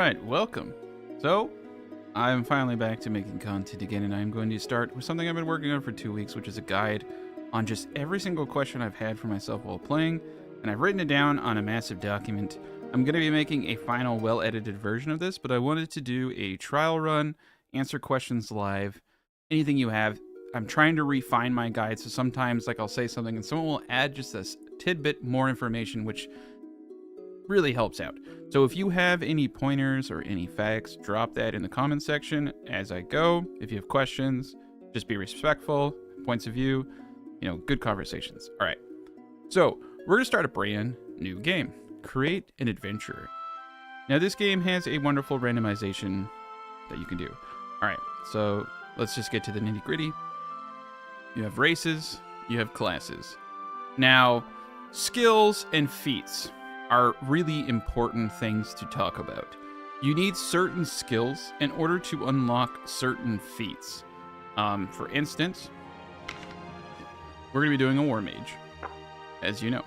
Alright, welcome. So, I'm finally back to making content again, and I'm going to start with something I've been working on for 2 weeks, which is a guide on just every single question I've had for myself while playing, and I've written it down on a massive document. I'm going to be making a final, well-edited version of this, but I wanted to do a trial run, answer questions live, anything you have. I'm trying to refine my guide, so sometimes I'll say something and someone will add just a tidbit more information, which really helps out. So if you have any pointers or any facts, drop that in the comment section as I go. If you have questions, just be respectful, points of view, good conversations. All right. So we're going to start a brand new game. Create an adventurer. Now this game has a wonderful randomization that you can do. All right. So let's just get to the nitty gritty. You have races, you have classes. Now, skills and feats are really important things to talk about. You need certain skills in order to unlock certain feats. For instance, we're going to be doing a Warmage, as you know.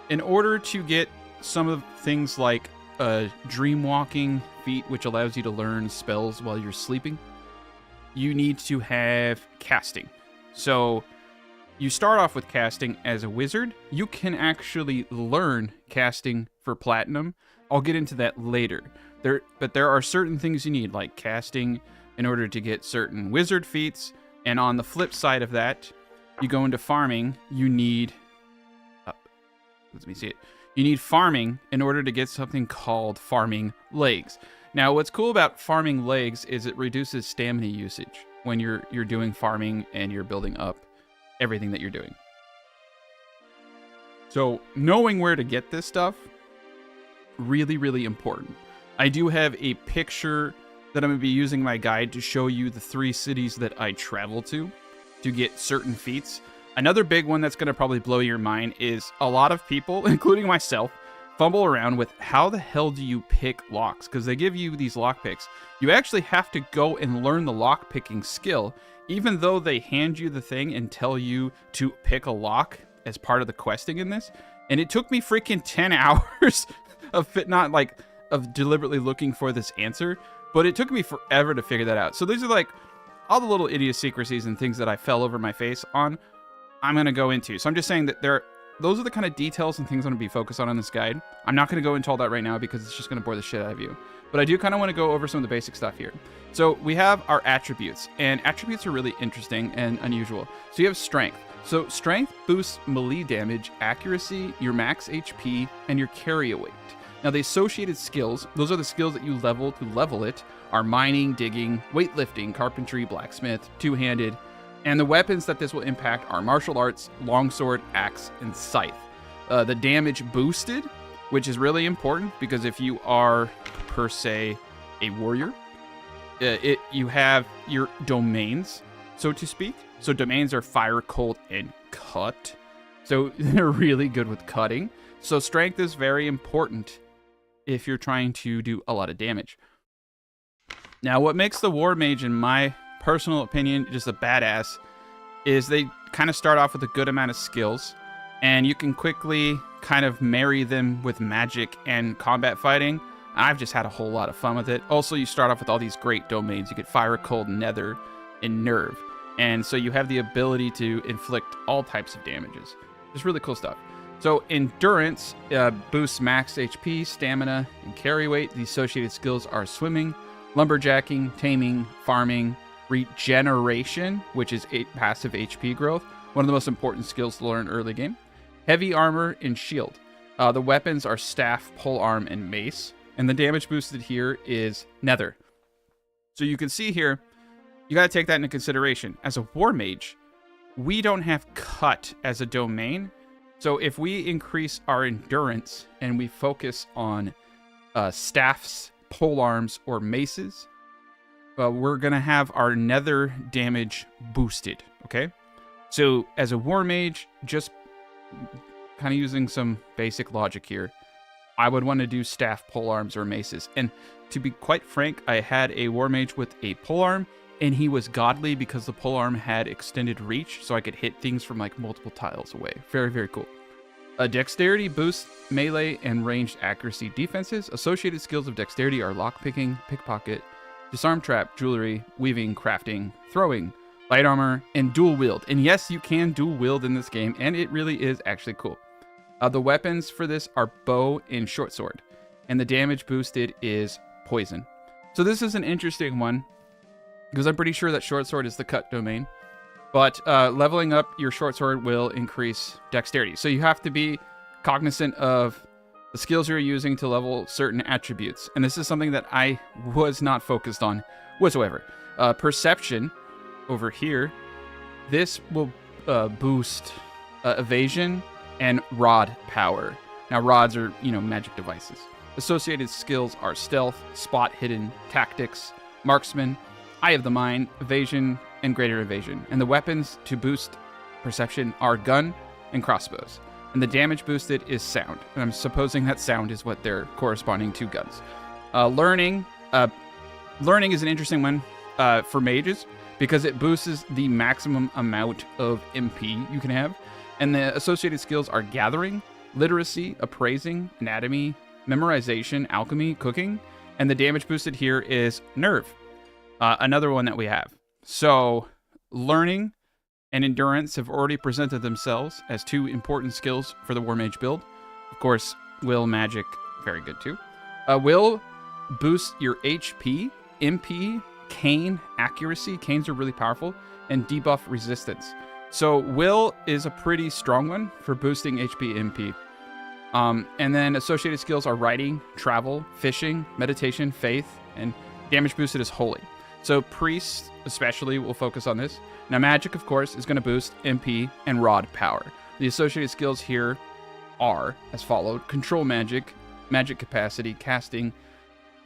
In order to get some of things like a dream walking feat, which allows you to learn spells while you're sleeping, you need to have casting. So you start off with casting as a wizard. You can actually learn casting for platinum. I'll get into that later. But there are certain things you need, like casting in order to get certain wizard feats. And on the flip side of that, you go into farming. You need... let me see it. You need farming in order to get something called farming legs. Now, what's cool about farming legs is it reduces stamina usage when you're doing farming and you're building up everything that you're doing. So knowing where to get this stuff, really, really important. I do have a picture that I'm going to be using my guide to show you the 3 cities that I travel to get certain feats. Another big one that's going to probably blow your mind is a lot of people, including myself, fumble around with how the hell do you pick locks? Because they give you these lock picks. You actually have to go and learn the lock picking skill, even though they hand you the thing and tell you to pick a lock as part of the questing in this. And it took me freaking 10 hours of deliberately looking for this answer, but it took me forever to figure that out. So these are all the little idiosyncrasies and things that I fell over my face on, I'm going to go into. So I'm just saying that those are the kind of details and things I'm going to be focused on this guide. I'm not going to go into all that right now because it's just going to bore the shit out of you. But I do kind of want to go over some of the basic stuff here. So we have our attributes, and attributes are really interesting and unusual. So you have strength. So strength boosts melee damage, accuracy, your max HP, and your carry weight. Now the associated skills, those are the skills that you level to level it, are mining, digging, weightlifting, carpentry, blacksmith, two-handed, and the weapons that this will impact are martial arts, longsword, axe, and scythe. The damage boosted, which is really important because if you are, per se, a warrior, you have your domains, so to speak. So domains are fire, cold, and cut. So they're really good with cutting. So strength is very important if you're trying to do a lot of damage. Now, what makes the Warmage, in my personal opinion, just a badass, is they kind of start off with a good amount of skills, and you can quickly kind of marry them with magic and combat fighting. I've just had a whole lot of fun with it. Also, you start off with all these great domains. You get fire, cold, nether, and nerve. And so you have the ability to inflict all types of damages. Just really cool stuff. So endurance boosts max HP, stamina, and carry weight. The associated skills are swimming, lumberjacking, taming, farming, regeneration, which is passive HP growth, one of the most important skills to learn early game. Heavy armor and shield. The weapons are staff, polearm, and mace. And the damage boosted here is nether. So you can see here, you got to take that into consideration. As a Warmage, we don't have cut as a domain. So if we increase our endurance and we focus on staffs, polearms, or maces, we're going to have our nether damage boosted, okay? So as a Warmage, just kind of using some basic logic here, I would want to do staff, polearms, or maces. And to be quite frank, I had a Warmage with a polearm, and he was godly because the polearm had extended reach, so I could hit things from multiple tiles away. Very, very cool. A dexterity boosts melee and ranged accuracy defenses. Associated skills of dexterity are lockpicking, pickpocket, disarm trap, jewelry, weaving, crafting, throwing, light armor, and dual wield. And yes, you can dual wield in this game, and it really is actually cool. The weapons for this are bow and short sword, and the damage boosted is poison. So this is an interesting one, because I'm pretty sure that short sword is the cut domain. But leveling up your short sword will increase dexterity. So you have to be cognizant of the skills you're using to level certain attributes. And this is something that I was not focused on whatsoever. Perception over here, this will boost evasion and rod power. Now rods are, magic devices. Associated skills are stealth, spot hidden, tactics, marksman, eye of the mind, evasion, and greater evasion. And the weapons to boost perception are gun and crossbows. And the damage boosted is sound. And I'm supposing that sound is what they're corresponding to guns. Learning is an interesting one for mages because it boosts the maximum amount of MP you can have. And the associated skills are gathering, literacy, appraising, anatomy, memorization, alchemy, cooking. And the damage boosted here is nerve, another one that we have. So learning and endurance have already presented themselves as two important skills for the Warmage build. Of course, will, magic, very good too. Will boost your HP, MP, cane, accuracy. Canes are really powerful, and debuff resistance. So will is a pretty strong one for boosting HP, MP. And then associated skills are writing, travel, fishing, meditation, faith, and damage boosted is holy. So priests especially will focus on this. Now magic, of course, is going to boost MP and rod power. The associated skills here are as followed: control magic, magic capacity, casting,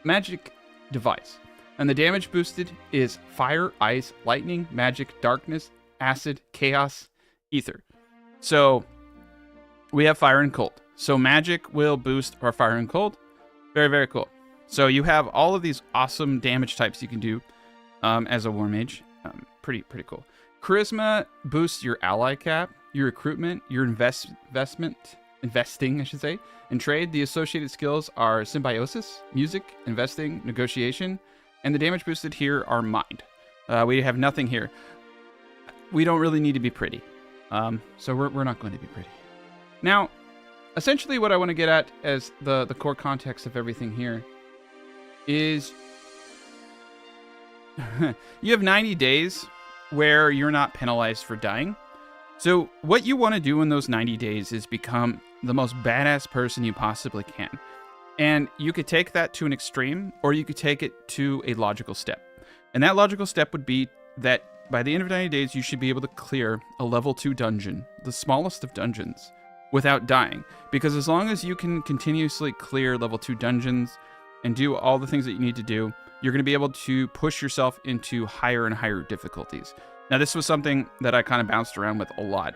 magic device. And the damage boosted is fire, ice, lightning, magic, darkness, acid, chaos, ether. So we have fire and cold. So magic will boost our fire and cold. Very, very cool. So you have all of these awesome damage types you can do as a Warmage. Pretty cool. Charisma boosts your ally cap, your recruitment, your investing, I should say, and trade. The associated skills are symbiosis, music, investing, negotiation, and the damage boosted here are mind. We have nothing here. We don't really need to be pretty. So we're not going to be pretty. Now, essentially what I want to get at as the core context of everything here is you have 90 days where you're not penalized for dying. So what you want to do in those 90 days is become the most badass person you possibly can. And you could take that to an extreme, or you could take it to a logical step. And that logical step would be that by the end of 90 days, you should be able to clear a level 2 dungeon, the smallest of dungeons, without dying. Because as long as you can continuously clear level 2 dungeons and do all the things that you need to do, you're going to be able to push yourself into higher and higher difficulties. Now, this was something that I kind of bounced around with a lot.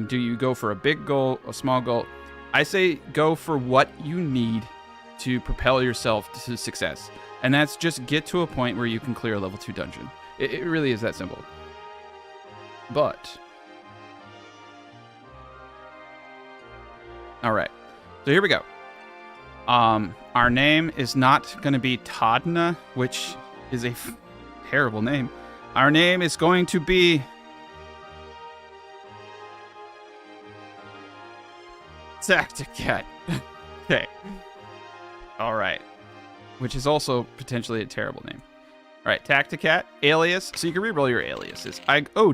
Do you go for a big goal, a small goal? I say go for what you need to propel yourself to success. And that's just get to a point where you can clear a level 2 dungeon. It really is that simple. But all right, so here we go. Our name is not going to be Tadna, which is a terrible name. Our name is going to be Tacticat. Okay. All right. Which is also potentially a terrible name. All right, Tacticat, alias. So you can reroll your aliases.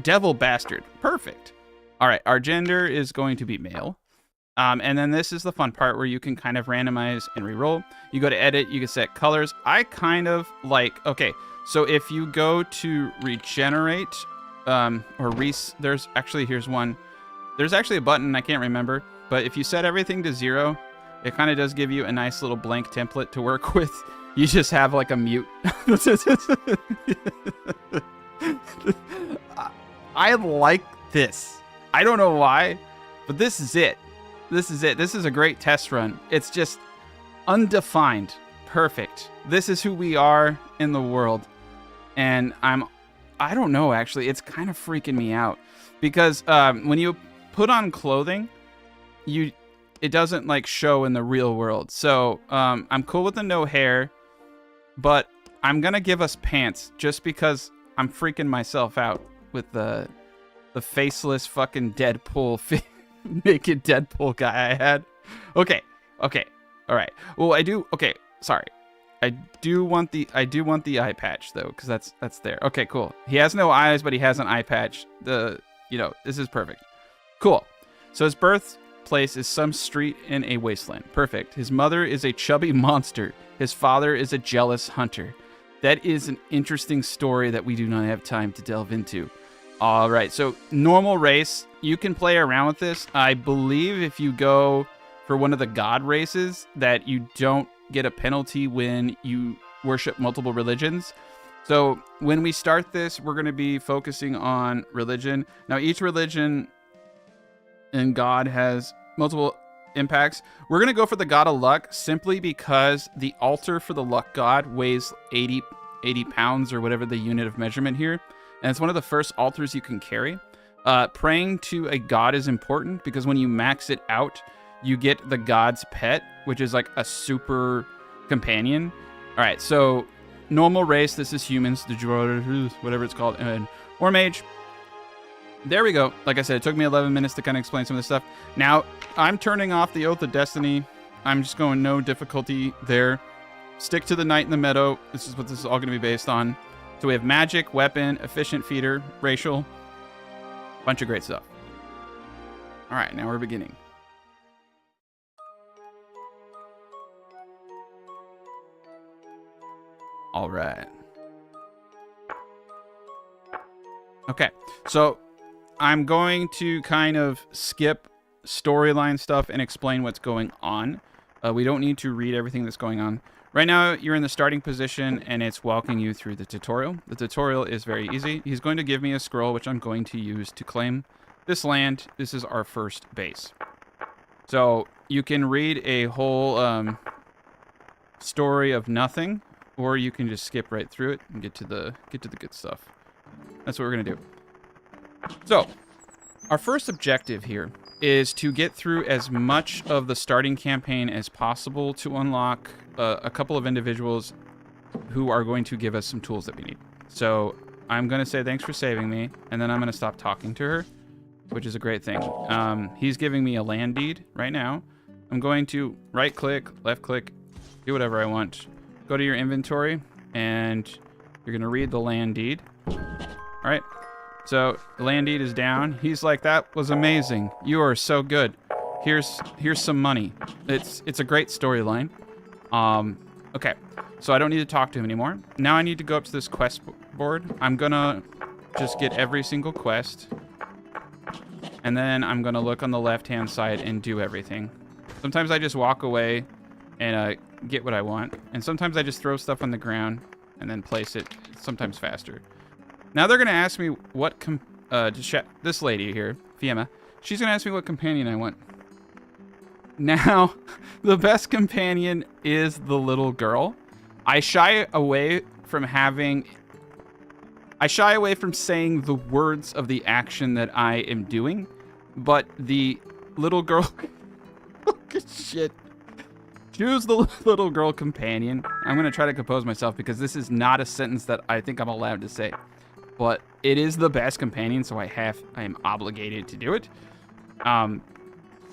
Devil Bastard. Perfect. All right, our gender is going to be male. And then this is the fun part where you can kind of randomize and reroll. You go to edit, you can set colors. I kind of like, okay, so if you go to regenerate, here's one. There's actually a button, I can't remember, but if you set everything to 0, it kind of does give you a nice little blank template to work with. You just have like a mute. I like this. I don't know why, but this is it. This is it. This is a great test run. It's just undefined. Perfect. This is who we are in the world. And I don't know, actually. It's kind of freaking me out. Because when you put on clothing, it doesn't like show in the real world. So I'm cool with the no hair, but I'm gonna give us pants just because I'm freaking myself out with the faceless fucking Deadpool naked Deadpool guy I had. Okay, all right. Well, sorry. I do want the eye patch though, because that's there. Okay, cool. He has no eyes, but he has an eye patch. This is perfect. Cool. So his birthplace is some street in a wasteland. Perfect. His mother is a chubby monster. His father is a jealous hunter. That is an interesting story that we do not have time to delve into. All right, so normal race, you can play around with this. I believe if you go for one of the god races that you don't get a penalty when you worship multiple religions. So when we start this, we're going to be focusing on religion. Now, each religion and god has multiple impacts. We're going to go for the god of luck simply because the altar for the luck god weighs 80 pounds or whatever the unit of measurement here. And it's one of the first altars you can carry. Praying to a god is important because when you max it out, you get the god's pet, which is like a super companion. All right, so normal race, this is humans, whatever it's called, and Warmage. There we go. Like I said, it took me 11 minutes to kind of explain some of this stuff. Now, I'm turning off the Oath of Destiny. I'm just going no difficulty there. Stick to the Night in the Meadow. This is what this is all going to be based on. So we have magic, weapon, efficient feeder, racial, bunch of great stuff. All right, now we're beginning. All right. Okay, so I'm going to kind of skip storyline stuff and explain what's going on. We don't need to read everything that's going on. Right now, you're in the starting position, and it's walking you through the tutorial. The tutorial is very easy. He's going to give me a scroll, which I'm going to use to claim this land. This is our first base. So you can read a whole story of nothing, or you can just skip right through it and get to the good stuff. That's what we're gonna do. So our first objective here is to get through as much of the starting campaign as possible to unlock a couple of individuals who are going to give us some tools that we need. So I'm going to say thanks for saving me, and then I'm going to stop talking to her, which is a great thing. He's giving me a land deed right now. I'm going to right-click, left-click, do whatever I want. Go to your inventory, and you're going to read the land deed. All right. So the land deed is down. He's like, that was amazing. You are so good. Here's some money. It's a great storyline. Okay, so I don't need to talk to him anymore. Now I need to go up to this quest board. I'm gonna just get every single quest, and then I'm gonna look on the left-hand side and do everything. Sometimes I just walk away and get what I want, and sometimes I just throw stuff on the ground and then place it. Sometimes faster. Now they're gonna ask me what this lady here, Fiamma, she's gonna ask me what companion I want. Now, the best companion is the little girl. I shy away from saying the words of the action that I am doing, but the little girl, shit. Choose the little girl companion. I'm gonna try to compose myself because this is not a sentence that I think I'm allowed to say, but it is the best companion, so I am obligated to do it. All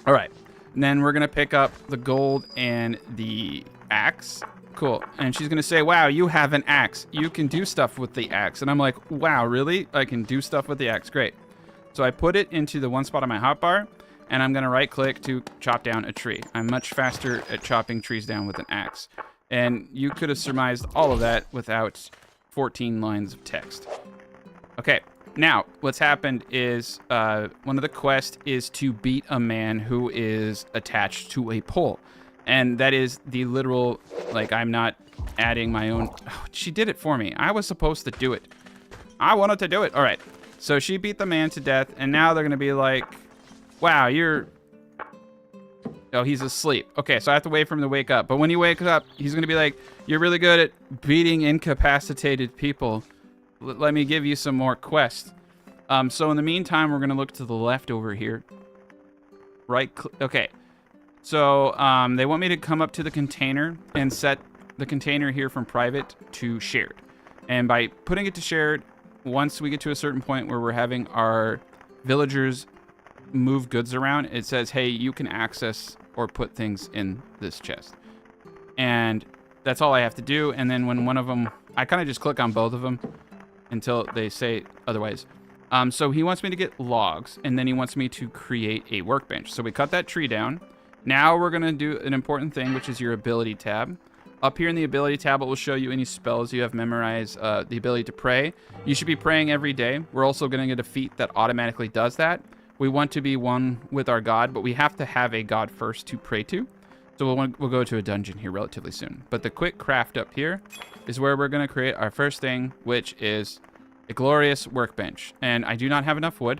right. And then we're going to pick up the gold and the axe. Cool. And she's going to say, wow, you have an axe. You can do stuff with the axe. And I'm like, wow, really? I can do stuff with the axe. Great. So I put it into the one spot on my hotbar, and I'm going to right-click to chop down a tree. I'm much faster at chopping trees down with an axe. And you could have surmised all of that without 14 lines of text. Okay. Now, what's happened is one of the quests is to beat a man who is attached to a pole. And that is the literal, like, I'm not adding my own. Oh, she did it for me. I was supposed to do it. I wanted to do it. All right. So she beat the man to death, and now they're going to be like, wow, oh, he's asleep. Okay, so I have to wait for him to wake up. But when he wakes up, he's going to be like, you're really good at beating incapacitated people. Let me give you some more quests. So in the meantime, we're going to look to the left over here. Right click. Okay. So they want me to come up to the container and set the container here from private to shared. And by putting it to shared, once we get to a certain point where we're having our villagers move goods around, it says, hey, you can access or put things in this chest. And that's all I have to do. And then when one of them, I kind of just click on both of them until they say otherwise. So he wants me to get logs, and then he wants me to create a workbench. So we cut that tree down. Now we're going to do an important thing, which is your ability tab. Up here in the ability tab, it will show you any spells you have memorized, the ability to pray. You should be praying every day. We're also going to get a feat that automatically does that. We want to be one with our god, but we have to have a god first to pray to. So we'll go to a dungeon here relatively soon. But the quick craft up here is where we're going to create our first thing, which is a glorious workbench. And I do not have enough wood.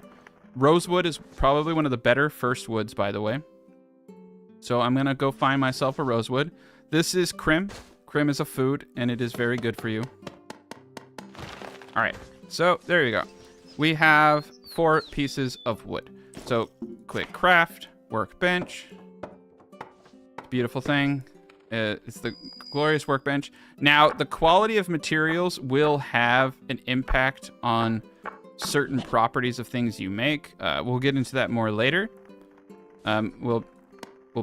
Rosewood is probably one of the better first woods, by the way. So I'm going to go find myself a rosewood. This is crim. Crim is a food, and it is very good for you. All right. So there you go. We have 4 pieces of wood. So quick craft, workbench. Beautiful thing. It's the glorious workbench. Now, the quality of materials will have an impact on certain properties of things you make. We'll get into that more later. We'll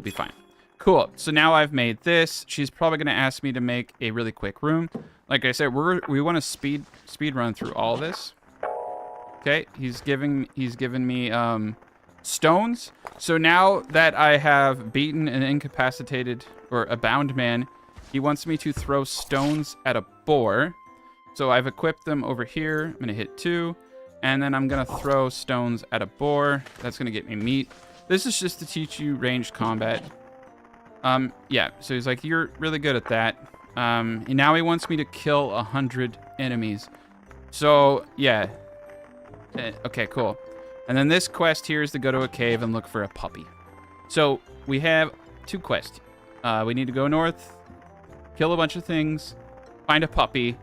be fine. Cool. So now I've made this. She's probably going to ask me to make a really quick room. Like I said, we want to speed run through all this. Okay. He's given me stones. So now that I have beaten an incapacitated or a bound man, he wants me to throw stones at a boar. So I've equipped them over here. I'm going to hit 2, and then I'm going to throw stones at a boar. That's going to get me meat. This is just to teach you ranged combat. Yeah, so he's like, you're really good at that. And now he wants me to kill 100 enemies. So, yeah. Okay, cool. And then this quest here is to go to a cave and look for a puppy. So we have 2 quests. We need to go north, kill a bunch of things, find a puppy,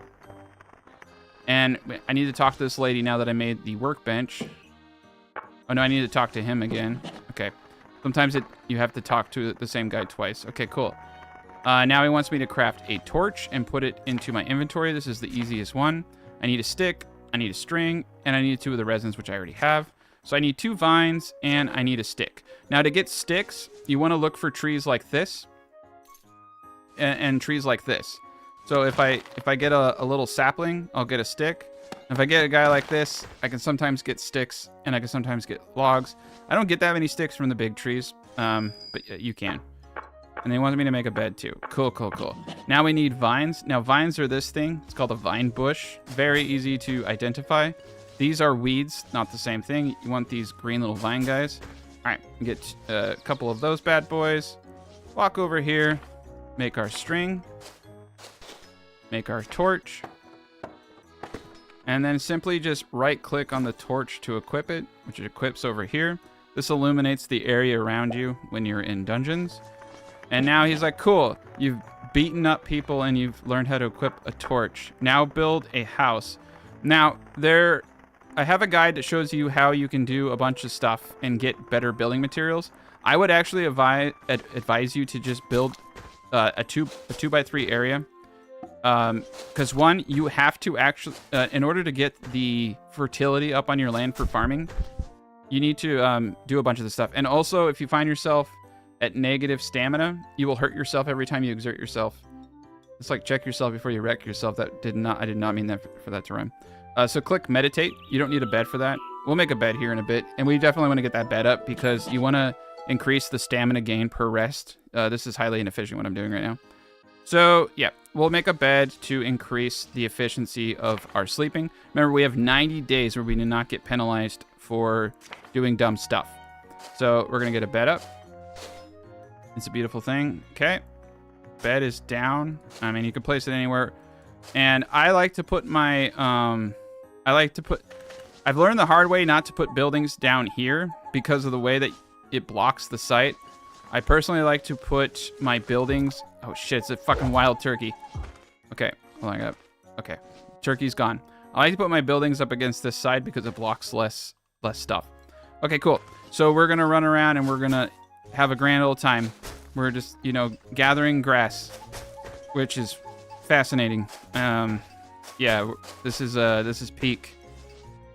and I need to talk to this lady now that I made the workbench. Oh no, I need to talk to him again. Okay. Sometimes you have to talk to the same guy twice. Okay, cool. Now he wants me to craft a torch and put it into my inventory. This is the easiest one. I need a stick, I need a string, and I need 2 of the resins, which I already have. So I need 2 vines, and I need a stick. Now to get sticks, you want to look for trees like this, and trees like this. So if I get a little sapling, I'll get a stick. If I get a guy like this, I can sometimes get sticks, and I can sometimes get logs. I don't get that many sticks from the big trees, but you can. And they wanted me to make a bed too. Cool, cool, cool. Now we need vines. Now vines are this thing. It's called a vine bush. Very easy to identify. These are weeds, not the same thing. You want these green little vine guys. All right, get a couple of those bad boys. Walk over here, make our string, make our torch, and then simply just right-click on the torch to equip it, which it equips over here. This illuminates the area around you when you're in dungeons. And now he's like, cool, you've beaten up people and you've learned how to equip a torch. Now build a house. Now, I have a guide that shows you how you can do a bunch of stuff and get better building materials. I would actually advise you to just build a 2x3 area. Because one, you have to actually, in order to get the fertility up on your land for farming, you need to do a bunch of this stuff. And also, if you find yourself at negative stamina, you will hurt yourself every time you exert yourself. It's like check yourself before you wreck yourself. I did not mean that for that to rhyme. So click meditate. You don't need a bed for that. We'll make a bed here in a bit, and we definitely want to get that bed up because you want to increase the stamina gain per rest. This is highly inefficient what I'm doing right now. So yeah, we'll make a bed to increase the efficiency of our sleeping. Remember, we have 90 days where we do not get penalized for doing dumb stuff. So we're gonna get a bed up. It's a beautiful thing. Okay, bed is down. I mean, you can place it anywhere. And I like to put my I've learned the hard way not to put buildings down here because of the way that it blocks the site. I personally like to put my buildings... Oh shit, it's a fucking wild turkey. Okay, hold on. Okay, turkey's gone. I like to put my buildings up against this side because it blocks less stuff. Okay, cool. So we're gonna run around and we're gonna have a grand old time. We're just, you know, gathering grass, which is fascinating. Yeah, this is peak.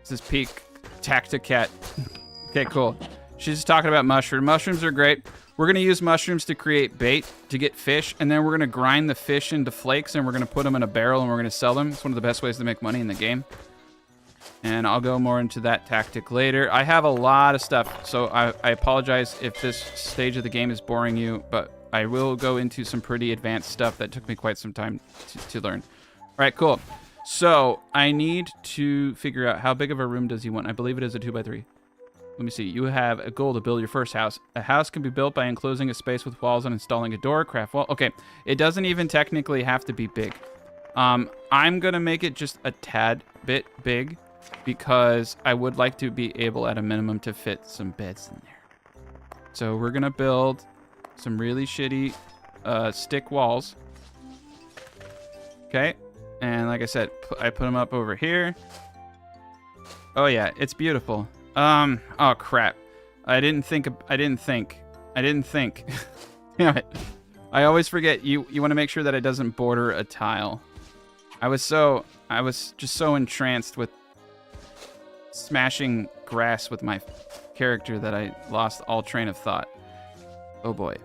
This is peak Tacticat. Okay, cool. She's just talking about mushrooms. Mushrooms are great. We're going to use mushrooms to create bait, to get fish, and then we're going to grind the fish into flakes, and we're going to put them in a barrel, and we're going to sell them. It's one of the best ways to make money in the game. And I'll go more into that tactic later. I have a lot of stuff, so I apologize if this stage of the game is boring you, but I will go into some pretty advanced stuff that took me quite some time to learn. All right, cool. So I need to figure out how big of a room does he want. I believe it is a 2x3. Let me see. You have a goal to build your first house. A house can be built by enclosing a space with walls and installing a door, craft wall. Okay, it doesn't even technically have to be big. I'm going to make it just a tad bit big because I would like to be able at a minimum to fit some beds in there. So we're going to build some really shitty stick walls. Okay, and like I said, I put them up over here. Oh yeah, it's beautiful. Oh crap. I didn't think. Damn it. I always forget you want to make sure that it doesn't border a tile. I was just so entranced with smashing grass with my character that I lost all train of thought. Oh boy.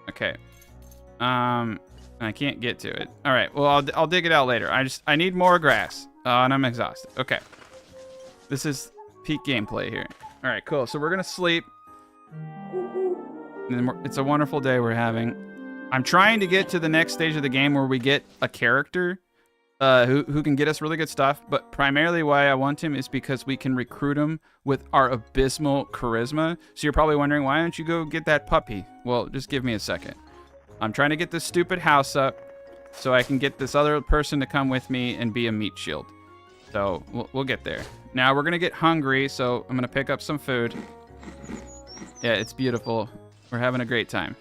Okay. I can't get to it. All right. Well, I'll dig it out later. I need more grass. And I'm exhausted. Okay. This is peak gameplay here. All right, cool. So we're gonna sleep. And it's a wonderful day we're having. I'm trying to get to the next stage of the game where we get a character who can get us really good stuff. But primarily why I want him is because we can recruit him with our abysmal charisma. So you're probably wondering, why don't you go get that puppy? Well, just give me a second. I'm trying to get this stupid house up so I can get this other person to come with me and be a meat shield. So we'll get there. Now we're going to get hungry, so I'm going to pick up some food. Yeah, it's beautiful. We're having a great time.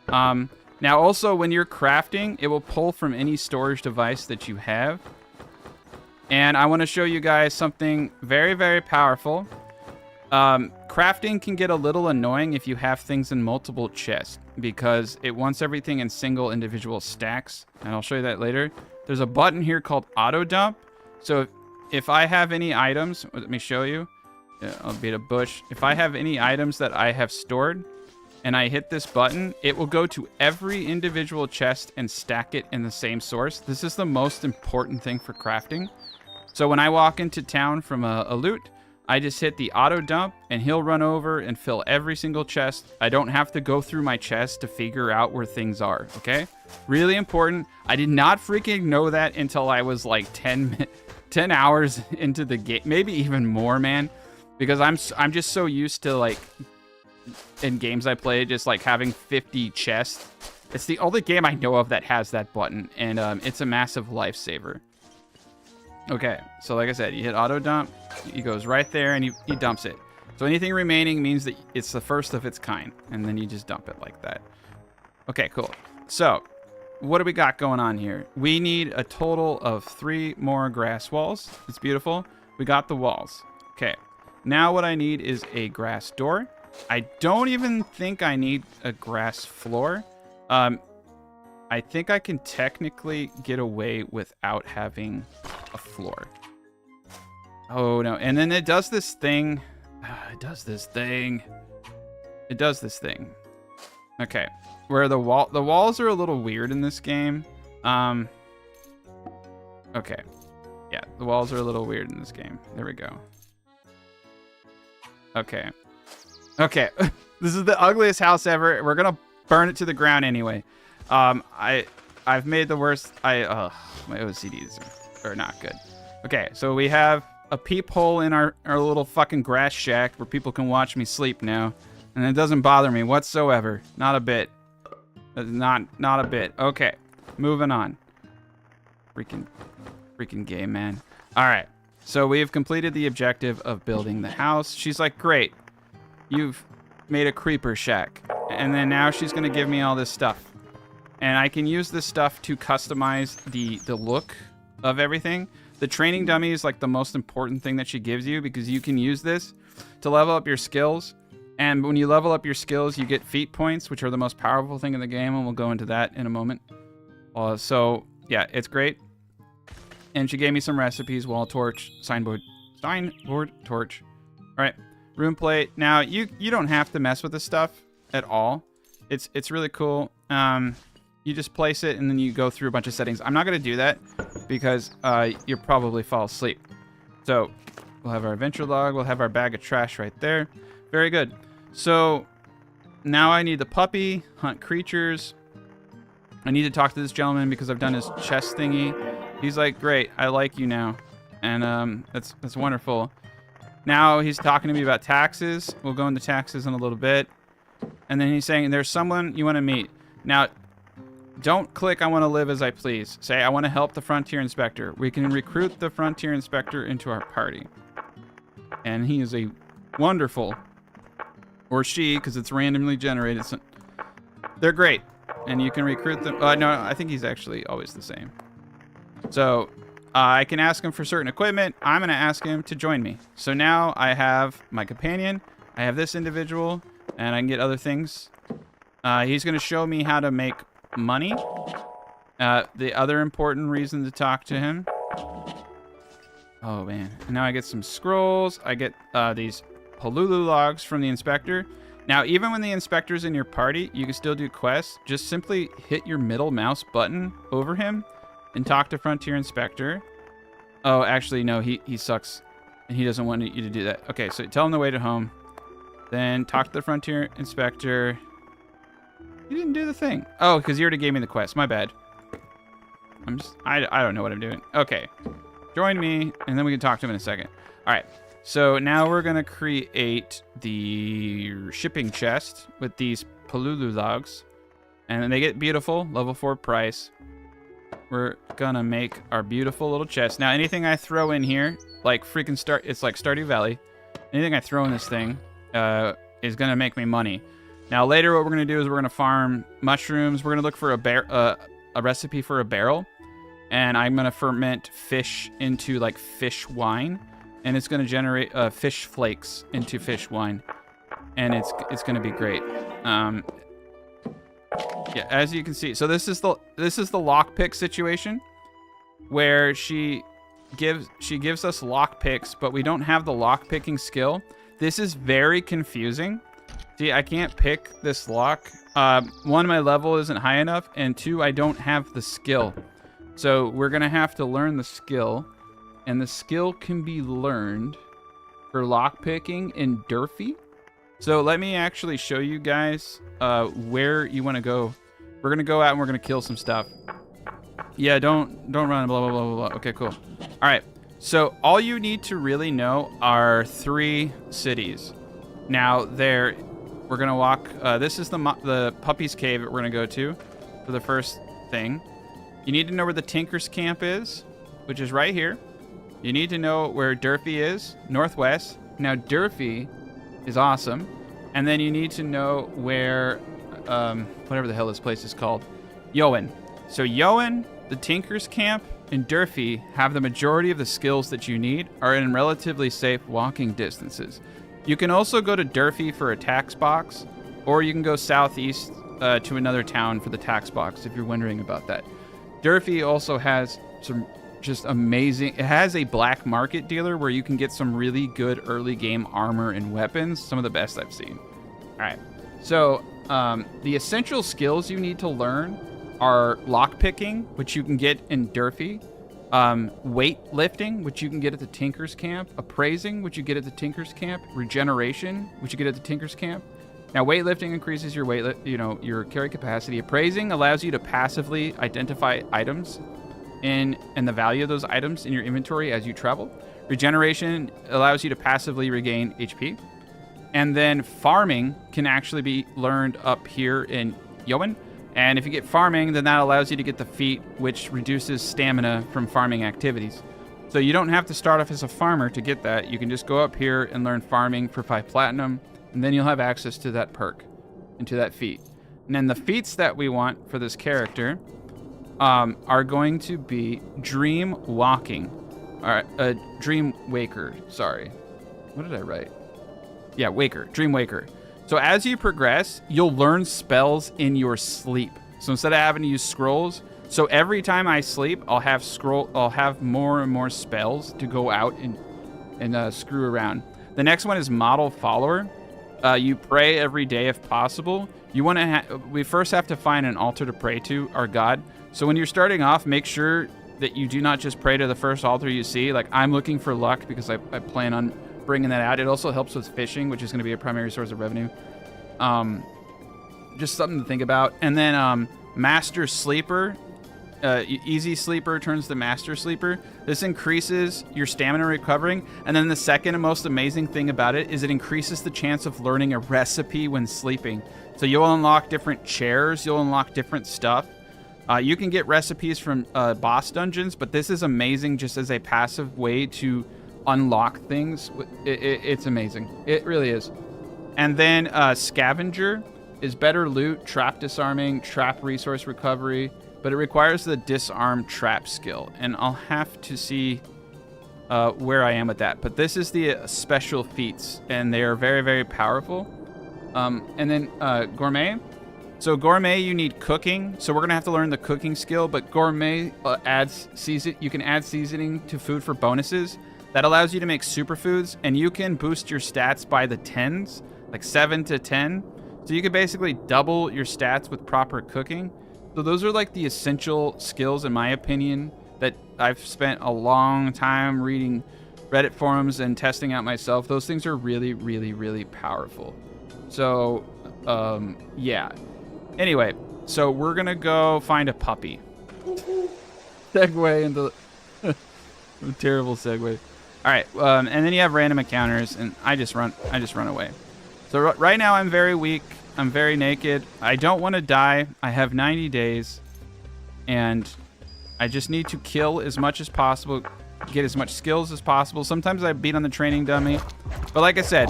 Now also, when you're crafting, it will pull from any storage device that you have. And I want to show you guys something very, very powerful. Crafting can get a little annoying if you have things in multiple chests because it wants everything in single individual stacks. And I'll show you that later. There's a button here called auto dump. So if I have any items, let me show you. Yeah, I'll beat a bush. If I have any items that I have stored and I hit this button, it will go to every individual chest and stack it in the same source. This is the most important thing for crafting. So when I walk into town from a loot, I just hit the auto dump and he'll run over and fill every single chest. I don't have to go through my chest to figure out where things are, okay? Really important. I did not freaking know that until I was like 10 hours into the game, maybe even more, man, because I'm just so used to, like, in games I play, just like having 50 chests. It's the only game I know of that has that button, and it's a massive lifesaver. Okay, so like I said, you hit auto dump, he goes right there and he dumps it. So anything remaining means that it's the first of its kind, and then you just dump it like that. Okay, cool. So what do we got going on here? We need a total of 3 more grass walls. It's beautiful. We got the walls. Okay, now what I need is a grass door. I don't even think I need a grass floor. I think I can technically get away without having a floor. Oh no, and then it does this thing. It does this thing. Okay, where the walls are a little weird in this game. Okay, yeah, the walls are a little weird in this game. There we go. Okay. This is the ugliest house ever. We're gonna burn it to the ground anyway. I've made the worst. My OCDs are not good. Okay, so we have a peephole in our little fucking grass shack where people can watch me sleep now, and it doesn't bother me whatsoever. Not a bit. Not a bit. Okay, moving on. Freaking game, man. All right, so we have completed the objective of building the house. She's like, great, you've made a creeper shack, and then now she's gonna give me all this stuff. And I can use this stuff to customize the look of everything. The training dummy is like the most important thing that she gives you because you can use this to level up your skills. And when you level up your skills, you get feat points, which are the most powerful thing in the game, and we'll go into that in a moment. So, yeah, it's great. And she gave me some recipes: wall torch, signboard torch. All right, room plate. Now, you don't have to mess with this stuff at all. It's really cool. You just place it, and then you go through a bunch of settings. I'm not going to do that because you'll probably fall asleep. So we'll have our adventure log. We'll have our bag of trash right there. Very good. So now I need the puppy, hunt creatures. I need to talk to this gentleman because I've done his chest thingy. He's like, great, I like you now. And that's wonderful. Now he's talking to me about taxes. We'll go into taxes in a little bit. And then he's saying, there's someone you want to meet. Now, don't click I want to live as I please. Say, I want to help the frontier inspector. We can recruit the frontier inspector into our party. And he is a wonderful, or she, because it's randomly generated. So they're great. And you can recruit them. No, I think he's actually always the same. So I can ask him for certain equipment. I'm going to ask him to join me. So now I have my companion. I have this individual. And I can get other things. He's going to show me how to make money. The other important reason to talk to him. Oh, man. And now I get some scrolls. I get these Polulu logs from the inspector. Now, even when the inspector's in your party, you can still do quests. Just simply hit your middle mouse button over him and talk to Frontier Inspector. Oh, actually, no, he sucks. And he doesn't want you to do that. Okay, so tell him the way to home. Then talk to the Frontier Inspector. You didn't do the thing. Oh, because you already gave me the quest. My bad. I don't know what I'm doing. Okay. Join me, and then we can talk to him in a second. All right. So now we're going to create the shipping chest with these Polulu logs. And then they get beautiful, level 4 price. We're going to make our beautiful little chest. Now, anything I throw in here, like freaking it's like Stardew Valley. Anything I throw in this thing is going to make me money. Now, later what we're going to do is we're going to farm mushrooms. We're going to look for a recipe for a barrel. And I'm going to ferment fish into like fish wine. And it's going to generate fish flakes into fish wine. And it's going to be great. Yeah, as you can see. So this is the lockpick situation where she gives us lockpicks, but we don't have the lockpicking skill. This is very confusing. See, I can't pick this lock. One, my level isn't high enough, and two, I don't have the skill. So we're going to have to learn the skill. And the skill can be learned for lockpicking in Durfee. So let me actually show you guys where you want to go. We're going to go out and we're going to kill some stuff. Yeah, don't run, blah, blah, blah, blah, blah. Okay, cool. All right. So all you need to really know are 3 cities. Now, we're going to walk. This is the puppy's cave that we're going to go to for the first thing. You need to know where the Tinker's Camp is, which is right here. You need to know where Durfee is, northwest. Now, Durfee is awesome. And then you need to know where, whatever the hell this place is called, Yoan. So Yoan, the Tinker's Camp, and Durfee have the majority of the skills that you need, are in relatively safe walking distances. You can also go to Durfee for a tax box, or you can go southeast to another town for the tax box, if you're wondering about that. Durfee also has some just amazing. It has a black market dealer where you can get some really good early game armor and weapons, some of the best I've seen. All right, so the essential skills you need to learn are lockpicking, which you can get in Durfee, weightlifting, which you can get at the Tinker's Camp, appraising, which you get at the Tinker's Camp, regeneration, which you get at the Tinker's Camp. Now, weightlifting increases your your carry capacity. Appraising allows you to passively identify items and the value of those items in your inventory as you travel. Regeneration allows you to passively regain HP. And then farming can actually be learned up here in Yoan. And if you get farming, then that allows you to get the feat, which reduces stamina from farming activities. So you don't have to start off as a farmer to get that. You can just go up here and learn farming for 5 platinum, and then you'll have access to that perk and to that feat. And then the feats that we want for this character are going to be dream walking. All right, dream waker. Sorry, what did I write? Yeah, waker, dream waker. So as you progress, you'll learn spells in your sleep. So instead of having to use scrolls, so every time I sleep, I'll have more and more spells to go out and screw around. The next one is model follower. You pray every day if possible. We first have to find an altar to pray to, our god. So when you're starting off, make sure that you do not just pray to the first altar you see. Like, I'm looking for luck because I plan on bringing that out. It also helps with fishing, which is going to be a primary source of revenue. Just something to think about. And then master sleeper. Easy sleeper turns to master sleeper. This increases your stamina recovering. And then the second and most amazing thing about it is it increases the chance of learning a recipe when sleeping. So you'll unlock different chairs. You'll unlock different stuff. You can get recipes from boss dungeons, but this is amazing just as a passive way to unlock things. It's amazing. It really is. And then scavenger is better loot, trap disarming, trap resource recovery, but it requires the disarm trap skill, and I'll have to see where I am with that. But this is the special feats, and they are very, very powerful. And then gourmet. So gourmet, you need cooking, so we're gonna have to learn the cooking skill. But gourmet adds season. You can add seasoning to food for bonuses. That allows you to make superfoods, and you can boost your stats by the 10s, like 7 to 10. So you can basically double your stats with proper cooking. So those are like the essential skills, in my opinion, that I've spent a long time reading Reddit forums and testing out myself. Those things are really, really, really powerful. So, yeah. Anyway, so we're going to go find a puppy. Segue into a terrible segue. All right, and then you have random encounters, and I just run away. So right now I'm very weak. I'm very naked. I don't want to die. I have 90 days, and I just need to kill as much as possible, get as much skills as possible. Sometimes I beat on the training dummy, but like I said,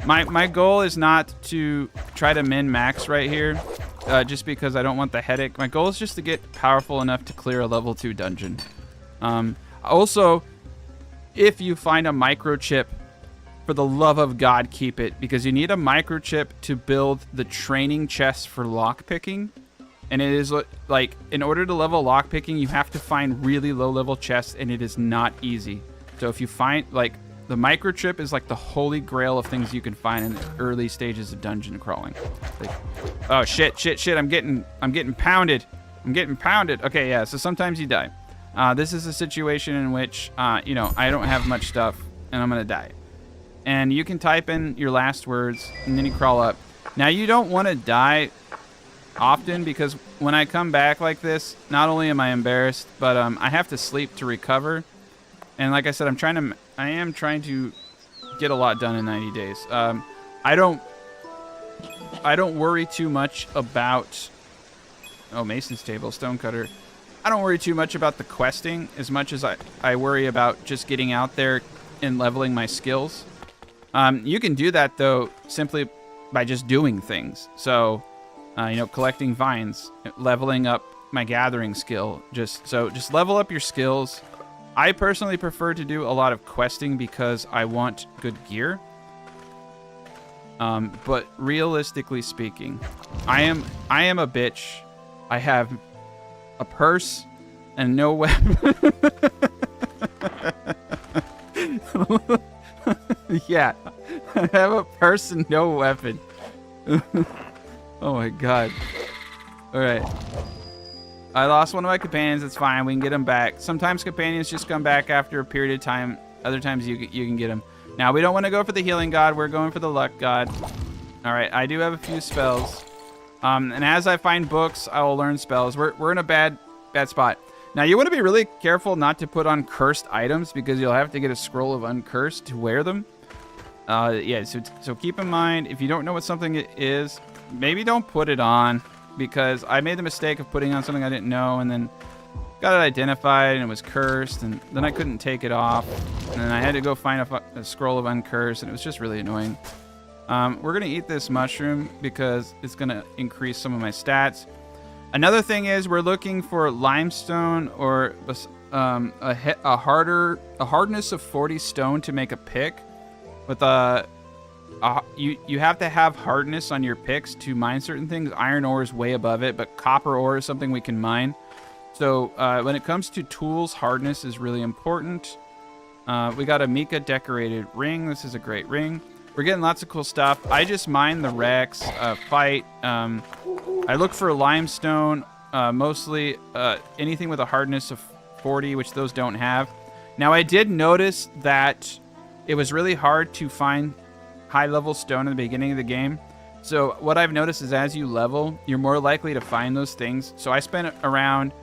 my goal is not to try to min-max right here, just because I don't want the headache. My goal is just to get powerful enough to clear a level 2 dungeon. Also, if you find a microchip, for the love of God, keep it, because you need a microchip to build the training chest for lockpicking. And it is like, in order to level lockpicking, you have to find really low level chests, and it is not easy. So if you find, like, the microchip is like the holy grail of things you can find in the early stages of dungeon crawling. Like, oh shit, I'm getting pounded. Okay, yeah, so sometimes you die. This is a situation in which, you know, I don't have much stuff, and I'm gonna die. And you can type in your last words, and then you crawl up. Now, you don't want to die often, because when I come back like this, not only am I embarrassed, but I have to sleep to recover. And like I said, I am trying to get a lot done in 90 days. I don't worry too much about... Oh, Mason's table, stonecutter. I don't worry too much about the questing as much as I worry about just getting out there and leveling my skills. You can do that, though, simply by just doing things. So, you know, collecting vines, leveling up my gathering skill. Just level up your skills. I personally prefer to do a lot of questing because I want good gear. But realistically speaking, I am a bitch. I have a purse and no weapon. Yeah, I have a purse and no weapon. Oh my god. Alright. I lost one of my companions. It's fine. We can get them back. Sometimes companions just come back after a period of time. Other times you can get them. Now, we don't want to go for the healing god. We're going for the luck god. Alright, I do have a few spells. And as I find books, I will learn spells. We're in a bad spot. Now, you want to be really careful not to put on cursed items, because you'll have to get a scroll of uncursed to wear them. Yeah, so keep in mind, if you don't know what something is, maybe don't put it on, because I made the mistake of putting on something I didn't know, and then got it identified, and it was cursed, and then I couldn't take it off, and then I had to go find a scroll of uncursed, and it was just really annoying. We're going to eat this mushroom because it's going to increase some of my stats. Another thing is we're looking for limestone or a hardness of 40 stone to make a pick with you have to have hardness on your picks to mine certain things. Iron ore is way above it, but copper ore is something we can mine. So when it comes to tools, hardness is really important. We got a Mika decorated ring. This is a great ring. We're getting lots of cool stuff. I just mine the Rex, fight. I look for limestone, mostly anything with a hardness of 40, which those don't have. Now, I did notice that it was really hard to find high-level stone in the beginning of the game. So what I've noticed is as you level, you're more likely to find those things. So I spent around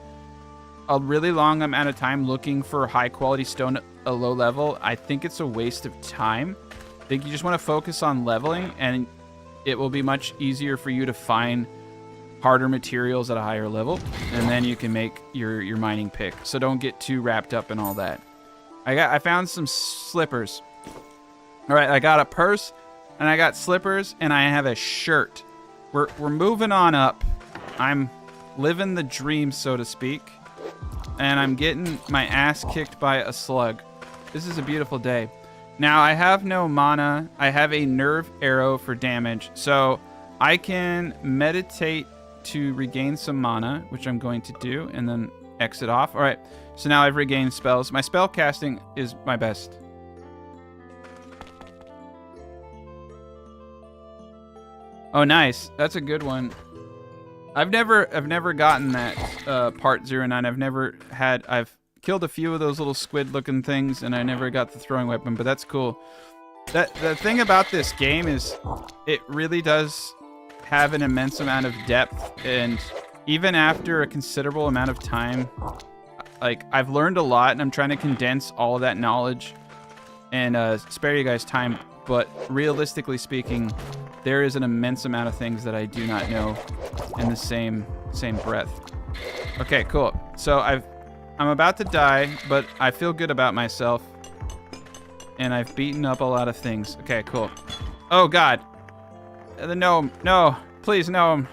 a really long amount of time looking for high-quality stone at a low level. I think it's a waste of time. I think you just want to focus on leveling, and it will be much easier for you to find harder materials at a higher level, and then you can make your mining pick. So don't get too wrapped up in all that. I found some slippers. All right, I got a purse, and I got slippers, and I have a shirt. We're moving on up. I'm living the dream, so to speak, and I'm getting my ass kicked by a slug. This is a beautiful day. Now, I have no mana. I have a nerve arrow for damage, so I can meditate to regain some mana, which I'm going to do, and then exit off. All right, so now I've regained spells. My spell casting is my best. Oh, nice. That's a good one. I've never gotten that part 09. I've killed a few of those little squid-looking things, and I never got the throwing weapon, but that's cool. The thing about this game is it really does have an immense amount of depth, and even after a considerable amount of time, like, I've learned a lot, and I'm trying to condense all of that knowledge and spare you guys time, but realistically speaking, there is an immense amount of things that I do not know in the same breath. Okay, cool. So I'm about to die, but I feel good about myself, and I've beaten up a lot of things. Okay, cool. Oh, God. The gnome. No. Please, gnome.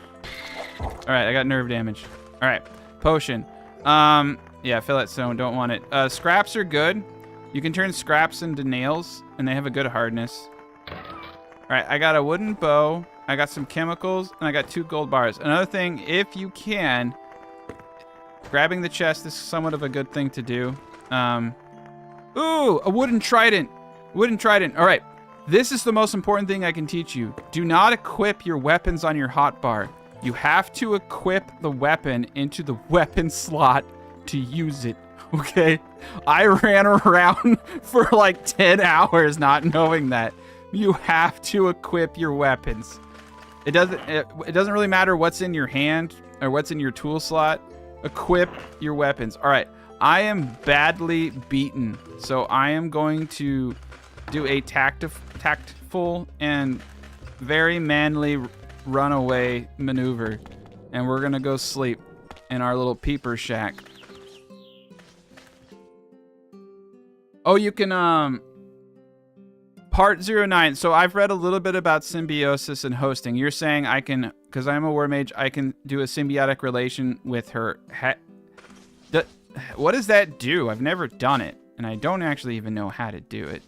All right, I got nerve damage. All right. Potion. Yeah, fill that stone. Don't want it. Scraps are good. You can turn scraps into nails, and they have a good hardness. All right, I got a wooden bow. I got some chemicals, and I got 2 gold bars. Another thing, if you can, grabbing the chest is somewhat of a good thing to do. Ooh, a wooden trident. Wooden trident. All right. This is the most important thing I can teach you. Do not equip your weapons on your hotbar. You have to equip the weapon into the weapon slot to use it, okay? I ran around for like 10 hours not knowing that. You have to equip your weapons. It doesn't really matter what's in your hand or what's in your tool slot. Equip your weapons. All right, I am badly beaten, so I am going to do a tactful and very manly runaway maneuver, and we're gonna go sleep in our little peeper shack. Oh, you can part 09. So I've read a little bit about symbiosis and hosting. You're saying I can, because I'm a Warmage, I can do a symbiotic relation with her. What does that do? I've never done it, and I don't actually even know how to do it.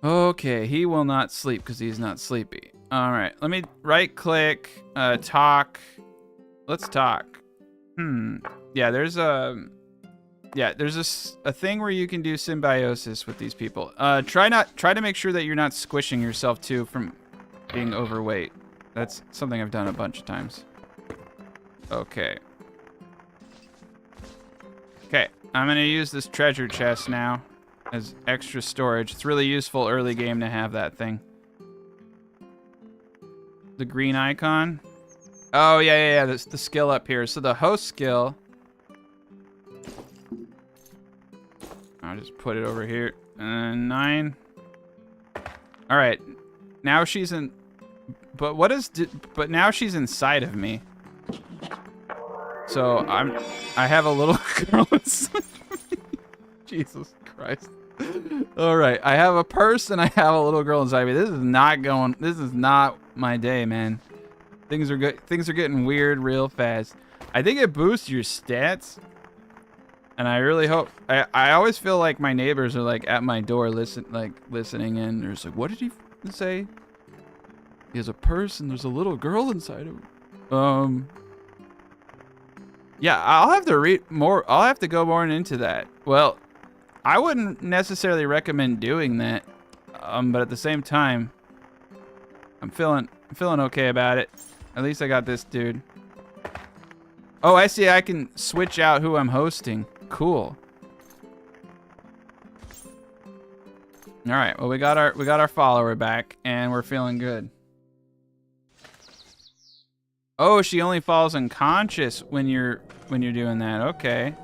Okay, he will not sleep because he's not sleepy. All right, let me right-click, talk. Let's talk. Yeah, there's a thing where you can do symbiosis with these people. Try to make sure that you're not squishing yourself too from being overweight. That's something I've done a bunch of times. Okay. Okay, I'm gonna use this treasure chest now as extra storage. It's really useful early game to have that thing. The green icon. Oh, yeah. That's the skill up here. So the host skill. I'll just put it over here. 9. All right. Now she's in. But what is? But now she's inside of me. So I have a little girl inside of me. Jesus Christ. All right. I have a purse and I have a little girl inside of me. This is not my day, man. Things are good. Things are getting weird real fast. I think it boosts your stats. And I really hope, I always feel like my neighbors are like at my door listening in. They're just like, what did he say? He has a purse and there's a little girl inside of him. Yeah, I'll have to read more. I'll have to go more into that. Well, I wouldn't necessarily recommend doing that. But at the same time, I'm feeling okay about it. At least I got this dude. Oh, I see. I can switch out who I'm hosting. Cool. All right. Well, we got our follower back, and we're feeling good. Oh, she only falls unconscious when you're doing that. Okay.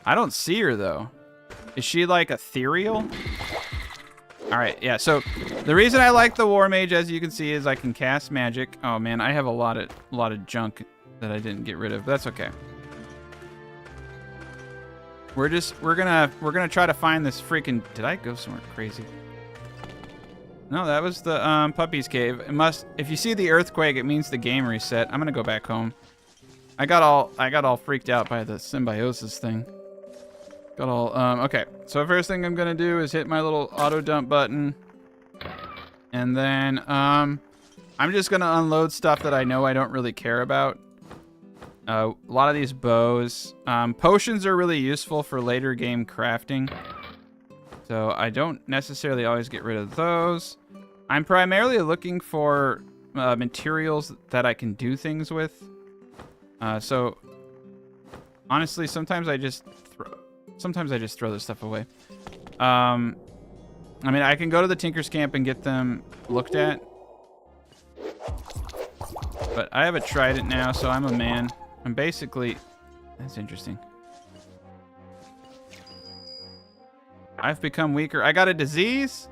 I don't see her though. Is she like ethereal? All right. Yeah. So the reason I like the Warmage, as you can see, is I can cast magic. Oh man, I have a lot of junk that I didn't get rid of. But that's okay. We're gonna try to find this freaking. Did I go somewhere crazy? No, that was the puppy's cave. It must. If you see the earthquake, it means the game reset. I'm gonna go back home. I got all freaked out by the symbiosis thing. Got all okay. So first thing I'm gonna do is hit my little auto dump button, and then I'm just gonna unload stuff that I know I don't really care about. A lot of these bows. Potions are really useful for later game crafting. So I don't necessarily always get rid of those. I'm primarily looking for materials that I can do things with. So honestly, sometimes I just throw this stuff away. I mean, I can go to the Tinker's Camp and get them looked at. But I have a trident now, so I'm a man. I'm basically... That's interesting. I've become weaker. I got a disease?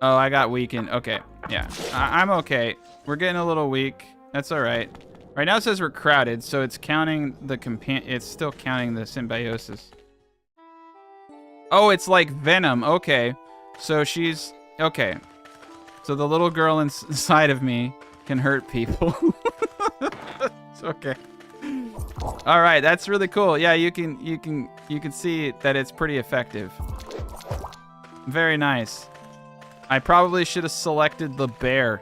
Oh, I got weakened. Okay. Yeah. I'm okay. We're getting a little weak. That's all right. Right now it says we're crowded, so it's counting the it's still counting the symbiosis. Oh, it's like venom. Okay. So she's... Okay. So the little girl inside of me can hurt people. It's okay. All right, that's really cool. Yeah, you can see that it's pretty effective. Very nice. I probably should have selected the bear.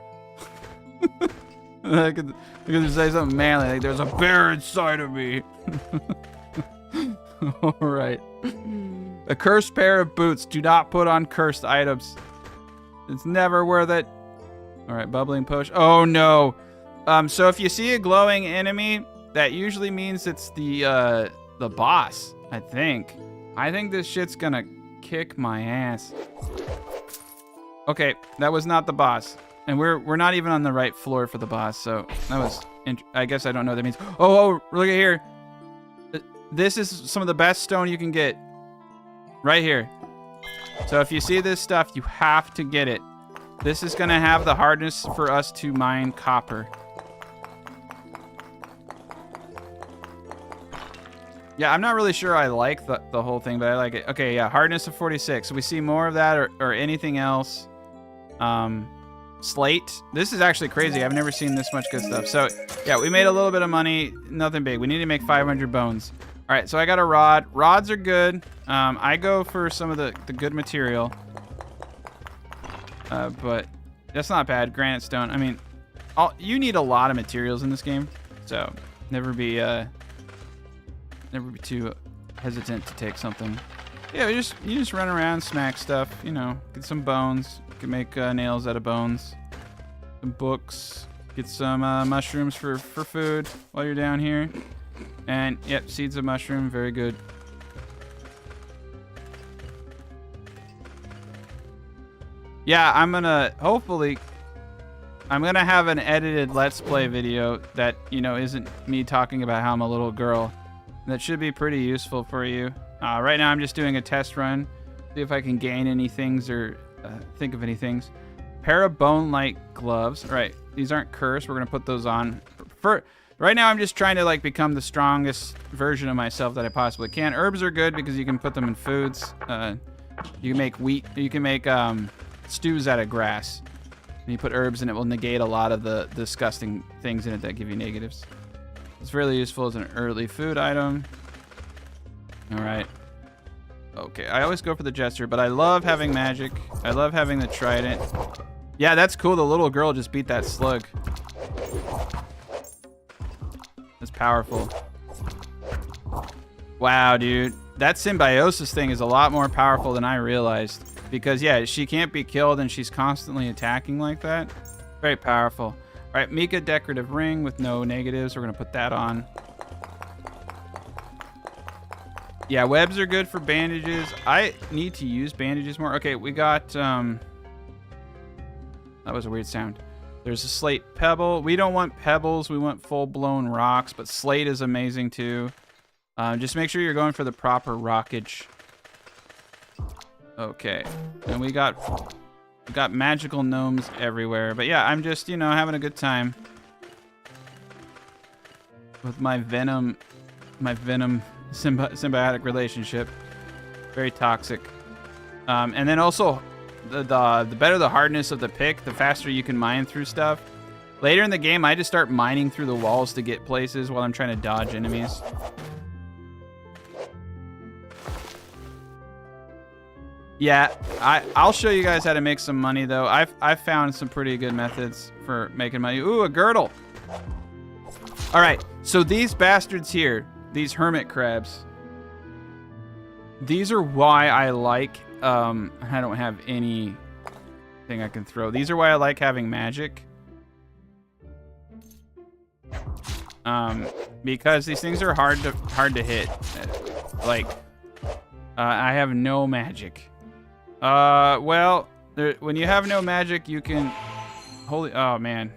I could say something manly, like there's a bear inside of me. All right. A cursed pair of boots. Do not put on cursed items. It's never worth it. All right, bubbling potion. Oh no. So if you see a glowing enemy, that usually means it's the boss, I think. I think this shit's gonna kick my ass. Okay, that was not the boss. And we're not even on the right floor for the boss, so that was... I guess I don't know what that means. Oh, look at here. This is some of the best stone you can get. Right here. So if you see this stuff, you have to get it. This is gonna have the hardness for us to mine copper. Yeah, I'm not really sure I like the whole thing, but I like it. Okay, yeah, hardness of 46. So we see more of that or anything else. Slate. This is actually crazy. I've never seen this much good stuff. So, yeah, we made a little bit of money. Nothing big. We need to make 500 bones. All right, so I got a rod. Rods are good. I go for some of the good material. But that's not bad. Granite stone. I mean, you need a lot of materials in this game. So, never be too hesitant to take something. Yeah, you just run around, smack stuff, you know, get some bones. You can make nails out of bones. Some books. Get some mushrooms for food while you're down here. And, yep, seeds of mushroom, very good. Yeah, I'm gonna have an edited Let's Play video that, you know, isn't me talking about how I'm a little girl. That should be pretty useful for you. Right now I'm just doing a test run. See if I can gain any things or think of any things. Pair of bone-like gloves. All right, these aren't cursed. We're going to put those on. Right now I'm just trying to like become the strongest version of myself that I possibly can. Herbs are good because you can put them in foods. You can make wheat. You can make stews out of grass. And you put herbs and it will negate a lot of the disgusting things in it that give you negatives. It's really useful as an early food item. All right. Okay, I always go for the Jester, but I love having magic. I love having the trident. Yeah, that's cool. The little girl just beat that slug. That's powerful. Wow, dude. That symbiosis thing is a lot more powerful than I realized. Because, yeah, she can't be killed and she's constantly attacking like that. Very powerful. All right, Mika decorative ring with no negatives. We're going to put that on. Yeah, webs are good for bandages. I need to use bandages more. Okay, we got... that was a weird sound. There's a slate pebble. We don't want pebbles. We want full-blown rocks, but slate is amazing too. Just make sure you're going for the proper rockage. Okay, and we got magical gnomes everywhere. But yeah, I'm just, you know, having a good time with my venom symbiotic relationship. Very toxic. And then also, the better the hardness of the pick, the faster you can mine through stuff. Later in the game, I just start mining through the walls to get places while I'm trying to dodge enemies. Yeah, I'll show you guys how to make some money though. I've found some pretty good methods for making money. Ooh, a girdle. All right, so these bastards here, these hermit crabs, these are why I like, I don't have anything I can throw. These are why I like having magic. Because these things are hard to hit. Like, I have no magic. Well, when you have no magic, you can... Oh, man.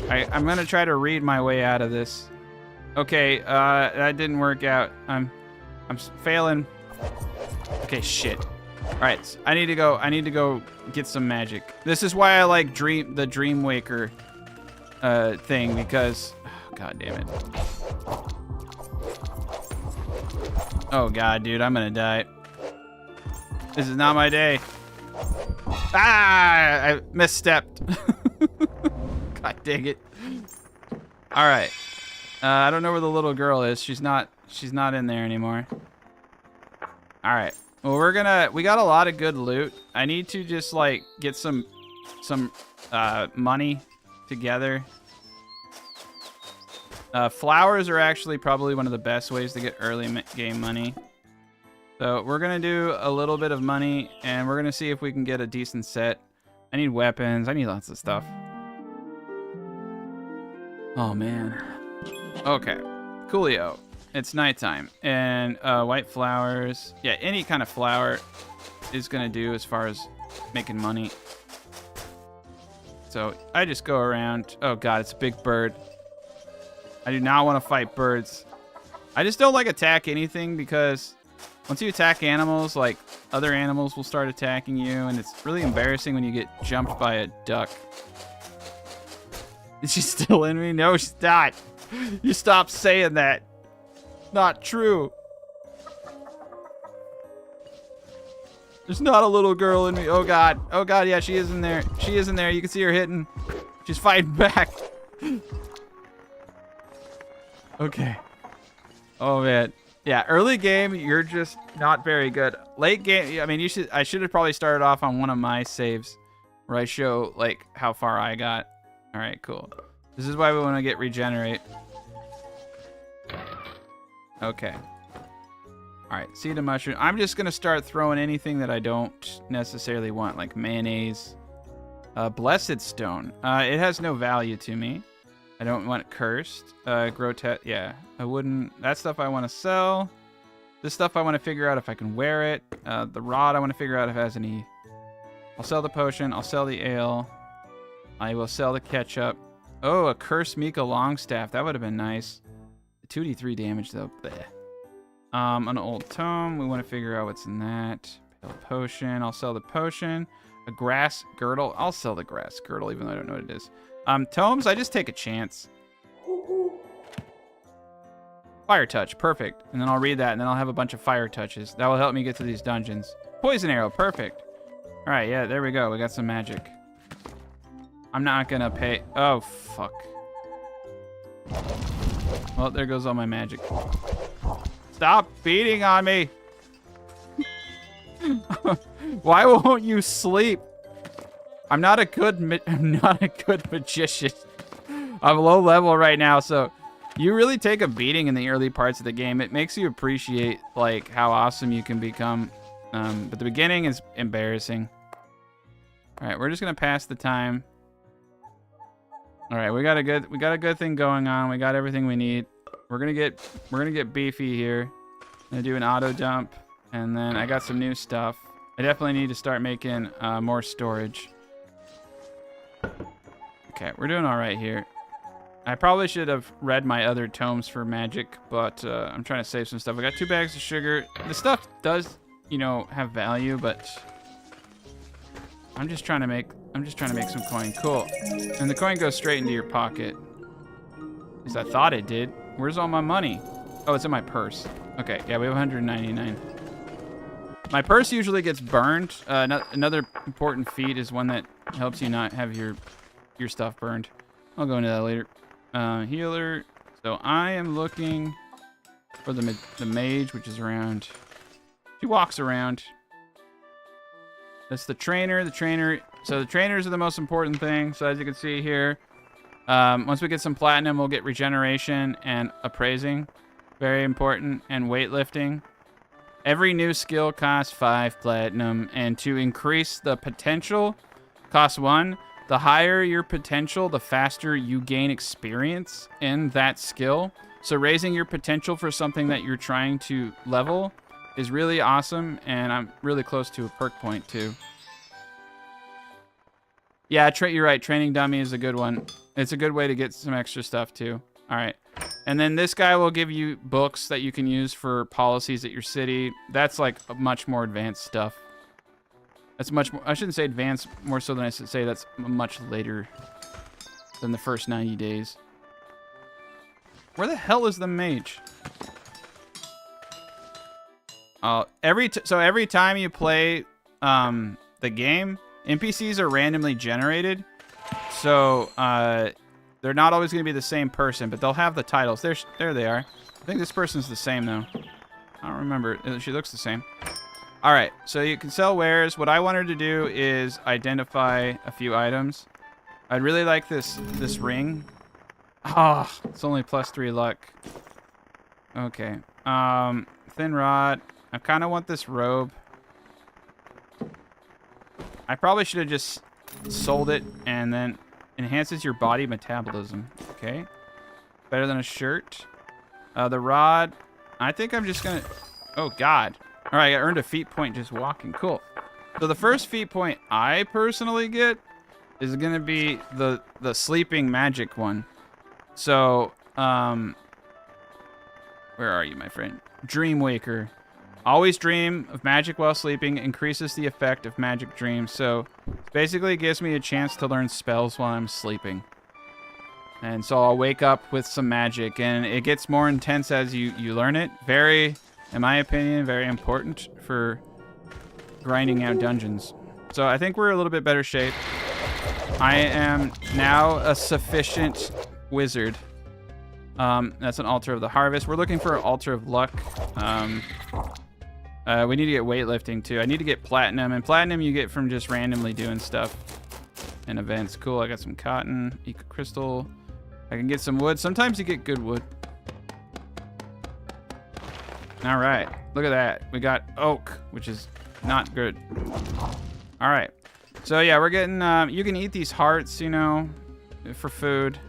I'm gonna try to read my way out of this. Okay, that didn't work out. I'm failing. Okay, shit. All right, so I need to go get some magic. This is why I like the Dream Waker thing, because oh, god damn it. Oh god, dude, I'm gonna die. This is not my day. Ah, I misstepped. God dang it. All right. I don't know where the little girl is. She's not in there anymore. All right. Well, we got a lot of good loot. I need to just like get some money together. Flowers are actually probably one of the best ways to get early game money. So we're gonna do a little bit of money and we're gonna see if we can get a decent set. I need weapons. I need lots of stuff. Oh man. Okay. Coolio. It's nighttime. And white flowers. Yeah, any kind of flower is gonna do as far as making money. So I just go around. Oh god, it's a big bird. I do not want to fight birds. I just don't like attack anything because once you attack animals, like other animals will start attacking you, and it's really embarrassing when you get jumped by a duck. Is she still in me? No, she's not. You stop saying that. Not true. There's not a little girl in me. Oh god. Oh god, yeah, she is in there. She is in there. You can see her hitting. She's fighting back. Okay. Oh man. Yeah, early game, you're just not very good. Late game, I mean, I should have probably started off on one of my saves where I show like how far I got. All right, cool. This is why we want to get regenerate. Okay. All right, seed of mushroom. I'm just gonna start throwing anything that I don't necessarily want, like mayonnaise. Blessed stone. It has no value to me. I don't want cursed. Grotesque. Yeah, I wouldn't. That stuff I want to sell. This stuff I want to figure out if I can wear it. The rod I want to figure out if it has any. I'll sell the potion. I'll sell the ale. I will sell the ketchup. Oh, a cursed Mika longstaff. That would have been nice. 2d3 damage though. Blech. An old tome. We want to figure out what's in that. Pale potion. I'll sell the potion. A grass girdle. I'll sell the grass girdle even though I don't know what it is. Tomes, I just take a chance. Fire touch, perfect. And then I'll read that, and then I'll have a bunch of fire touches. That will help me get to these dungeons. Poison arrow, perfect. All right, yeah, there we go. We got some magic. I'm not gonna pay. Oh, fuck. Well, there goes all my magic. Stop beating on me. Why won't you sleep? I'm not a good magician. I'm low level right now, so you really take a beating in the early parts of the game. It makes you appreciate like how awesome you can become. But the beginning is embarrassing. All right, we're just gonna pass the time. All right, we got a good thing going on. We got everything we need. We're gonna get beefy here. I'm gonna do an auto dump, and then I got some new stuff. I definitely need to start making more storage. Okay, we're doing all right here. I probably should have read my other tomes for magic, but I'm trying to save some stuff. I got 2 bags of sugar. The stuff does, you know, have value, but I'm just trying to make some coin. Cool. And the coin goes straight into your pocket. At least I thought it did. Where's all my money? Oh, it's in my purse. Okay, yeah, we have 199. My purse usually gets burned. Another important feat is one that helps you not have your stuff burned. I'll go into that later. Healer. So I am looking for the mage, which is around. She walks around. That's the trainer. So the trainers are the most important thing. So as you can see here, once we get some platinum, we'll get regeneration and appraising. Very important. And weightlifting. Every new skill costs 5 platinum. And to increase the potential, costs 1. The higher your potential, the faster you gain experience in that skill. So raising your potential for something that you're trying to level is really awesome, and I'm really close to a perk point too. Yeah, you're right. Training dummy is a good one. It's a good way to get some extra stuff too. All right. And then this guy will give you books that you can use for policies at your city. That's like much more advanced stuff. That's much more, I shouldn't say advanced, more so than I should say that's much later than the first 90 days. Where the hell is the mage? So every time you play the game, NPCs are randomly generated. So they're not always going to be the same person, but they'll have the titles. There they are. I think this person's the same though. I don't remember. She looks the same. All right, so you can sell wares. What I wanted to do is identify a few items. I'd really like this ring. Ah, oh, it's only +3 luck. Okay. Thin rod. I kind of want this robe. I probably should have just sold it, and then enhances your body metabolism. Okay. Better than a shirt. The rod. I think I'm just gonna. Oh God. All right, I earned a feat point just walking. Cool. So the first feat point I personally get is going to be the sleeping magic one. So, where are you, my friend? Dream Waker. Always dream of magic while sleeping. Increases the effect of magic dreams. So, basically it gives me a chance to learn spells while I'm sleeping. And so I'll wake up with some magic. And it gets more intense as you learn it. Very... in my opinion, very important for grinding out dungeons. So I think we're a little bit better shape. I am now a sufficient wizard. That's an altar of the harvest. We're looking for an altar of luck. We need to get weightlifting too. I need to get platinum, and platinum you get from just randomly doing stuff in events. Cool, I got some cotton, eco crystal. I can get some wood. Sometimes you get good wood. All right, look at that. We got oak, which is not good. All right, so yeah, we're getting, you can eat these hearts, you know, for food.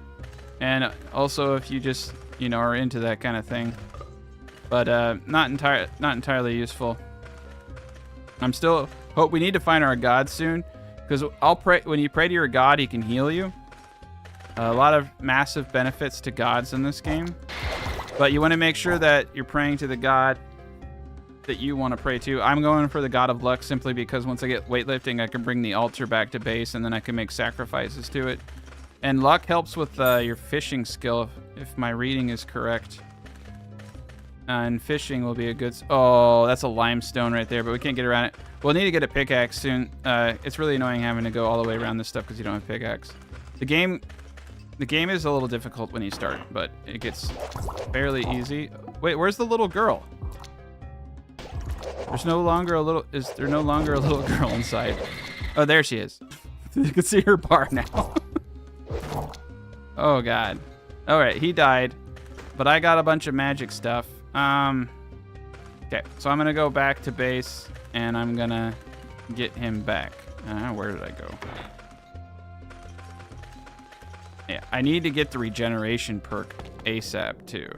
And also if you just, you know, are into that kind of thing. But not entirely useful. I'm still, hope we need to find our god soon. Because I'll pray, when you pray to your god, he can heal you. A lot of massive benefits to gods in this game. But you want to make sure that you're praying to the god that you want to pray to. I'm going for the god of luck simply because once I get weightlifting, I can bring the altar back to base and then I can make sacrifices to it. And luck helps with your fishing skill, if my reading is correct. And fishing will be a good... Oh, that's a limestone right there, but we can't get around it. We'll need to get a pickaxe soon. It's really annoying having to go all the way around this stuff because you don't have pickaxe. The game The game is a little difficult when you start, but it gets fairly easy. Wait, where's the little girl? There's no longer a little... Is there no longer a little girl inside? Oh, there she is. You can see her bar now. Oh, God. All right, he died. But I got a bunch of magic stuff. Okay, so I'm going to go back to base, and I'm going to get him back. Where did I go? Yeah, I need to get the regeneration perk ASAP, too.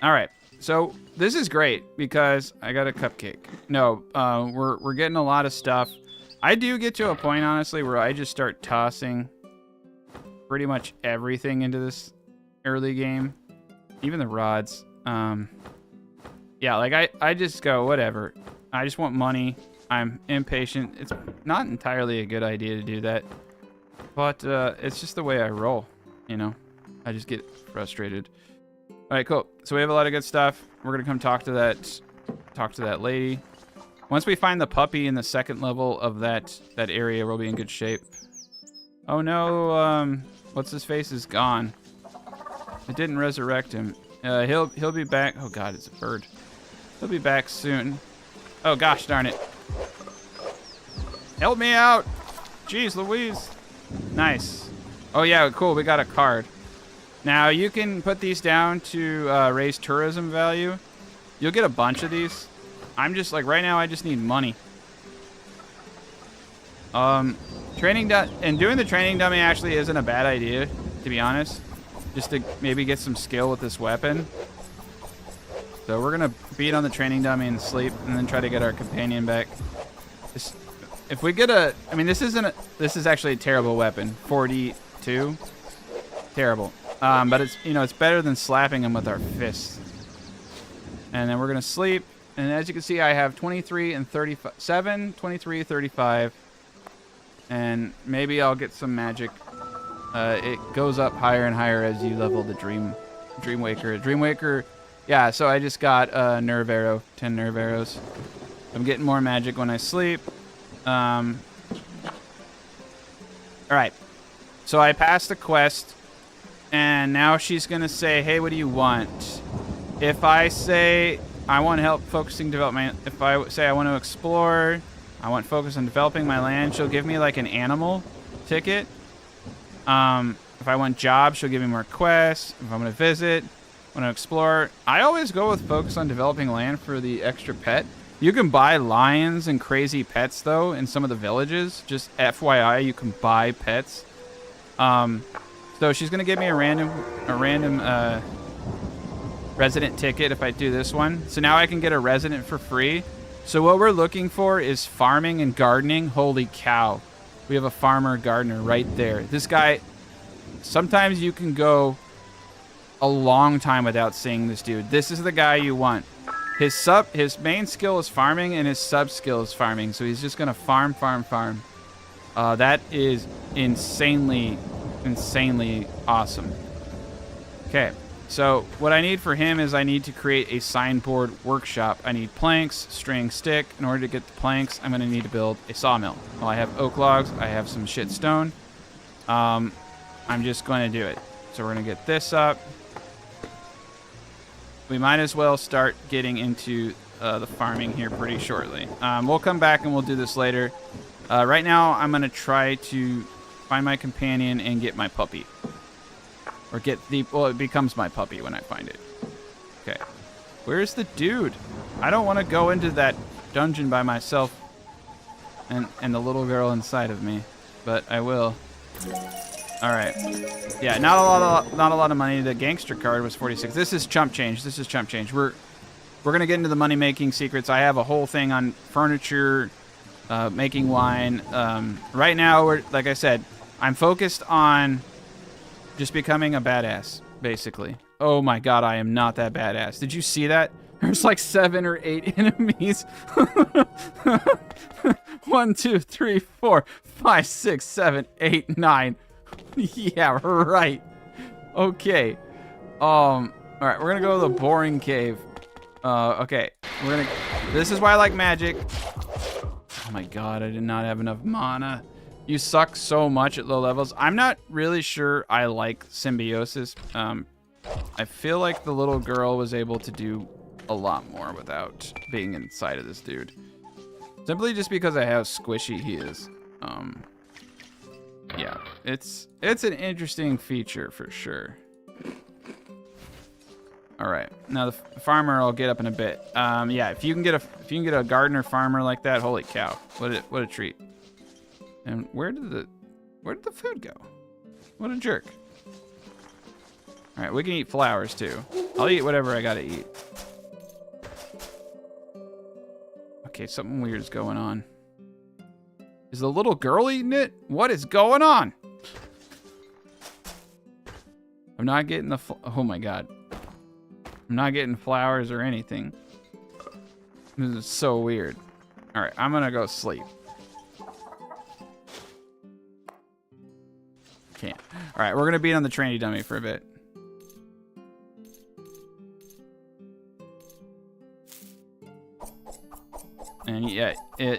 All right, so this is great because I got a cupcake. No, we're getting a lot of stuff. I do get to a point, honestly, where I just start tossing pretty much everything into this early game, even the rods. Yeah, like I just go, whatever. I just want money. I'm impatient. It's not entirely a good idea to do that, but it's just the way I roll, you know. I just get frustrated. All right, cool. So we have a lot of good stuff. We're gonna come talk to that lady. Once we find the puppy in the second level of that area, we'll be in good shape. Oh no, what's his face is gone. It didn't resurrect him. He'll be back. Oh God, it's a bird. He'll be back soon. Oh gosh, darn it. Help me out. Jeez Louise. Nice. Oh yeah, cool. We got a card. Now you can put these down to raise tourism value. You'll get a bunch of these. I'm just like, right now I just need money. Doing the training dummy actually isn't a bad idea, to be honest. Just to maybe get some skill with this weapon. So we're gonna beat on the training dummy and sleep, and then try to get our companion back. If we get a, I mean, this is actually a terrible weapon. 42, terrible. But it's, you know, it's better than slapping him with our fists. And then we're gonna sleep, and as you can see, I have 23 and 37, 23, 35, and maybe I'll get some magic. It goes up higher and higher as you level the Dreamwaker. Yeah, so I just got a nerve arrow, 10 nerve arrows. I'm getting more magic when I sleep. All right, so I passed the quest, and now she's gonna say, hey, what do you want? If I say I want help focusing development, if I say I want to explore, I want focus on developing my land, she'll give me like an animal ticket. If I want jobs, she'll give me more quests. If I'm going to visit, want to explore, I always go with focus on developing land for the extra pet. You can buy lions and crazy pets though in some of the villages. Just FYI, you can buy pets. So she's going to give me a random resident ticket if I do this one. So now I can get a resident for free. So what we're looking for is farming and gardening. Holy cow. We have a farmer gardener right there. This guy, sometimes you can go a long time without seeing this dude. This is the guy you want. His main skill is farming, and his sub skill is farming. So he's just gonna farm. That is insanely awesome. Okay, so what I need for him is I need to create a signboard workshop. I need planks, string, stick. In order to get the planks, I'm gonna need to build a sawmill. Well, I have oak logs, I have some shit stone. I'm just going to do it. So we're gonna get this up. We might as well start getting into the farming here pretty shortly. We'll come back and we'll do this later. Right now, I'm gonna try to find my companion and get my puppy. Or well, it becomes my puppy when I find it. Okay. Where's the dude? I don't want to go into that dungeon by myself and the little girl inside of me, but I will. All right. Yeah, not a lot of money. The gangster card was 46. This is chump change. We're gonna get into the money making secrets. I have a whole thing on furniture, making wine. Right now, like I said, I'm focused on just becoming a badass, basically. Oh my god, I am not that badass. Did you see that? There's like 7 or 8 enemies. 1, 2, 3, 4, 5, 6, 7, 8, 9. Yeah, right. Okay. All right, we're gonna go to the boring cave. Okay. This is why I like magic. Oh my god, I did not have enough mana. You suck so much at low levels. I'm not really sure I like symbiosis. I feel like the little girl was able to do a lot more without being inside of this dude. Simply just because of how squishy he is. Yeah, it's an interesting feature for sure. All right, now the farmer I'll get up in a bit. Yeah, if you can get a gardener farmer like that, holy cow, what a treat. And where did the food go? What a jerk. All right, we can eat flowers too. I'll eat whatever I gotta eat. Okay, something weird's going on. Is the little girl eating it? What is going on? I'm not getting the, oh my God. I'm not getting flowers or anything. This is so weird. All right, I'm gonna go sleep. Can't. All right, we're gonna beat on the trainee dummy for a bit. And yeah,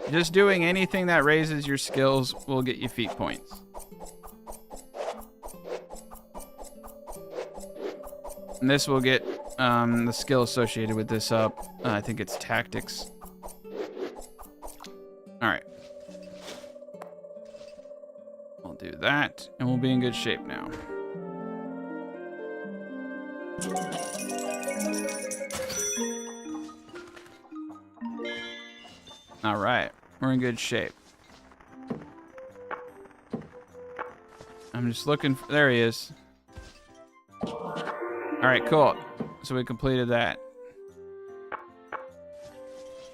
just doing anything that raises your skills will get you feat points. And this will get the skill associated with this up. I think it's tactics. All right. We'll do that, and we'll be in good shape now. All right, we're in good shape. I'm just looking for, there he is. All right, cool. So we completed that.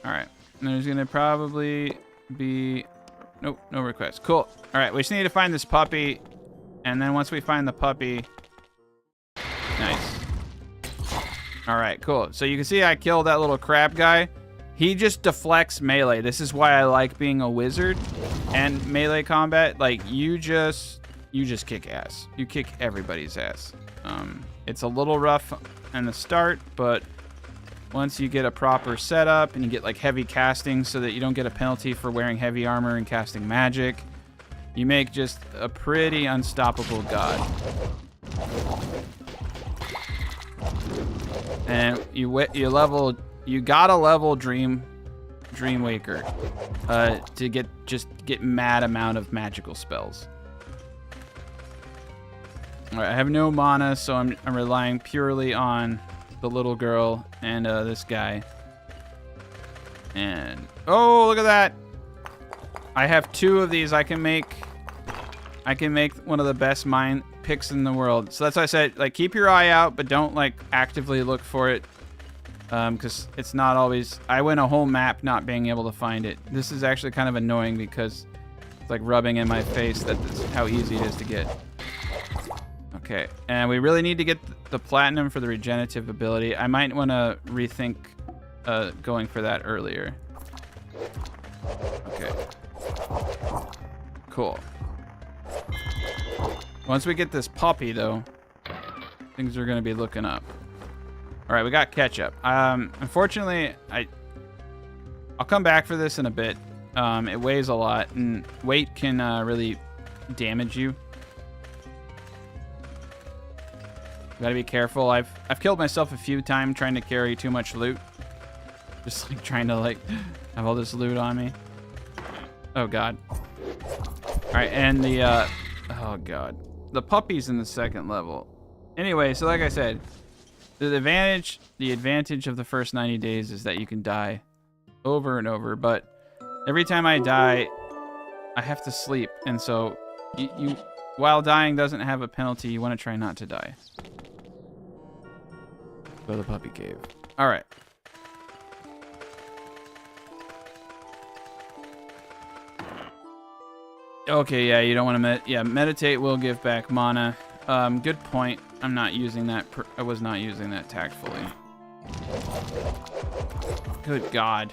All right, and there's gonna probably be, nope, no requests. Cool. All right, we just need to find this puppy, and then once we find the puppy, nice. All right, cool. So you can see I killed that little crab guy. He just deflects melee. This is why I like being a wizard and melee combat. Like, you just kick ass. You kick everybody's ass. It's a little rough in the start, but once you get a proper setup and you get like heavy casting so that you don't get a penalty for wearing heavy armor and casting magic, you make just a pretty unstoppable god. And you gotta level Dreamwaker to get mad amount of magical spells. All right, I have no mana, so I'm relying purely on the little girl and this guy. And oh, look at that! I have 2 of these. I can make one of the best mine picks in the world. So that's why I said, like, keep your eye out, but don't like actively look for it. Because it's not always, I went a whole map not being able to find it. This is actually kind of annoying because it's like rubbing in my face that this is how easy it is to get. Okay, and we really need to get the platinum for the regenerative ability. I might want to rethink going for that earlier. Okay. Cool. Once we get this puppy, though, things are going to be looking up. All right, we got ketchup. Unfortunately, I'll come back for this in a bit. It weighs a lot, and weight can really damage you. Gotta be careful. I've killed myself a few times trying to carry too much loot. Just like trying to like have all this loot on me. Oh God. All right, and the oh God, the puppy's in the 2nd level. Anyway, so like I said, the advantage of the first 90 days is that you can die over and over, but every time I die, I have to sleep, and so you while dying doesn't have a penalty, you want to try not to die. Go to the puppy cave. All right. Okay, yeah, you don't want to meditate will give back mana. Good point. I'm not using that. I was not using that tactfully. Good God.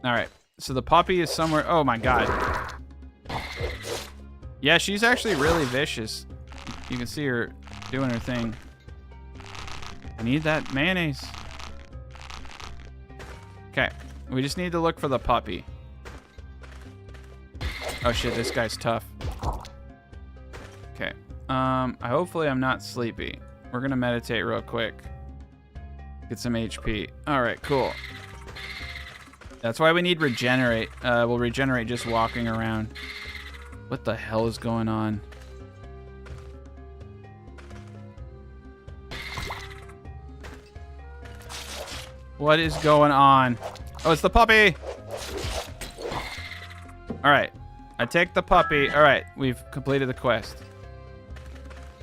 All right. So the puppy is somewhere. Oh my God. Yeah, she's actually really vicious. You can see her doing her thing. I need that mayonnaise. Okay. We just need to look for the puppy. Oh shit, this guy's tough. Okay. Hopefully I'm not sleepy. We're gonna meditate real quick. Get some HP. Alright, cool. That's why we need regenerate. We'll regenerate just walking around. What the hell is going on? What is going on? Oh, it's the puppy! Alright. I take the puppy. Alright, we've completed the quest.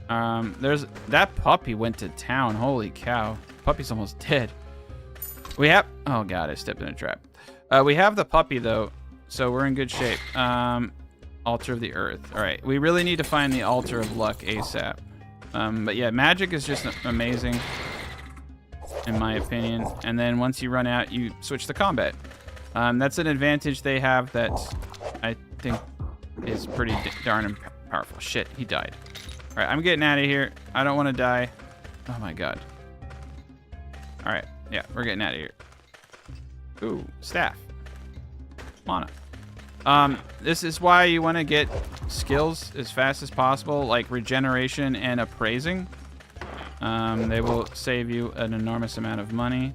That puppy went to town. Holy cow. Puppy's almost dead. We have... Oh god, I stepped in a trap. We have the puppy though, so we're in good shape. Altar of the Earth. Alright, we really need to find the Altar of Luck ASAP. But yeah, magic is just amazing, in my opinion. And then once you run out, you switch to combat. That's an advantage they have that I think is pretty darn powerful. Shit, he died. Alright, I'm getting out of here. I don't want to die. Oh my god. Alright, yeah, we're getting out of here. Ooh, staff. Mana. This is why you want to get skills as fast as possible, like regeneration and appraising. They will save you an enormous amount of money.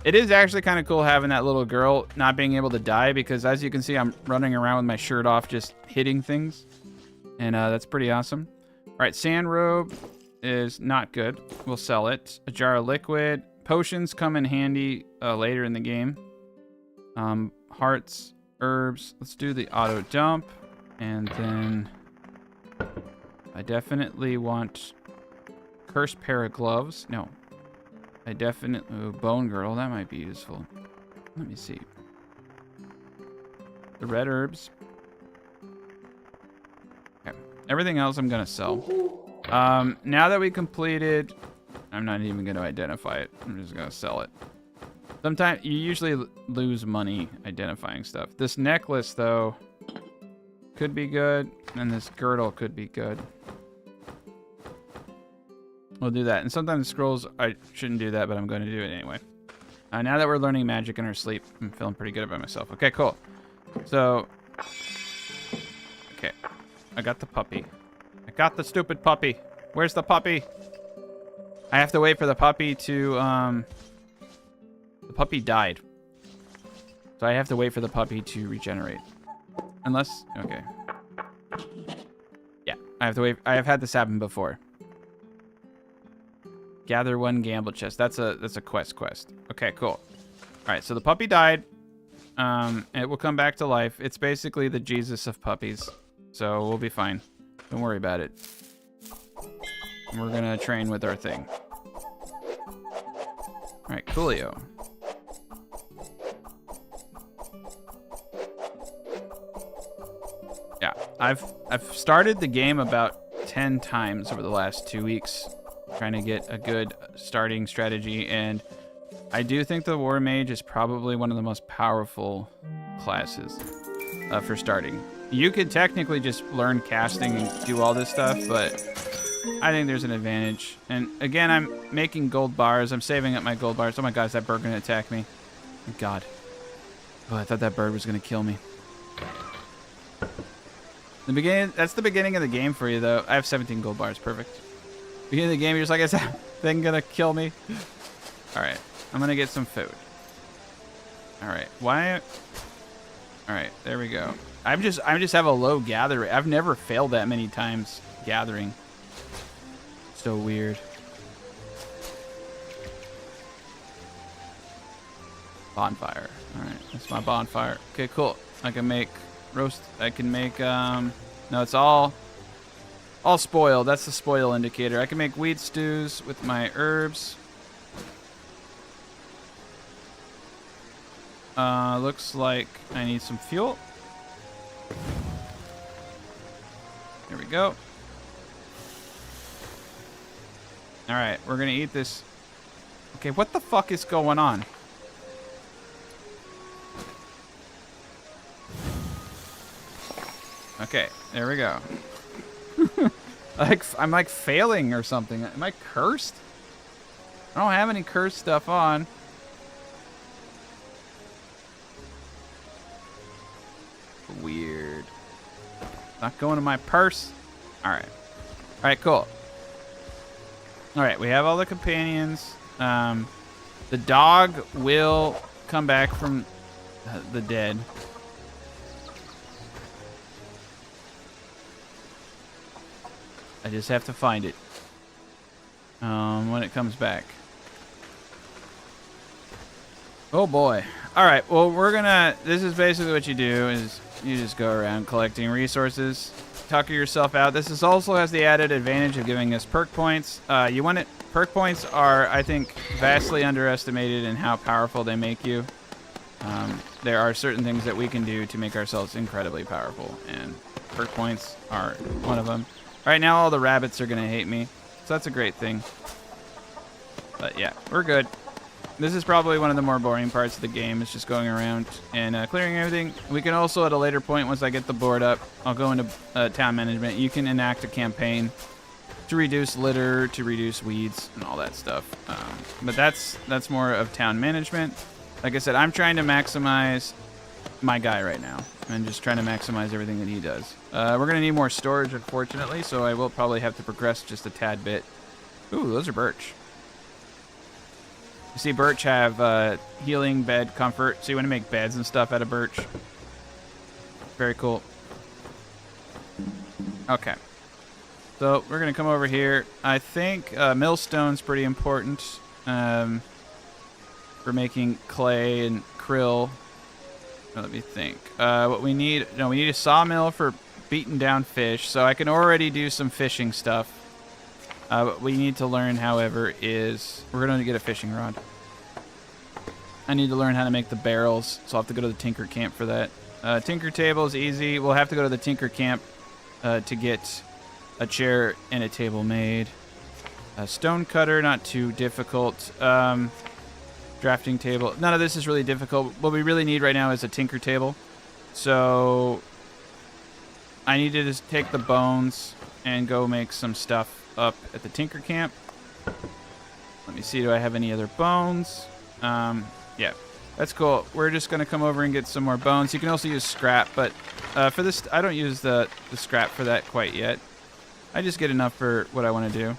It is actually kind of cool having that little girl not being able to die, because as you can see, I'm running around with my shirt off just hitting things. And that's pretty awesome. Alright, sand robe is not good. We'll sell it. A jar of liquid. Potions come in handy later in the game. Hearts, herbs. Let's do the auto dump. And then I definitely want cursed pair of gloves. No. I definitely... Ooh, bone girdle. That might be useful. Let me see. The red herbs. Okay. Everything else I'm going to sell. Now that we completed... I'm not even going to identify it. I'm just going to sell it. Sometimes you usually lose money identifying stuff. This necklace, though, could be good. And this girdle could be good. We'll do that. And sometimes scrolls, I shouldn't do that, but I'm going to do it anyway. Now that we're learning magic in our sleep, I'm feeling pretty good about myself. Okay, cool. So, okay. I got the puppy. I got the stupid puppy. Where's the puppy? I have to wait for the puppy to, the puppy died. So I have to wait for the puppy to regenerate. Unless, okay. Yeah, I have to wait. I have had this happen before. Gather one gamble chest. That's a quest. Okay, cool. All right, so the puppy died. It will come back to life. It's basically the Jesus of puppies. So we'll be fine. Don't worry about it. We're gonna train with our thing. All right, coolio. Yeah, I've started the game about 10 times over the last 2 weeks, trying to get a good starting strategy, and I do think the Warmage is probably one of the most powerful classes for starting. You could technically just learn casting and do all this stuff, but I think there's an advantage. And again, I'm making gold bars. I'm saving up my gold bars. Oh my god, is that bird gonna attack me? Thank god. Oh, I thought that bird was gonna kill me. That's the beginning of the game for you, though. I have 17 gold bars. Perfect. Beginning of the game, you're just like, is that thing gonna kill me? Alright. I'm gonna get some food. Alright. Why? Alright, there we go. I just have a low gather rate. I've never failed that many times gathering. So weird. Bonfire. Alright, that's my bonfire. Okay, cool. I can make roast. I can make, no, it's all spoiled. That's the spoil indicator. I can make wheat stews with my herbs. Looks like I need some fuel. There we go. Alright, we're gonna eat this. Okay, what the fuck is going on? Okay, there we go. I'm like failing or something. Am I cursed? I don't have any cursed stuff on. Weird. Not going to my purse. All right. All right, cool. All right, we have all the companions. The dog will come back from the dead. I just have to find it when it comes back. Oh boy. All right, well, this is basically what you do is you just go around collecting resources, tucker yourself out. This also has the added advantage of giving us perk points. Perk points are, I think, vastly underestimated in how powerful they make you. There are certain things that we can do to make ourselves incredibly powerful, and perk points are one of them. All right, now all the rabbits are going to hate me, so that's a great thing. But yeah, we're good. This is probably one of the more boring parts of the game, is just going around and clearing everything. We can also, at a later point, once I get the board up, I'll go into town management. You can enact a campaign to reduce litter, to reduce weeds, and all that stuff. But that's more of town management. Like I said, I'm trying to maximize my guy right now. I'm just trying to maximize everything that he does. We're going to need more storage, unfortunately, so I will probably have to progress just a tad bit. Ooh, those are birch. You see birch have healing, bed, comfort, so you want to make beds and stuff out of birch. Very cool. Okay. So we're going to come over here. I think millstone's pretty important for making clay and krill. Let me think. What we need... No, we need a sawmill for beating down fish, so I can already do some fishing stuff. What we need to learn, however, is... We're going to get a fishing rod. I need to learn how to make the barrels, so I'll have to go to the tinker camp for that. Tinker table is easy. We'll have to go to the tinker camp to get a chair and a table made. A stone cutter, not too difficult. Drafting table. None of this is really difficult. What we really need right now is a tinker table. So I need to just take the bones and go make some stuff up at the tinker camp. Let me see, do I have any other bones? Yeah, that's cool. We're just going to come over and get some more bones. You can also use scrap, but for this, I don't use the scrap for that quite yet. I just get enough for what I want to do.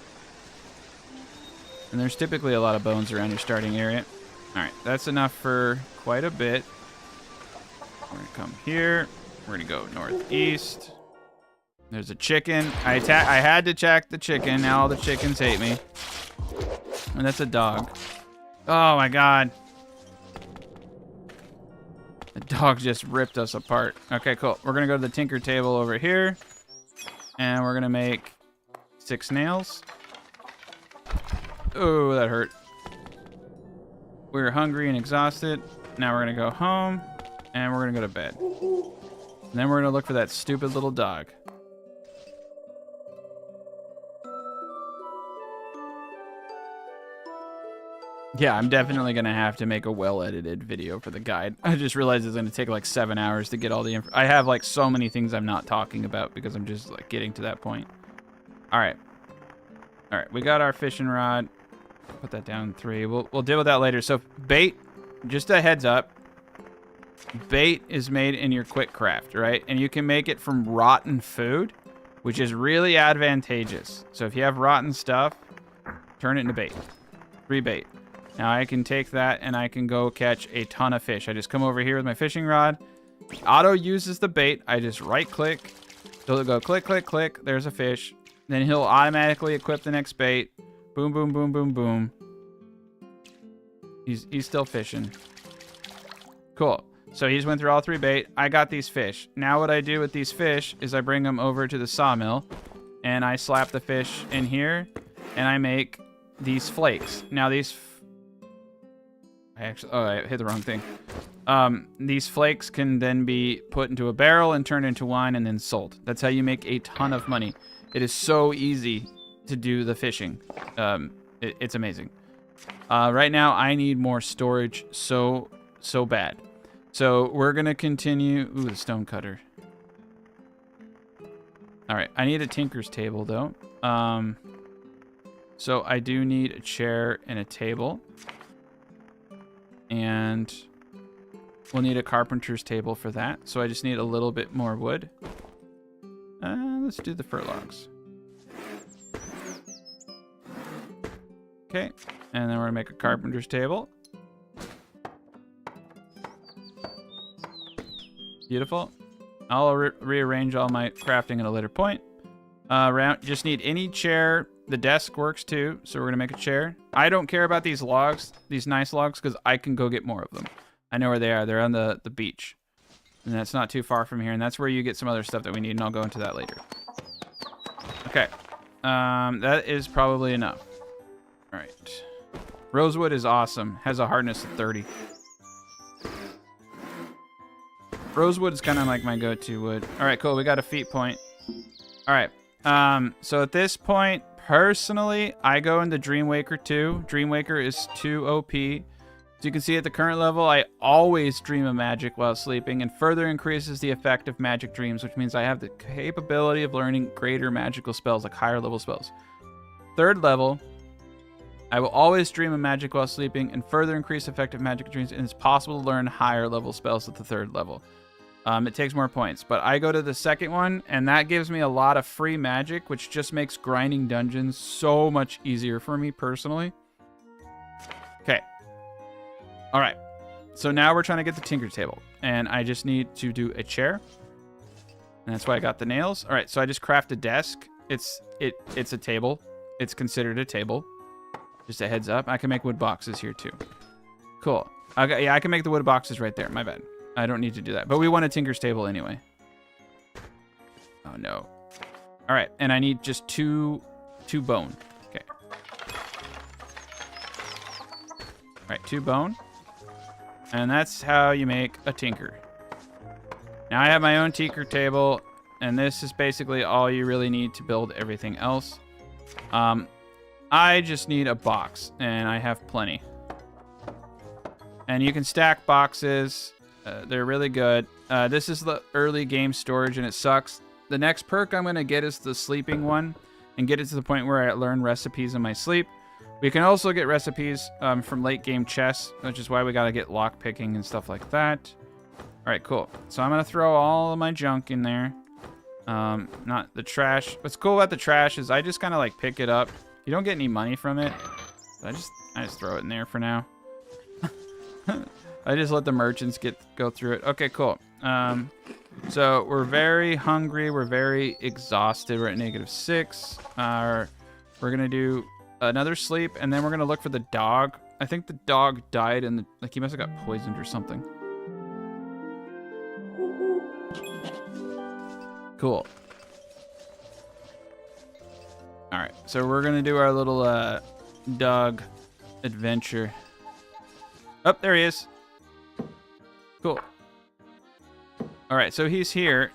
And there's typically a lot of bones around your starting area. All right, that's enough for quite a bit. We're going to come here. We're going to go northeast. There's a chicken. I had to check the chicken. Now all the chickens hate me. And that's a dog. Oh, my God. The dog just ripped us apart. Okay, cool. We're going to go to the tinker table over here. And we're going to make 6 nails. Oh, that hurt. We're hungry and exhausted. Now we're going to go home. And we're going to go to bed. And then we're going to look for that stupid little dog. Yeah, I'm definitely going to have to make a well-edited video for the guide. I just realized it's going to take like 7 hours to get all the info. I have like so many things I'm not talking about because I'm just like getting to that point. All right. All right, we got our fishing rod. Put that down 3. We'll deal with that later. So bait, just a heads up. Bait is made in your quick craft, right? And you can make it from rotten food, which is really advantageous. So if you have rotten stuff, turn it into bait. Free bait. Now I can take that and I can go catch a ton of fish. I just come over here with my fishing rod. Auto uses the bait. I just right click. It'll go click, click, click. There's a fish. Then he'll automatically equip the next bait. Boom, boom, boom, boom, boom. He's still fishing. Cool. So he just went through all 3 bait. I got these fish. Now what I do with these fish is I bring them over to the sawmill and I slap the fish in here and I make these flakes. Now these... I hit the wrong thing. These flakes can then be put into a barrel and turned into wine and then sold. That's how you make a ton of money. It is so easy to do the fishing. It's amazing. Right now, I need more storage so bad. So we're going to continue... Ooh, the stone cutter. All right, I need a tinker's table, though. So I do need a chair and a table. And we'll need a carpenter's table for that. So I just need a little bit more wood. Let's do the fir logs. Okay. And then we're gonna make a carpenter's table. Beautiful. I'll rearrange all my crafting at a later point. Just need any chair. The desk works too, so we're gonna make a chair. I don't care about these logs, these nice logs, because I can go get more of them. I know where they are. They're on the beach. And that's not too far from here, and that's where you get some other stuff that we need, and I'll go into that later. Okay. That is probably enough. All right. Rosewood is awesome. Has a hardness of 30. Rosewood is kind of like my go-to wood. All right, cool. We got a feat point. All right. So at this point, personally, I go into Dreamwaker 2. Dreamwaker is 2 OP. As you can see at the current level, I always dream of magic while sleeping and further increases the effect of magic dreams, which means I have the capability of learning greater magical spells, like higher level spells. 3rd level, I will always dream of magic while sleeping and further increase effective magic dreams, and it's possible to learn higher level spells at the 3rd level. It takes more points, but I go to the 2nd one, and that gives me a lot of free magic, which just makes grinding dungeons so much easier for me personally. Okay. All right. So now we're trying to get the tinker table, and I just need to do a chair, and that's why I got the nails. All right. So I just craft a desk. It's a table. It's considered a table. Just a heads up. I can make wood boxes here too. Cool. Okay. Yeah, I can make the wood boxes right there. My bad. I don't need to do that. But we want a tinker's table anyway. Oh, no. All right. And I need just two bone. Okay. All right. 2 bone. And that's how you make a tinker. Now I have my own tinker table. And this is basically all you really need to build everything else. I just need a box. And I have plenty. And you can stack boxes. They're really good. This is the early game storage, and it sucks. The next perk I'm going to get is the sleeping one, and get it to the point where I learn recipes in my sleep. We can also get recipes from late game chests, which is why we got to get lock picking and stuff like that. All right, cool. So I'm going to throw all of my junk in there. Not the trash. What's cool about the trash is I just kind of like pick it up. You don't get any money from it. I just throw it in there for now. I just let the merchants go through it. Okay, cool. So we're very hungry. We're very exhausted. We're at -6. We're going to do another sleep, and then we're going to look for the dog. I think the dog died, and like he must have got poisoned or something. Cool. All right, so we're going to do our little dog adventure. Oh, there he is. Cool. All right, so he's here.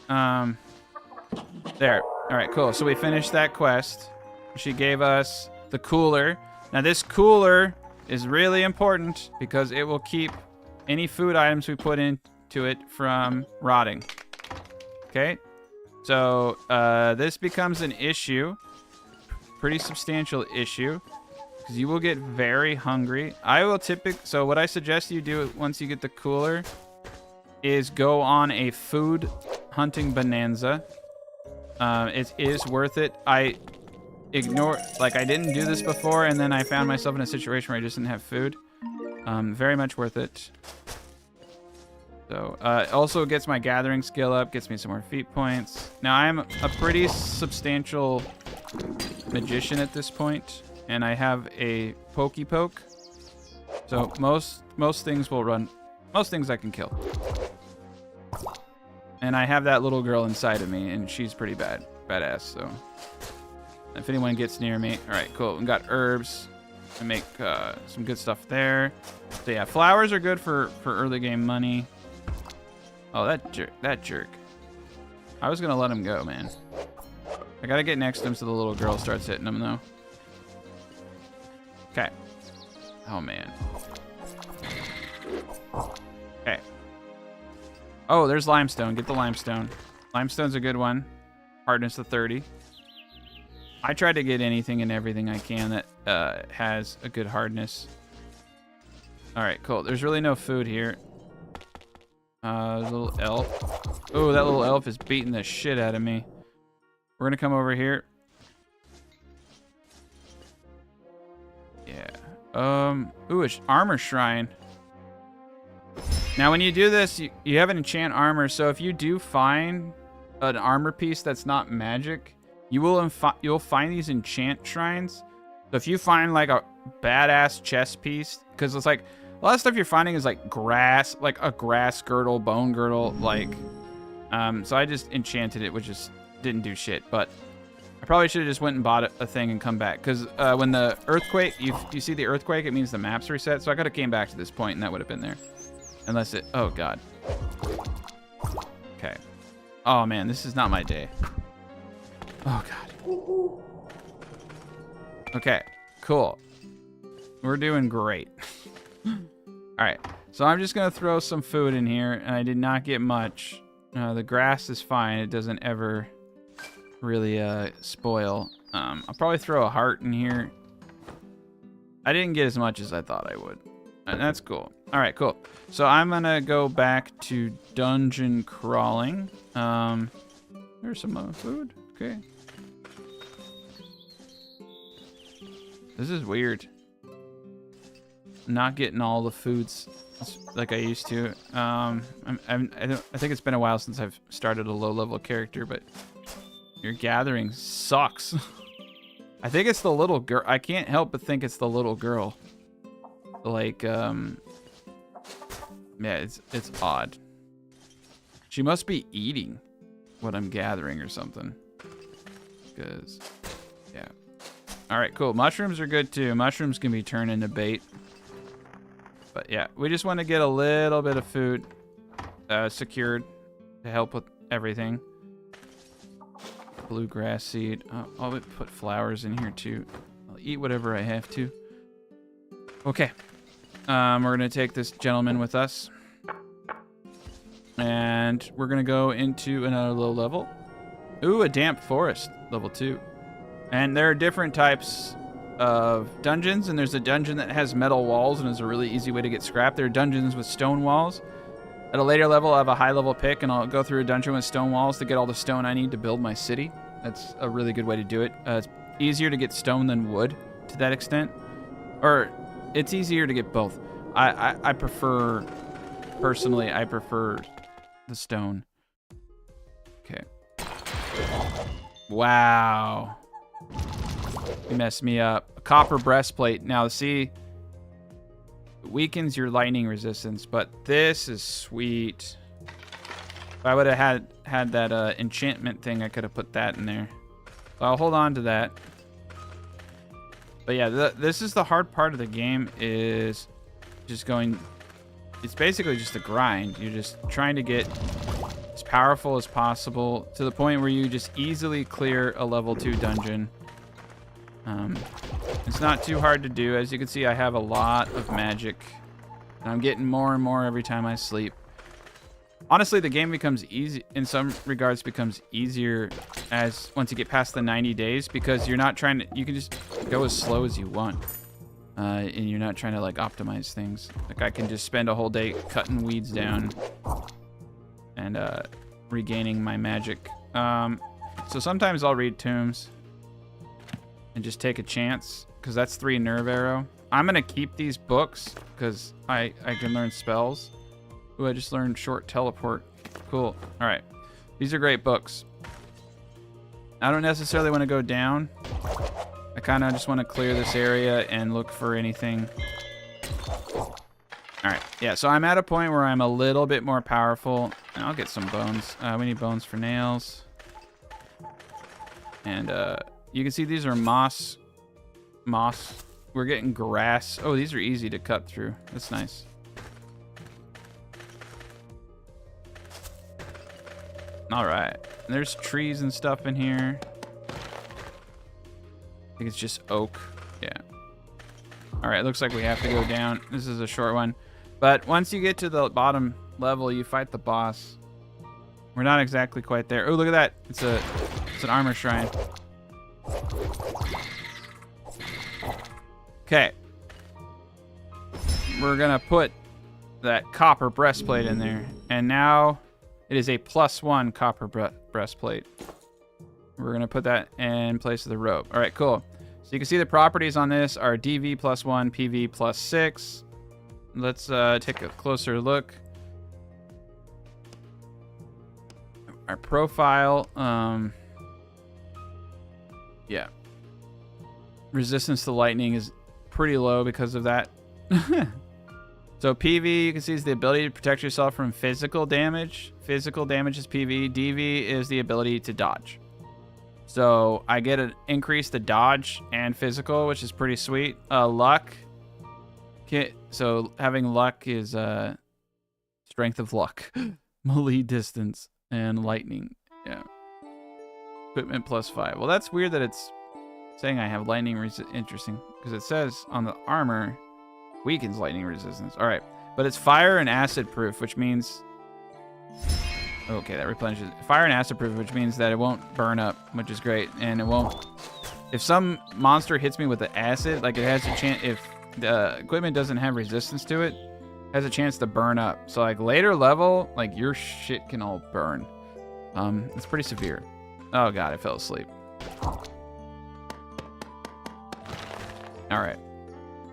There. All right, cool. So we finished that quest. She gave us the cooler. Now this cooler is really important because it will keep any food items we put into it from rotting. Okay? So this becomes an issue. Pretty substantial issue. Because you will get very hungry. So what I suggest you do once you get the cooler is go on a food hunting bonanza. It is worth it. I didn't do this before, and then I found myself in a situation where I just didn't have food. Very much worth it. So it also gets my gathering skill up, gets me some more feat points. Now I'm a pretty substantial magician at this point. And I have a pokey poke. So most things will run. Most things I can kill. And I have that little girl inside of me, and she's pretty badass. So if anyone gets near me, all right, cool. We got herbs. I make some good stuff there. So yeah, flowers are good for early game money. Oh, that jerk. I was gonna let him go, man. I gotta get next to him so the little girl starts hitting him though. Okay. Oh, man. Okay. Oh, there's limestone. Get the limestone. Limestone's a good one. Hardness of 30. I try to get anything and everything I can that has a good hardness. All right, cool. There's really no food here. Little elf. Oh, that little elf is beating the shit out of me. We're gonna come over here. Yeah. Ooh, it's armor shrine. Now, when you do this, you have an enchant armor. So if you do find an armor piece that's not magic, you'll find these enchant shrines. So if you find like a badass chest piece, because it's like a lot of stuff you're finding is like grass, like a grass girdle, bone girdle, like. So I just enchanted it, which just didn't do shit. But I probably should have just went and bought a thing and come back, because when the earthquake, you see the earthquake, it means the map's reset. So I could have came back to this point and that would have been there, unless it. Oh god. Okay. Oh man, this is not my day. Oh god. Okay, cool. We're doing great. Alright, so I'm just going to throw some food in here, and I did not get much. The grass is fine. It doesn't ever really spoil. I'll probably throw a heart in here. I didn't get as much as I thought I would. And that's cool. Alright, cool. So I'm going to go back to dungeon crawling. There's some food. Okay. This is weird. Not getting all the foods like I used to. I think it's been a while since I've started a low-level character, but your gathering sucks. I think it's the little girl. I can't help but think it's the little girl. Like, yeah, it's odd. She must be eating what I'm gathering or something. Because, yeah. All right, cool. Mushrooms are good too. Mushrooms can be turned into bait. But yeah, we just want to get a little bit of food secured to help with everything. Bluegrass seed. I'll put flowers in here too. I'll eat whatever I have to. Okay. We're going to take this gentleman with us. And we're going to go into another low level. Ooh, a damp forest. Level 2. And there are different types of dungeons, and there's a dungeon that has metal walls and is a really easy way to get scrap. There are dungeons with stone walls. At a later level, I have a high level pick, and I'll go through a dungeon with stone walls to get all the stone I need to build my city. That's a really good way to do it. It's easier to get stone than wood to that extent. Or it's easier to get both. I prefer, personally, I prefer the stone. Okay. Wow. You messed me up. A copper breastplate. Now, see, it weakens your lightning resistance, but this is sweet. If I would have had that enchantment thing, I could have put that in there. So I'll hold on to that. But yeah, this is the hard part of the game, is just going... It's basically just a grind. You're just trying to get as powerful as possible to the point where you just easily clear a level 2 dungeon. It's not too hard to do. As you can see, I have a lot of magic, and I'm getting more and more every time I sleep. Honestly, the game becomes easy, in some regards becomes easier as once you get past the 90 days, because you're not trying to, you can just go as slow as you want. And you're not trying to like optimize things. Like I can just spend a whole day cutting weeds down and regaining my magic. So sometimes I'll read tombs and just take a chance, because that's 3 nerve arrow. I'm gonna keep these books because I can learn spells. Ooh, I just learned short teleport. Cool. All right, these are great books. I don't necessarily want to go down. I kind of just want to clear this area and look for anything. All right, yeah, so I'm at a point where I'm a little bit more powerful. And I'll get some bones. We need bones for nails. And you can see these are moss. We're getting grass. Oh, these are easy to cut through. That's nice. All right, there's trees and stuff in here. I think it's just oak. Yeah. All right, looks like we have to go down. This is a short one. But once you get to the bottom level, you fight the boss. We're not exactly quite there. Oh, look at that. It's an armor shrine. Okay. We're gonna put that copper breastplate in there. And now it is a +1 copper breastplate. We're gonna put that in place of the robe. All right, cool. So you can see the properties on this are DV +1, PV +6. Let's take a closer look. Our profile, yeah. Resistance to lightning is pretty low because of that. So PV, you can see, is the ability to protect yourself from physical damage. Physical damage is PV. DV is the ability to dodge. So I get an increase to dodge and physical, which is pretty sweet. Luck. So having luck is strength of luck. Melee distance and lightning. Yeah. Equipment +5. Well, that's weird that it's saying I have lightning interesting, because it says on the armor weakens lightning resistance. All right, but it's fire and acid proof, which means okay, that replenishes fire and acid proof, which means that it won't burn up, which is great. And it won't, if some monster hits me with the acid, like, it has a chance, if the equipment doesn't have resistance to it, has a chance to burn up. So like later level, like, your shit can all burn. It's pretty severe. Oh god, I fell asleep. All right,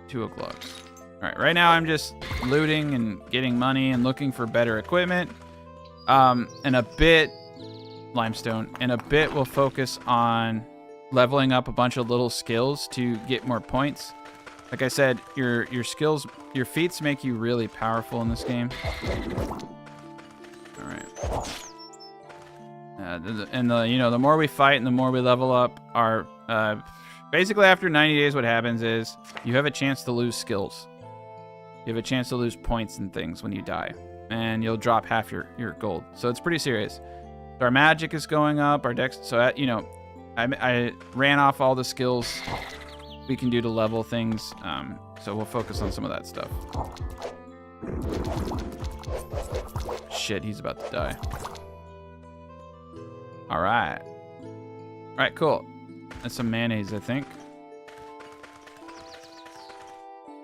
2 o'clock. All right, right now I'm just looting and getting money and looking for better equipment. And a bit limestone, and a bit will focus on leveling up a bunch of little skills to get more points. Like I said, your skills, your feats make you really powerful in this game. All right. You know, the more we fight and the more we level up, our basically after 90 days, what happens is you have a chance to lose skills. You have a chance to lose points and things when you die, and you'll drop half your gold. So it's pretty serious. So our magic is going up, our dex. So you know, I ran off all the skills we can do to level things. So we'll focus on some of that stuff. Shit, he's about to die. All right. All right, cool. That's some mayonnaise, I think.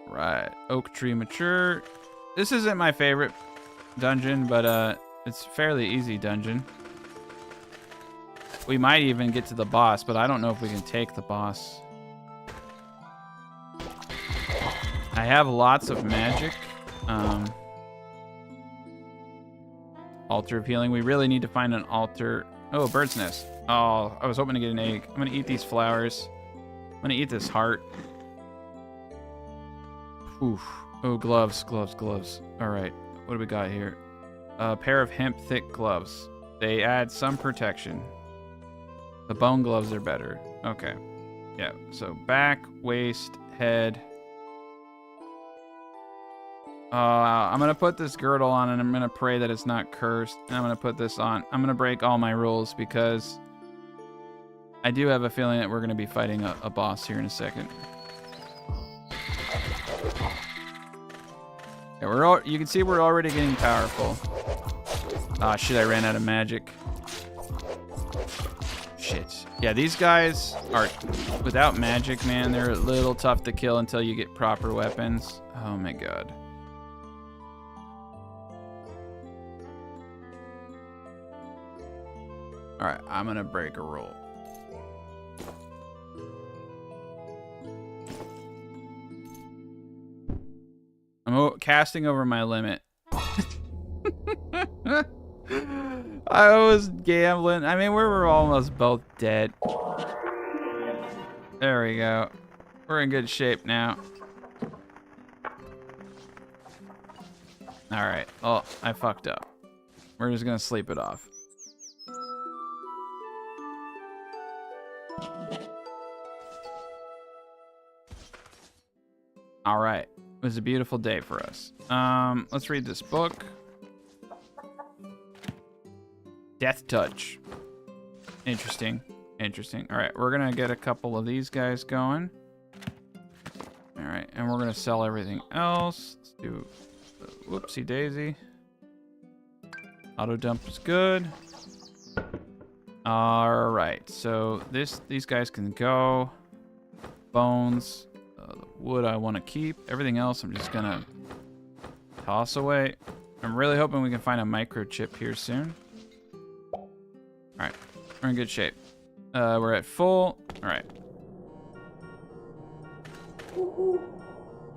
Right. Oak tree mature. This isn't my favorite dungeon, but it's a fairly easy dungeon. We might even get to the boss, but I don't know if we can take the boss. I have lots of magic. Altar of healing. We really need to find an altar. Oh, a bird's nest. Oh, I was hoping to get an egg. I'm gonna eat these flowers. I'm gonna eat this heart. Oof. Oh, gloves, gloves, gloves. All right, what do we got here? A pair of hemp thick gloves. They add some protection. The bone gloves are better. Okay. Yeah, so back, waist, head. I'm gonna put this girdle on, and I'm gonna pray that it's not cursed. And I'm gonna put this on. I'm gonna break all my rules because I do have a feeling that we're gonna be fighting a boss here in a second. Yeah, you can see we're already getting powerful. Ah, shit, I ran out of magic. Shit. Yeah, these guys are, without magic, man, they're a little tough to kill until you get proper weapons. Oh my god. Alright, I'm gonna break a rule. I'm casting over my limit. I was gambling. I mean, we were almost both dead. There we go. We're in good shape now. Alright. Oh, I fucked up. We're just gonna sleep it off. Alright. It was a beautiful day for us. Let's read this book. Death Touch. Interesting. Interesting. Alright, we're gonna get a couple of these guys going. Alright, and we're gonna sell everything else. Let's do whoopsie daisy. Auto dump is good. Alright, so these guys can go. Bones. wood I want to keep. Everything else I'm just gonna toss away. I'm really hoping we can find a microchip here soon. All right, we're in good shape. We're at full. All right.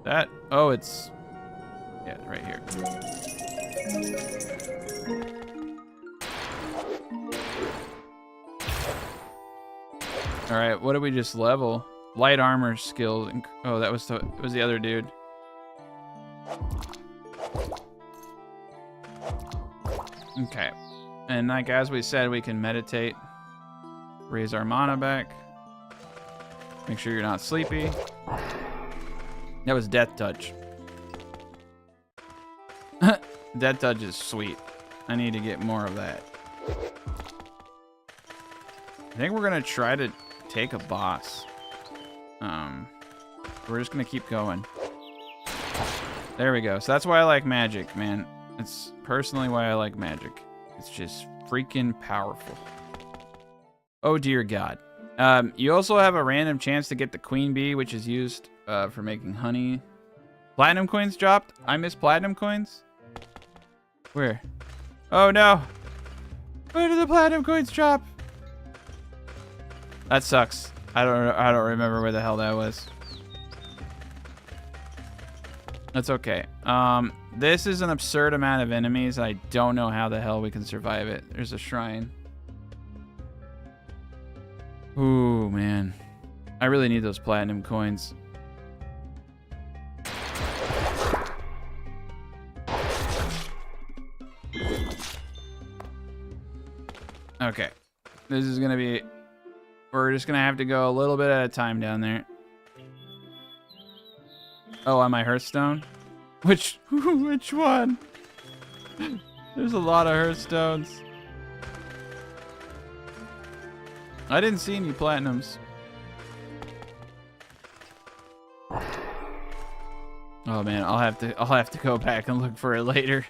That, oh, it's, yeah, right here. All right, what did we just level? Light armor skills. Oh, that was the other dude. Okay, and like as we said, we can meditate, raise our mana back. Make sure you're not sleepy. That was Death Touch. Death Touch is sweet. I need to get more of that. I think we're gonna try to take a boss. We're just gonna keep going. There we go. So that's why I like magic, man. It's personally why I like magic. It's just freaking powerful. Oh dear God. You also have a random chance to get the queen bee, which is used for making honey. Platinum coins dropped. I miss platinum coins. Where? Oh no. Where did the platinum coins drop? That sucks. I don't remember where the hell that was. That's okay. This is an absurd amount of enemies. I don't know how the hell we can survive it. There's a shrine. Ooh, man. I really need those platinum coins. Okay. This is gonna be... We're just gonna have to go a little bit at a time down there. Oh, on my Hearthstone? Which one? There's a lot of Hearthstones. I didn't see any platinums. Oh man, I'll have to go back and look for it later.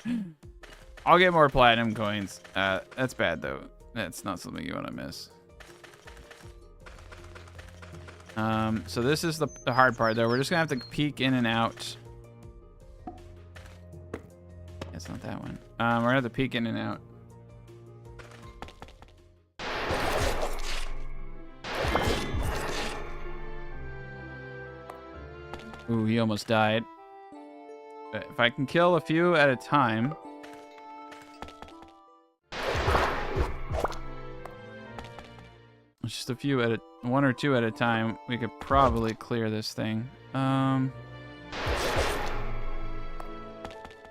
I'll get more platinum coins. That's bad though. That's not something you want to miss. So this is the hard part though. We're just gonna have to peek in and out. It's not that one. We're gonna have to peek in and out. Ooh, he almost died. But if I can kill a few at a time. Just a few at one or two at a time, we could probably clear this thing.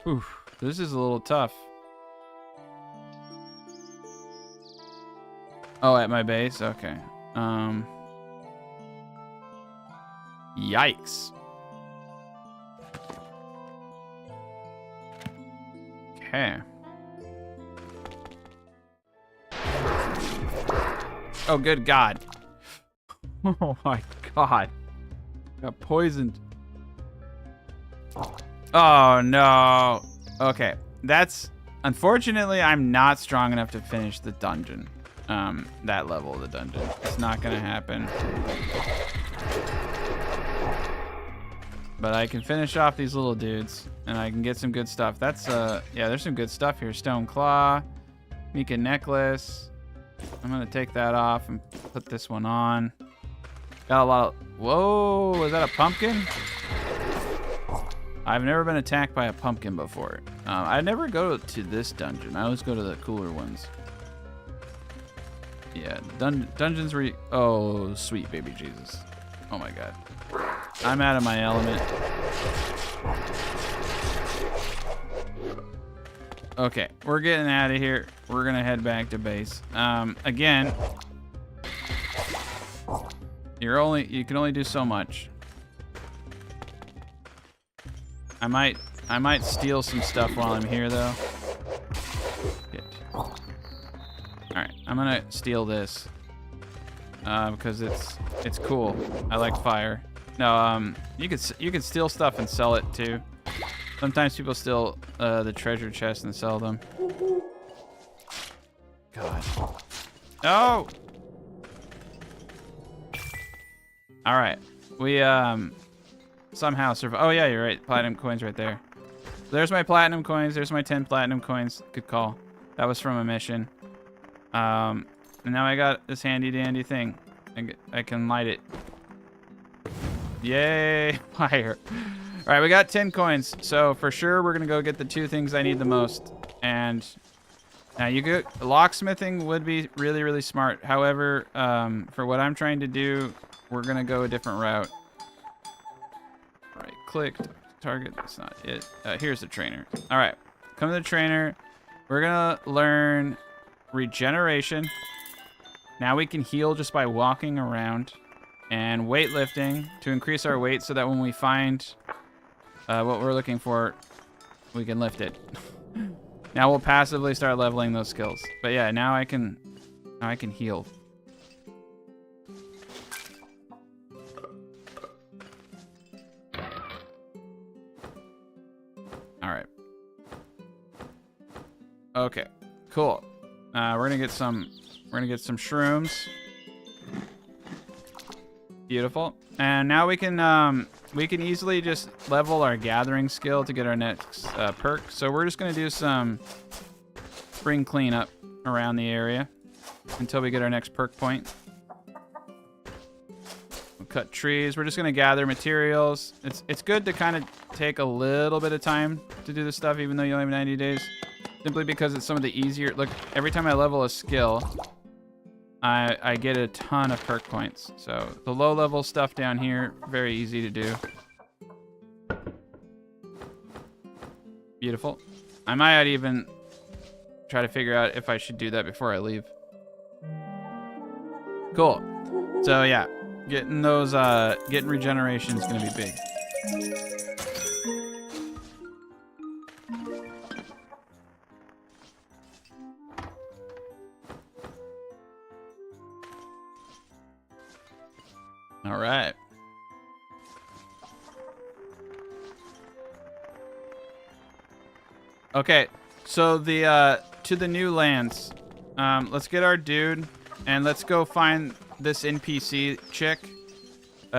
Oof, this is a little tough. Oh, at my base? Okay. Yikes. Okay. Oh, good God. Oh my God. Got poisoned. Oh no. Okay. That's... Unfortunately, I'm not strong enough to finish the dungeon. That level of the dungeon. It's not gonna happen. But I can finish off these little dudes. And I can get some good stuff. That's, yeah, there's some good stuff here. Stone Claw. Mika Necklace. I'm gonna take that off and put this one on. Got a lot of... Whoa, is that a pumpkin? I've never been attacked by a pumpkin before. I never go to this dungeon. I always go to the cooler ones. Yeah, dungeons where you... Oh, sweet baby Jesus. Oh my God. I'm out of my element. Okay, we're getting out of here. We're gonna head back to base. Again, you can only do so much. I might steal some stuff while I'm here though. Shit. All right, I'm gonna steal this because it's cool. I like fire. No, you could steal stuff and sell it too. Sometimes people steal the treasure chest and sell them. God. No! Alright. We somehow survive. Oh yeah, you're right. Platinum coins right there. There's my platinum coins. There's my 10 platinum coins. Good call. That was from a mission. And now I got this handy dandy thing. I can light it. Yay, fire. All right, we got 10 coins. So for sure, we're going to go get the 2 things I need the most. And now locksmithing would be really, really smart. However, for what I'm trying to do, we're going to go a different route. Right click, target, that's not it. Here's the trainer. All right, come to the trainer. We're going to learn regeneration. Now we can heal just by walking around. And weightlifting to increase our weight so that when we find what we're looking for, we can lift it. Now we'll passively start leveling those skills. But yeah, now I can heal. All right. Okay. Cool. We're gonna get some shrooms. Beautiful. And now we can easily just level our gathering skill to get our next perk. So we're just gonna do some spring cleanup around the area until we get our next perk point. We'll cut trees. We're just gonna gather materials. It's good to kind of take a little bit of time to do this stuff, even though you only have 90 days. Simply because it's some of the easier. Look, every time I level a skill, I get a ton of perk points. So the low level stuff down here, very easy to do. Beautiful. I might even try to figure out if I should do that before I leave. Cool. So yeah, getting regeneration is gonna be big. All right. Okay, so to the new lands. Let's get our dude and let's go find this NPC chick.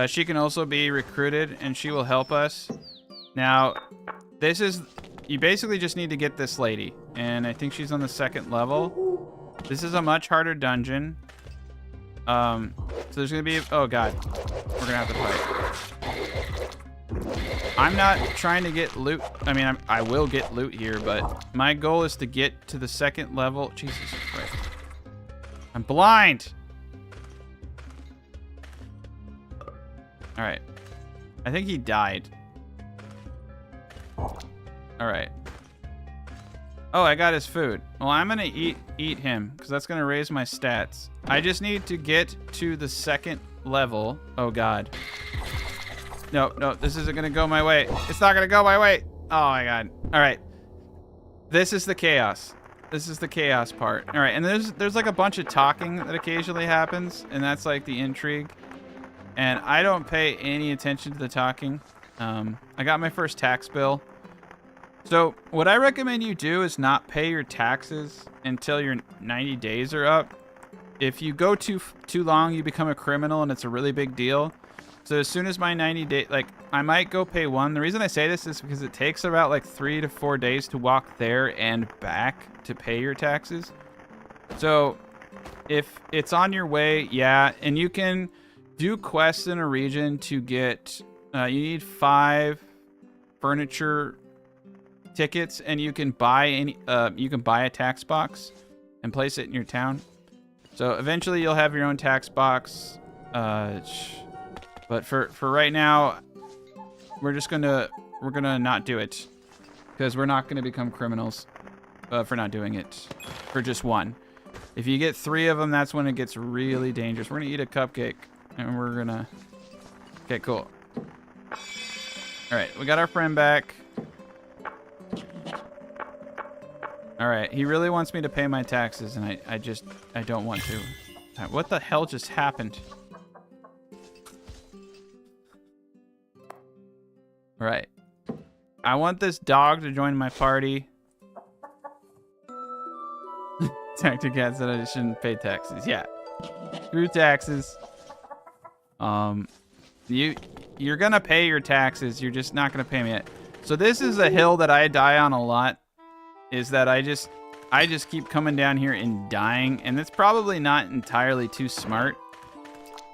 She can also be recruited and she will help us. Now, you basically just need to get this lady, and I think she's on the 2nd level. This is a much harder dungeon. So there's gonna be, oh god, we're gonna have to fight. I'm not trying to get loot. I mean, I will get loot here, but my goal is to get to the 2nd level. Jesus Christ. I'm blind. All right. I think he died. All right. Oh, I got his food. Well, I'm gonna eat him because that's gonna raise my stats. I just need to get to the 2nd level. Oh god. No, this isn't gonna go my way. It's not gonna go my way. Oh my god. All right. This is the chaos. This is the chaos part. All right, and there's like a bunch of talking that occasionally happens, and that's like the intrigue. And I don't pay any attention to the talking. I got my first tax bill. So what I recommend you do is not pay your taxes until your 90 days are up. If you go too long, you become a criminal, and it's a really big deal. So as soon as my 90 day, like, I might go pay one. The reason I say this is because it takes about like 3 to 4 days to walk there and back to pay your taxes. So if it's on your way, yeah, and you can do quests in a region to get, you need 5 furniture tickets, and you can buy a tax box and place it in your town. So eventually you'll have your own tax box. But for right now, we're gonna not do it because we're not gonna become criminals for not doing it for just one. If you get 3 of them, that's when it gets really dangerous. We're gonna eat a cupcake and we're gonna. Okay, cool. All right, we got our friend back. All right, he really wants me to pay my taxes, and I don't want to. What the hell just happened? All right. I want this dog to join my party. Dr. Cat said I shouldn't pay taxes. Yeah. Screw taxes. You're gonna pay your taxes. You're just not gonna pay me yet. So this is a hill that I die on a lot. Is that I just keep coming down here and dying, and it's probably not entirely too smart.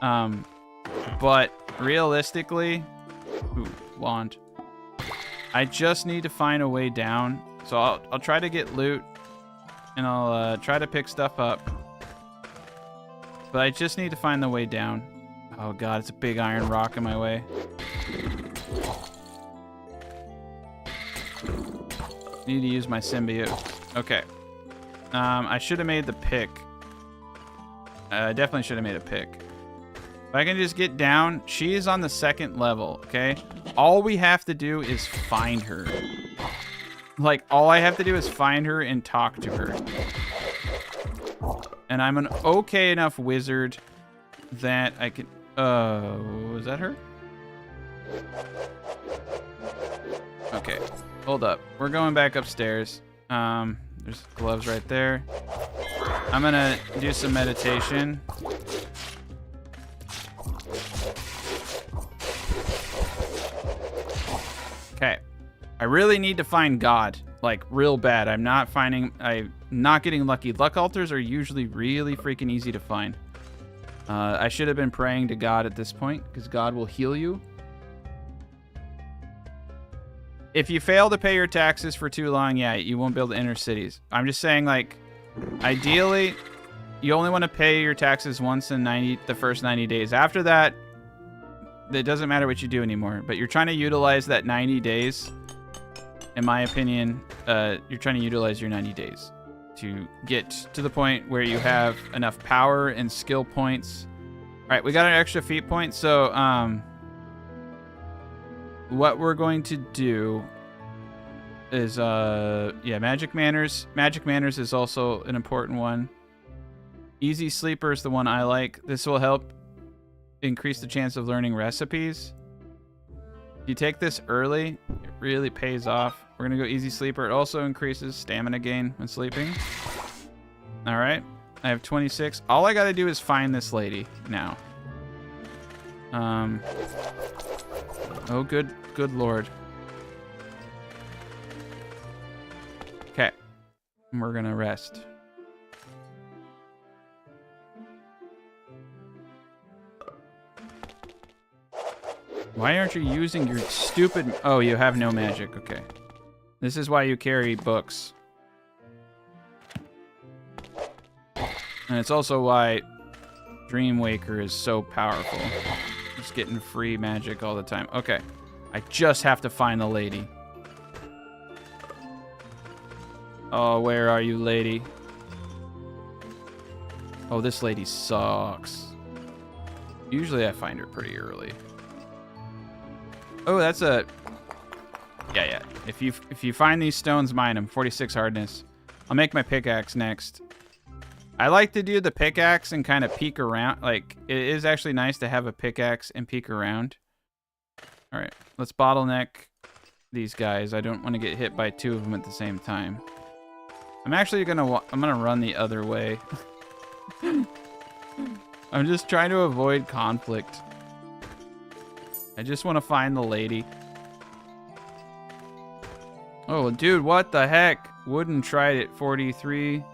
But realistically, ooh, wand. I just need to find a way down. So I'll try to get loot, and I'll try to pick stuff up. But I just need to find the way down. Oh god, it's a big iron rock in my way. Need to use my symbiote. Okay. I should have made the pick. I definitely should have made a pick. If I can just get down, she is on the 2nd level, okay? All we have to do is find her. Like, all I have to do is find her and talk to her. And I'm an okay enough wizard that I can... is that her? Okay, hold up. We're going back upstairs. There's gloves right there. I'm gonna do some meditation. Okay. I really need to find God, like real bad. I'm not getting lucky. Luck altars are usually really freaking easy to find. I should have been praying to God at this point, because God will heal you. If you fail to pay your taxes for too long, yeah, you won't build inner cities. I'm just saying, like, ideally, you only want to pay your taxes once in the first 90 days. After that, it doesn't matter what you do anymore. But you're trying to utilize that 90 days. In my opinion, you're trying to utilize your 90 days to get to the point where you have enough power and skill points. All right, we got an extra feat point. So, what we're going to do is, yeah, magic manners. Magic manners is also an important one. Easy sleeper is the one I like. This will help increase the chance of learning recipes. If you take this early, it really pays off. We're gonna go easy sleeper. It also increases stamina gain when sleeping. All right, I have 26. All I gotta do is find this lady now. Oh, good lord. Okay, we're gonna rest. Why aren't you using your stupid... Oh, you have no magic. Okay. This is why you carry books. And it's also why Dreamwaker is so powerful. Just getting free magic all the time. Okay. I just have to find the lady. Oh, where are you, lady? Oh, this lady sucks. Usually I find her pretty early. Oh, that's a... Yeah. If you find these stones, mine them. 46 hardness. I'll make my pickaxe next. I like to do the pickaxe and kind of peek around. Like, it is actually nice to have a pickaxe and peek around. All right, let's bottleneck these guys. I don't want to get hit by 2 of them at the same time. I'm actually gonna run the other way. I'm just trying to avoid conflict. I just want to find the lady. Oh, dude, what the heck? Wooden trident, 43.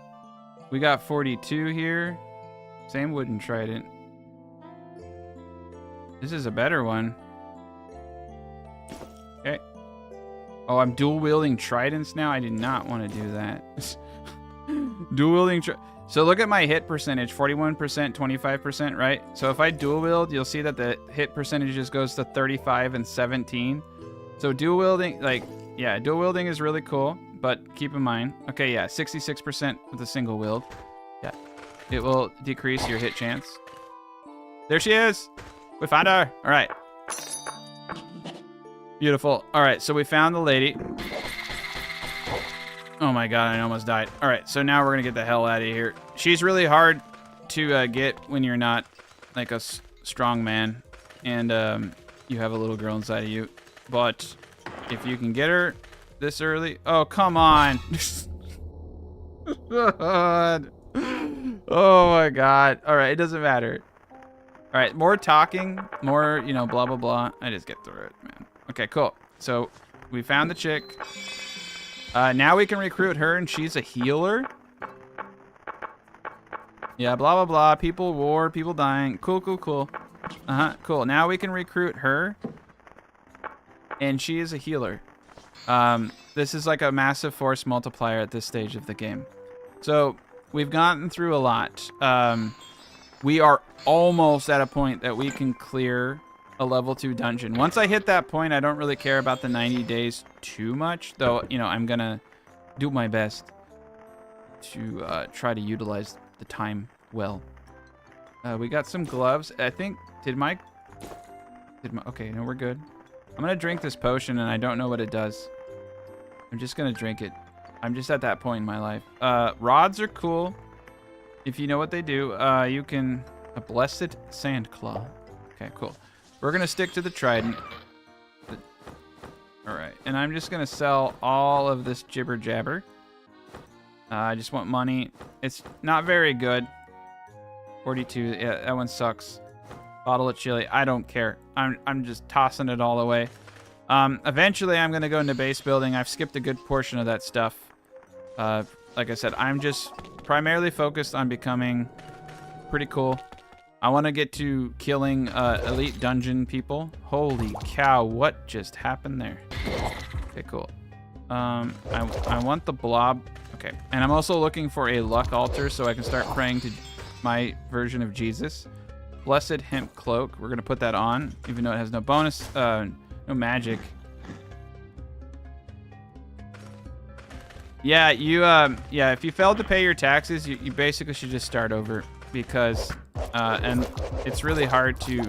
We got 42 here. Same wooden trident. This is a better one. Okay. Oh, I'm dual wielding tridents now? I did not want to do that. Dual wielding So look at my hit percentage, 41%, 25%, right? So if I dual wield, you'll see that the hit percentage just goes to 35 and 17. So dual wielding, like, yeah, dual wielding is really cool, but keep in mind, okay, yeah, 66% with a single wield. Yeah, it will decrease your hit chance. There she is. We found her. All right. Beautiful. All right, so we found the lady. Oh my god, I almost died. All right, so now we're gonna get the hell out of here. She's really hard to get when you're not like a strong man and you have a little girl inside of you. But if you can get her this early... Oh, come on. God. Oh my god. All right, it doesn't matter. All right, more talking, more, you know, blah, blah, blah. I just get through it, man. Okay, cool. So we found the chick. Now we can recruit her, and she's a healer. Yeah, blah, blah, blah. People war, people dying. Cool, cool, cool. Cool. Now we can recruit her, and she is a healer. This is like a massive force multiplier at this stage of the game. So we've gotten through a lot. We are almost at a point that we can clear a level 2 dungeon. Once I hit that point, I don't really care about the 90 days too much, though, you know, I'm gonna do my best to try to utilize the time well. We got some gloves. I think, okay, no, we're good. I'm gonna drink this potion, and I don't know what it does. I'm just gonna drink it. I'm just at that point in my life. Rods are cool. If you know what they do, you can... A blessed sand claw. Okay, cool. We're gonna stick to the trident. All right, and I'm just gonna sell all of this jibber jabber. I just want money. It's not very good. 42. Yeah, that one sucks. Bottle of chili. I don't care. I'm just tossing it all away. Eventually, I'm gonna go into base building. I've skipped a good portion of that stuff. Like I said, I'm just primarily focused on becoming pretty cool. I want to get to killing elite dungeon people. Holy cow, what just happened there? Okay, cool. I want the blob. Okay, and I'm also looking for a luck altar so I can start praying to my version of Jesus. Blessed hemp cloak. We're gonna put that on, even though it has no bonus, no magic. Yeah, yeah, if you failed to pay your taxes, you basically should just start over, because, and it's really hard to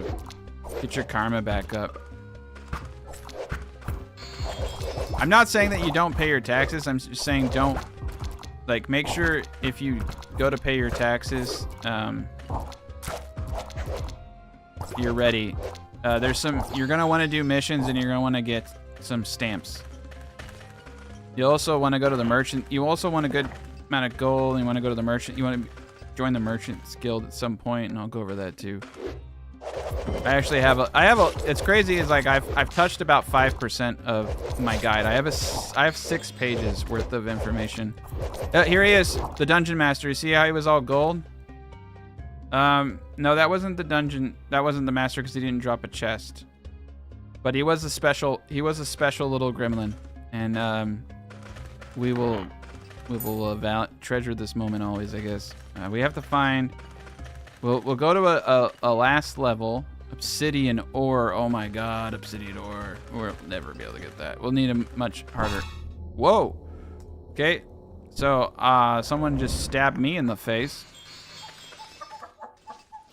get your karma back up. I'm not saying that you don't pay your taxes. I'm just saying don't, like, make sure if you go to pay your taxes, you're ready. You're gonna want to do missions, and you're gonna want to get some stamps. You also want to go to the merchant. You also want a good amount of gold, and you want to go to the merchant. You want to join the Merchants Guild at some point, and I'll go over that too. I actually have it's crazy, is like I've touched about 5% of my guide. I have 6 pages worth of information. Here he is, the dungeon master. You see how he was all gold? No, that wasn't the dungeon. That wasn't the master, because he didn't drop a chest. But he was a special little gremlin, and we will treasure this moment always, I guess. We have to find... We'll go to a last level. Obsidian ore. Oh my god, obsidian ore. We'll never be able to get that. We'll need a much harder... Whoa! Okay. So, someone just stabbed me in the face.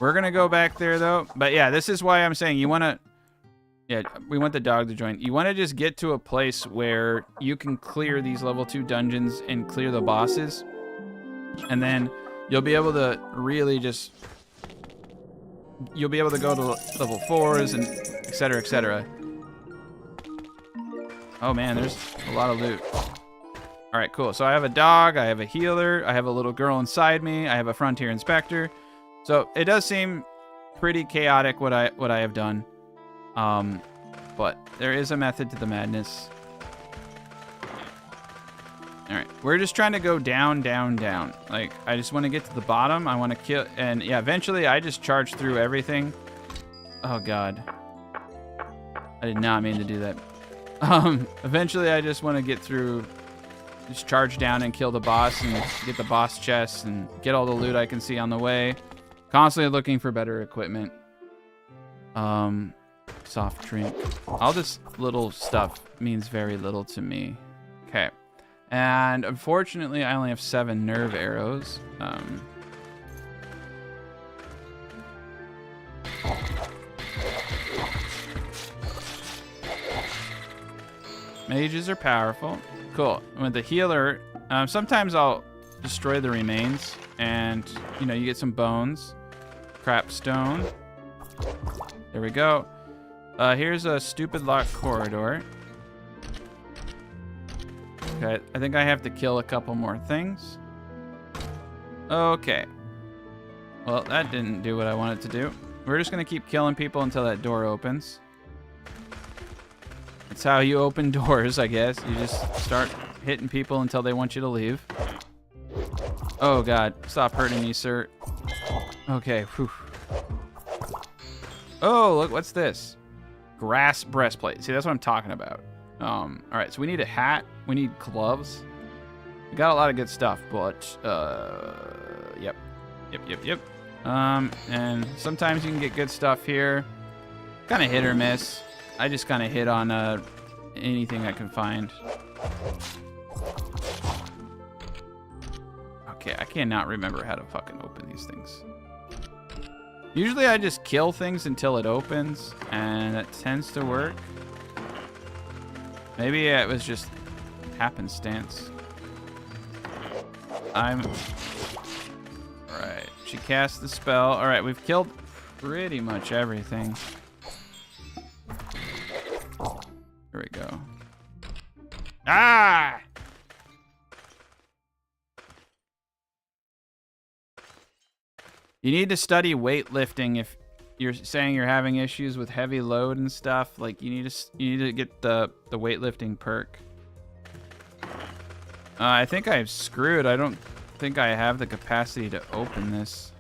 We're gonna go back there, though. But yeah, this is why I'm saying you want to... Yeah, we want the dog to join. You want to just get to a place where you can clear these level 2 dungeons and clear the bosses. And then you'll be able to really just... You'll be able to go to level 4s and etc, etc. Oh man, there's a lot of loot. All right, cool. So I have a dog, I have a healer, I have a little girl inside me, I have a frontier inspector. So it does seem pretty chaotic what I have done. But there is a method to the madness. All right, we're just trying to go down, down, down. Like, I just want to get to the bottom. I want to kill, and yeah, eventually I just charge through everything. Oh God, I did not mean to do that. Eventually I just want to get through, just charge down and kill the boss and get the boss chest and get all the loot I can see on the way. Constantly looking for better equipment. Soft drink. All this little stuff means very little to me. Okay. And unfortunately, I only have 7 nerve arrows. Mages are powerful. Cool. With the healer, sometimes I'll destroy the remains, and you know, you get some bones. Crap stone. There we go. Here's a stupid locked corridor. Okay, I think I have to kill a couple more things. Okay. Well, that didn't do what I wanted to do. we're just gonna keep killing people until that door opens. That's how you open doors, I guess. You just start hitting people until they want you to leave. Oh god, stop hurting me, sir. Okay, whew. Oh, look, what's this? Grass breastplate. See, that's what I'm talking about. All right, so we need a hat. We need gloves. We got a lot of good stuff, but yep. And sometimes you can get good stuff here. Kind of hit or miss. I just kind of hit on anything I can find. Okay, I cannot remember how to fucking open these things. Usually I just kill things until it opens, and that tends to work. Maybe it was just happenstance. Alright, she cast the spell. Alright, we've killed pretty much everything. Here we go. Ah! You need to study weightlifting if you're saying you're having issues with heavy load and stuff. Like you need to get the weightlifting perk. I think I'm screwed. I don't think I have the capacity to open this.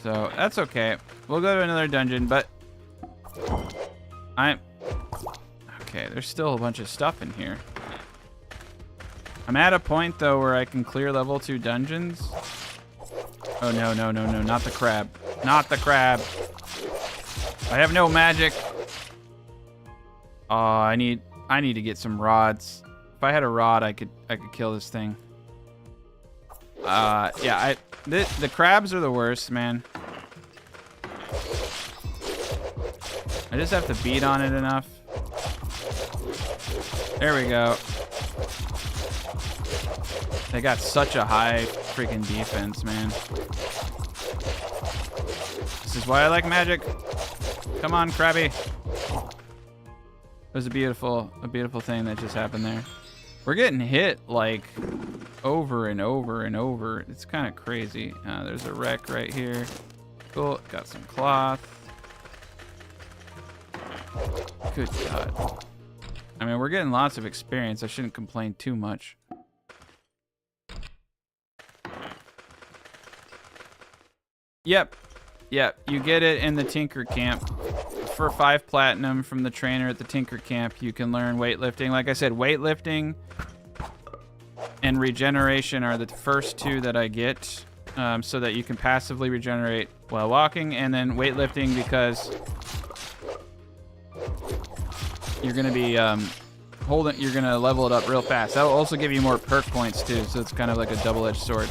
So that's okay. We'll go to another dungeon, but okay, there's still a bunch of stuff in here. I'm at a point though where I can clear level 2 dungeons. Oh no, not the crab. Not the crab. I have no magic. Oh, I need to get some rods. If I had a rod, I could kill this thing. Yeah, the crabs are the worst, man. I just have to beat on it enough. There we go. They got such a high freaking defense, man. This is why I like magic. Come on, Krabby. It was a beautiful thing that just happened there. We're getting hit like over and over and over. It's kind of crazy. There's a wreck right here. Cool. Got some cloth. Good God. I mean, we're getting lots of experience. I shouldn't complain too much. Yep. You get it in the Tinker Camp. For 5 platinum from the trainer at the Tinker Camp, you can learn weightlifting. Like I said, weightlifting and regeneration are the first 2 that I get, so that you can passively regenerate while walking, and then weightlifting because you're going to be you're going to level it up real fast. That'll also give you more perk points too, so it's kind of like a double-edged sword.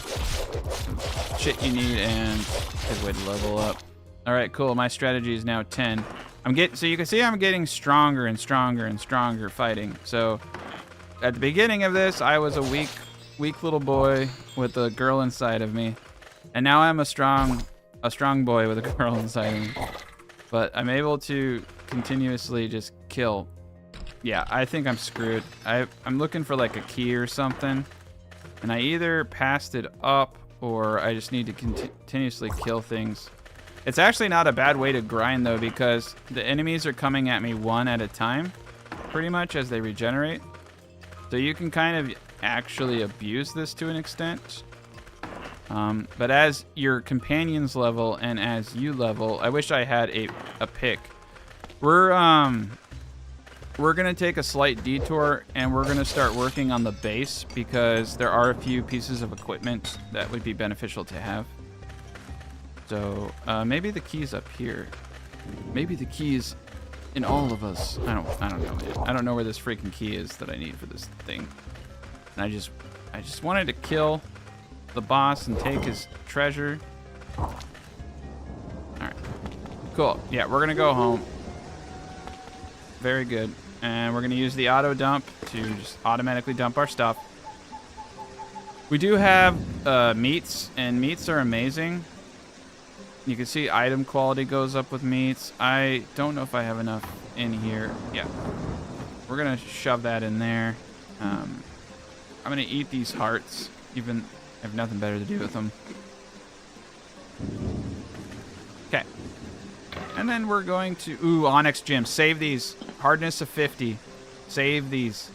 Shit you need and good way to level up. All right, cool. My strategy is now 10. So you can see I'm getting stronger and stronger and stronger fighting. So at the beginning of this, I was a weak little boy with a girl inside of me, and now I'm a strong boy with a girl inside of me. But I'm able to continuously just kill. Yeah, I think I'm screwed. I'm looking for like a key or something, and I either passed it up or I just need to continuously kill things. It's actually not a bad way to grind though, because the enemies are coming at me one at a time, pretty much as they regenerate. So you can kind of actually abuse this to an extent. But as your companions level and as you level, I wish I had a pick. We're gonna take a slight detour and we're gonna start working on the base because there are a few pieces of equipment that would be beneficial to have. So maybe the key's up here. Maybe the key's in all of us. I don't know, man. I don't know where this freaking key is that I need for this thing. And I just wanted to kill the boss and take his treasure. All right, cool. Yeah, we're gonna go home. Very good. And we're gonna use the auto dump to just automatically dump our stuff. We do have meats, and meats are amazing. You can see item quality goes up with meats. I don't know if I have enough in here. Yeah, we're gonna shove that in there. I'm gonna eat these hearts, even I have nothing better to do with them. And then we're going to... Ooh, Onyx Gem. Save these. Hardness of 50. Save these.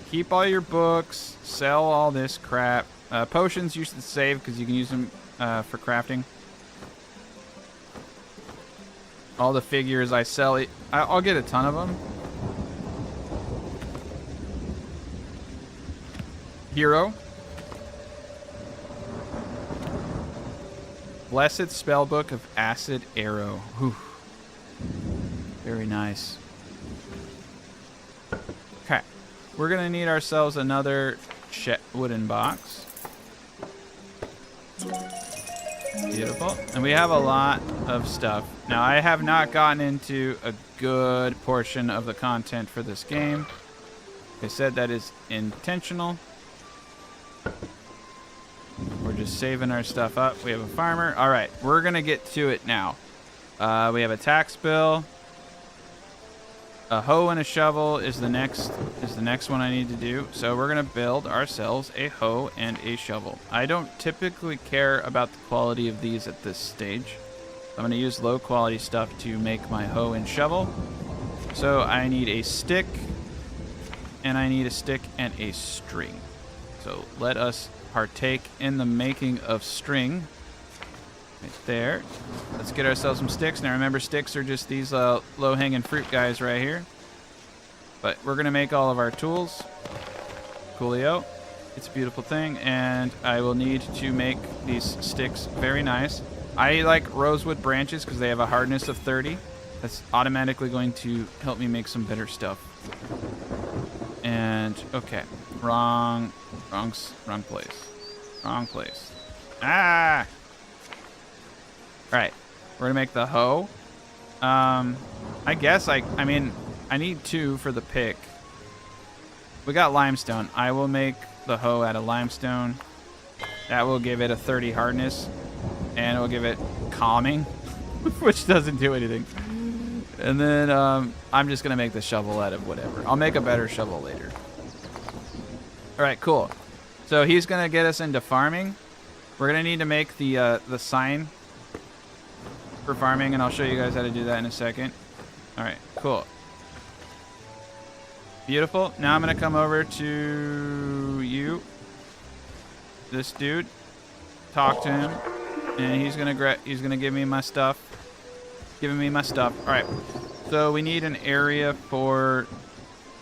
Keep all your books. Sell all this crap. Potions you should save because you can use them for crafting. All the figures I sell. I'll get a ton of them. Hero. Blessed Spellbook of Acid Arrow. Whew. Very nice. Okay. We're going to need ourselves another wooden box. Beautiful. And we have a lot of stuff. Now, I have not gotten into a good portion of the content for this game. Like I said, that is intentional. We're just saving our stuff up. We have a farmer. All right, we're going to get to it now. We have a tax bill. A hoe and a shovel is the next one I need to do. So we're going to build ourselves a hoe and a shovel. I don't typically care about the quality of these at this stage. I'm going to use low quality stuff to make my hoe and shovel. So I need a stick, and I need a stick and a string. So let us partake in the making of string. Right there. Let's get ourselves some sticks. Now remember, sticks are just these low-hanging fruit guys right here. But we're going to make all of our tools. Coolio. It's a beautiful thing. And I will need to make these sticks very nice. I like rosewood branches because they have a hardness of 30. That's automatically going to help me make some better stuff. And, okay. Wrong place. Wrong place. Ah! Alright. We're gonna make the hoe. I guess I mean, I need 2 for the pick. We got limestone. I will make the hoe out of limestone. That will give it a 30 hardness. And it will give it calming, which doesn't do anything. And then I'm just gonna make the shovel out of whatever. I'll make a better shovel later. Alright, cool. So he's going to get us into farming. We're going to need to make the sign for farming, and I'll show you guys how to do that in a second. Alright, cool. Beautiful. Now I'm going to come over to you. This dude. Talk to him. And he's going to give me my stuff. Giving me my stuff. Alright. So we need an area for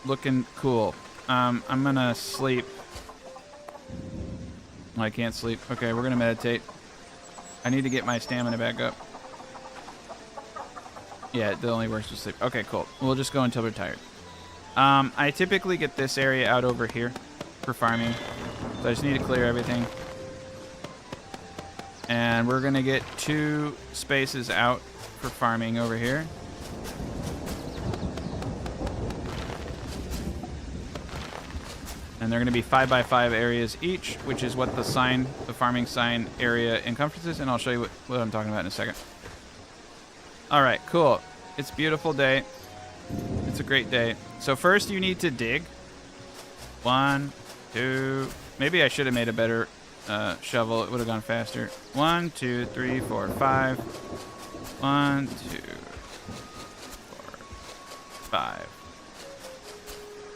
looking cool. I'm gonna sleep. Oh, I can't sleep. Okay, we're gonna meditate. I need to get my stamina back up. Yeah, it only works to sleep. Okay, cool. We'll just go until we're tired. I typically get this area out over here for farming. So I just need to clear everything. And we're gonna get 2 spaces out for farming over here. And they're going to be 5x5 areas each, which is what the farming sign area encompasses. And I'll show you what I'm talking about in a second. All right, cool. It's a beautiful day. It's a great day. So first you need to dig. 1, 2. Maybe I should have made a better shovel. It would have gone faster. 1, 2, 3, 4, 5. 1, 2, 4, 5.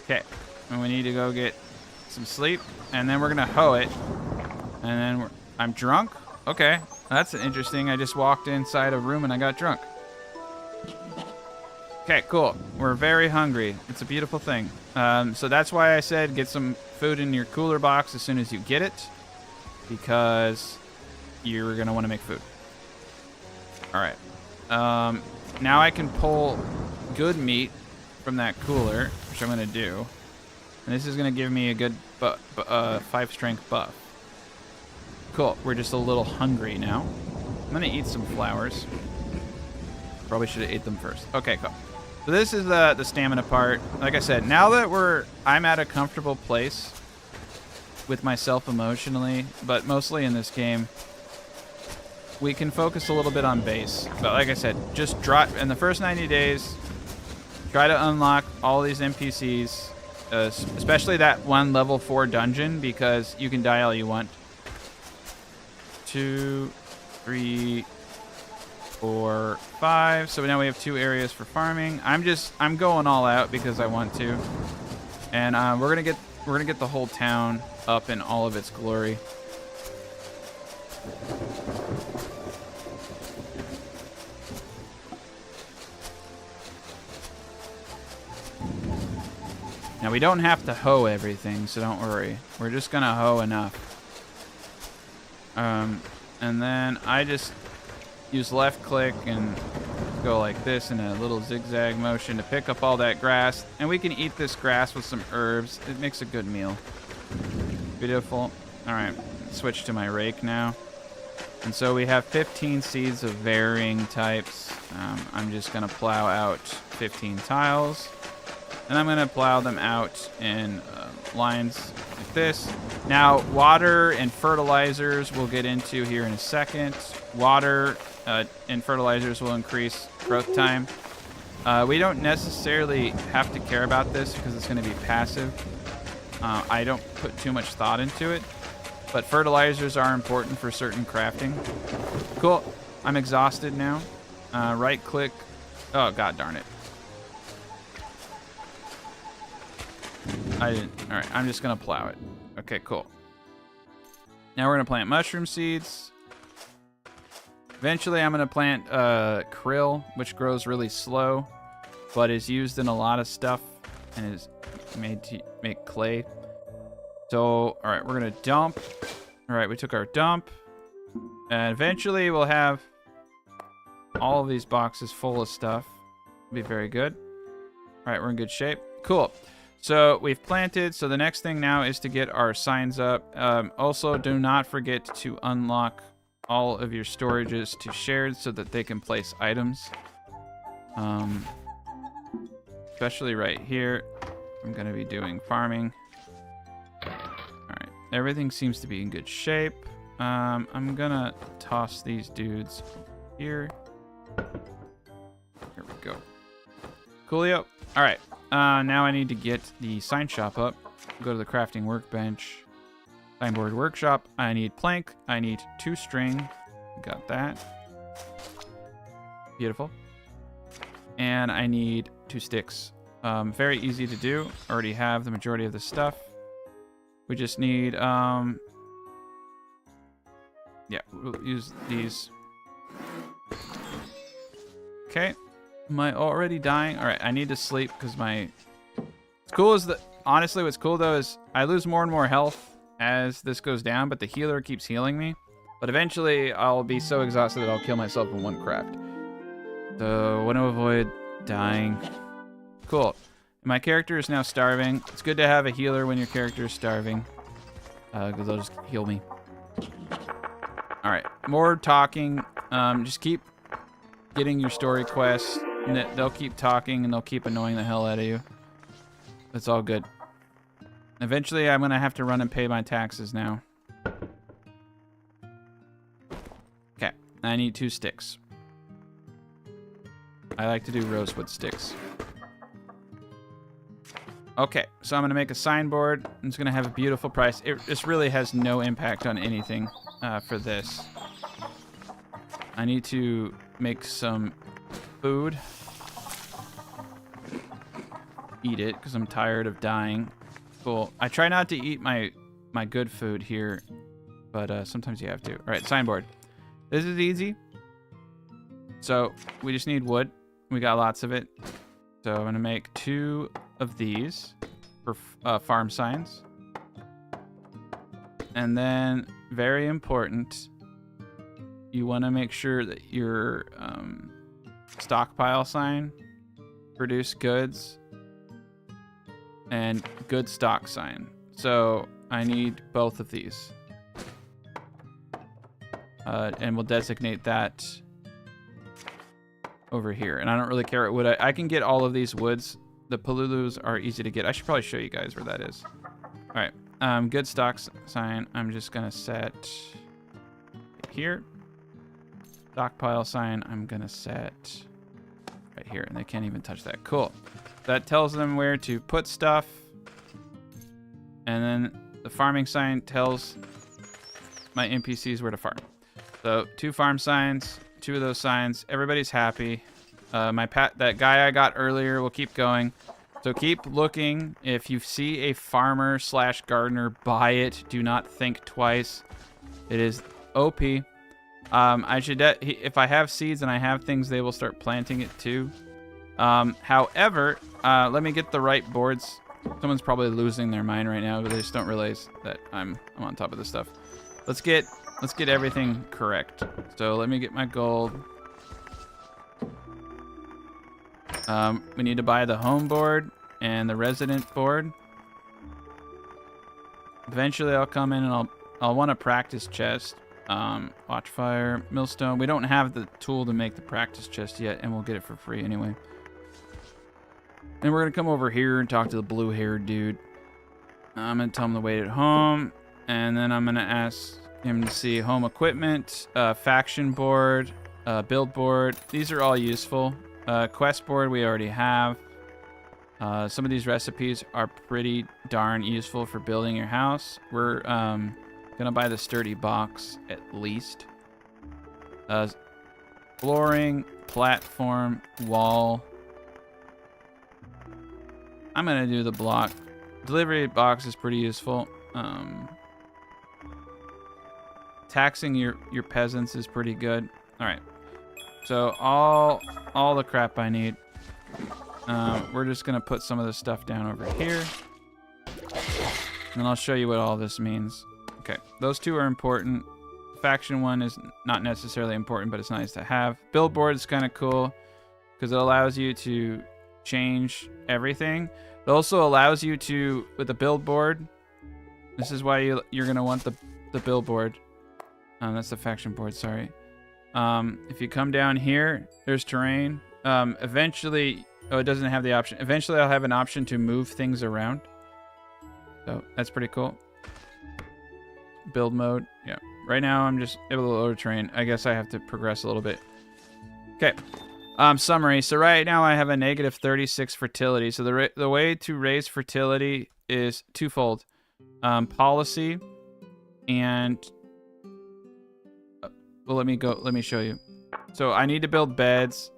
Okay. And we need to go get some sleep, and then we're gonna hoe it, and then I'm drunk. Okay, that's interesting. I just walked inside a room and I got drunk. Okay, cool. We're very hungry. It's a beautiful thing. So that's why I said get some food in your cooler box as soon as you get it, because you're gonna want to make food. All right. Now I can pull good meat from that cooler, which I'm gonna do. And this is going to give me a good 5 strength buff. Cool. We're just a little hungry now. I'm going to eat some flowers. Probably should have ate them first. Okay, cool. So this is the stamina part. Like I said, now that I'm at a comfortable place with myself emotionally, but mostly in this game, we can focus a little bit on base. But like I said, just drop in the first 90 days, try to unlock all these NPCs. Especially that one level 4 dungeon, because you can die all you want. 2, 3, 4, 5. So now we have 2 areas for farming. I'm going all out because I want to. And we're gonna get the whole town up in all of its glory. Now we don't have to hoe everything, so don't worry. We're just gonna hoe enough. And then I just use left click and go like this in a little zigzag motion to pick up all that grass. And we can eat this grass with some herbs. It makes a good meal. Beautiful. All right, switch to my rake now. And so we have 15 seeds of varying types. I'm just gonna plow out 15 tiles. And I'm gonna plow them out in lines like this. Now, water and fertilizers we'll get into here in a second. Water and fertilizers will increase growth time. We don't necessarily have to care about this because it's gonna be passive. I don't put too much thought into it, but fertilizers are important for certain crafting. Cool, I'm exhausted now. Right click, oh god darn it. I didn't. All right, I'm just gonna plow it. Okay, cool. Now we're gonna plant mushroom seeds. Eventually, I'm gonna plant krill, which grows really slow, but is used in a lot of stuff and is made to make clay. So, all right, we're gonna dump. All right, we took our dump, and eventually we'll have all of these boxes full of stuff. Be very good. All right, we're in good shape. Cool. So we've planted, so the next thing now is to get our signs up. Also, do not forget to unlock all of your storages to shared so that they can place items. Especially right here. I'm going to be doing farming. Alright, everything seems to be in good shape. I'm going to toss these dudes here. Here we go. Coolio. Alright. Now I need to get the sign shop up. Go to the crafting workbench. Signboard workshop. I need plank. I need 2 string. Got that. Beautiful. And I need 2 sticks. Very easy to do. Already have the majority of the stuff. We just need, yeah, we'll use these. Okay. Am I already dying? All right, I need to sleep because it's cool is that, honestly, what's cool though is I lose more and more health as this goes down, but the healer keeps healing me. But eventually I'll be so exhausted that I'll kill myself in 1 craft. So I want to avoid dying. Cool. My character is now starving. It's good to have a healer when your character is starving, because they'll just heal me. All right, more talking. Just keep getting your story quests. And they'll keep talking and they'll keep annoying the hell out of you. It's all good. Eventually, I'm going to have to run and pay my taxes now. Okay, I need 2 sticks. I like to do rosewood sticks. Okay, so I'm going to make a signboard. It's going to have a beautiful price. This really has no impact on anything for this. I need to make some food. Eat it because I'm tired of dying. Cool. I try not to eat my good food here, but sometimes you have to. All right, signboard. This is easy. So we just need wood. We got lots of it. So I'm gonna make 2 of these for farm signs. And then, very important, you want to make sure that your stockpile sign, produce goods, and good stock sign. So I need both of these. And we'll designate that over here. And I don't really care what wood. I can get all of these woods. The Palulus are easy to get. I should probably show you guys where that is. All right. Good stock sign. I'm just going to set right here. Stockpile sign. I'm going to set right here. And they can't even touch that. Cool. That tells them where to put stuff. And then the farming sign tells my NPCs where to farm. So 2 farm signs. 2 of those signs. Everybody's happy. That guy I got earlier will keep going. So keep looking. If you see a farmer / gardener, buy it. Do not think twice. It is OP. If I have seeds and I have things, they will start planting it too. However, let me get the right boards. Someone's probably losing their mind right now, but they just don't realize that I'm on top of this stuff. Let's get everything correct. So let me get my gold. We need to buy the home board and the resident board. Eventually I'll come in and I'll want a practice chest. Watchfire, millstone. We don't have the tool to make the practice chest yet, and we'll get it for free anyway. And we're gonna come over here and talk to the blue-haired dude. I'm gonna tell him to wait at home, and then I'm gonna ask him to see home equipment, faction board, build board. These are all useful. Quest board we already have. Some of these recipes are pretty darn useful for building your house. We're gonna buy the sturdy box at least. Flooring, platform, wall. I'm gonna do the block. Delivery box is pretty useful. Taxing your peasants is pretty good. All right. So all the crap I need. We're just gonna put some of this stuff down over here, and I'll show you what all this means. Okay, those 2 are important. Faction 1 is not necessarily important, but it's nice to have. Build board is kind of cool because it allows you to change everything. It also allows you to, with the build board, this is why you're gonna want the build board. That's the faction board, sorry. If you come down here, there's terrain. Eventually, it doesn't have the option. Eventually, I'll have an option to move things around. So that's pretty cool. Build mode, yeah. Right now, I'm just able to load terrain. I guess I have to progress a little bit. Okay. Summary. So right now, I have a negative 36 fertility. So the way to raise fertility is twofold. Policy and... well, let me show you. So I need to build beds.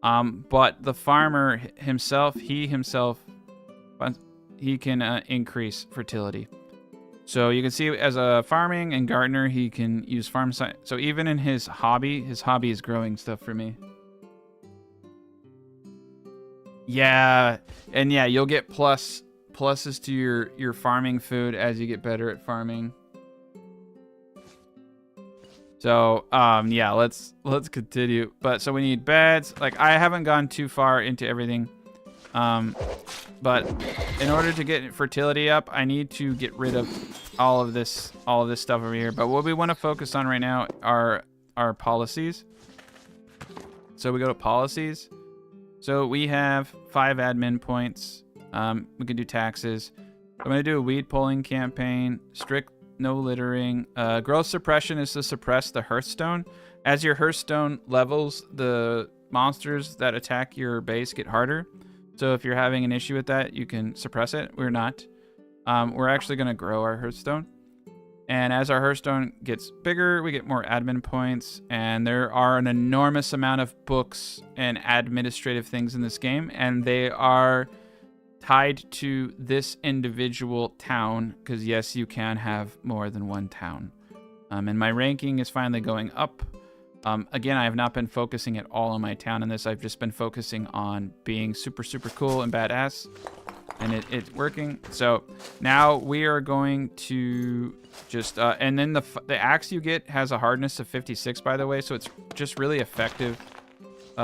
But the farmer himself, he can increase fertility. So you can see as a farming and gardener, he can use farm science. So even in his hobby is growing stuff for me. Yeah, and yeah, you'll get pluses to your farming food as you get better at farming. So, yeah, let's continue. But so we need beds. Like, I haven't gone too far into everything. But in order to get fertility up, I need to get rid of all of this stuff over here. But what we want to focus on right now are our policies. So we go to policies. So we have 5 admin points. We can do taxes. I'm going to do a weed pulling campaign. Strict no littering. Growth suppression is to suppress the hearthstone. As your hearthstone levels, the monsters that attack your base get harder. So if you're having an issue with that, you can suppress it. We're not. We're actually going to grow our hearthstone. And as our hearthstone gets bigger, we get more admin points. And there are an enormous amount of books and administrative things in this game. And they are tied to this individual town, because yes, you can have more than one town. And my ranking is finally going up. Again, I have not been focusing at all on my town in this. I've just been focusing on being super, super cool and badass. And it's working. So now we are going to just... and then the axe you get has a hardness of 56, by the way. So it's just really effective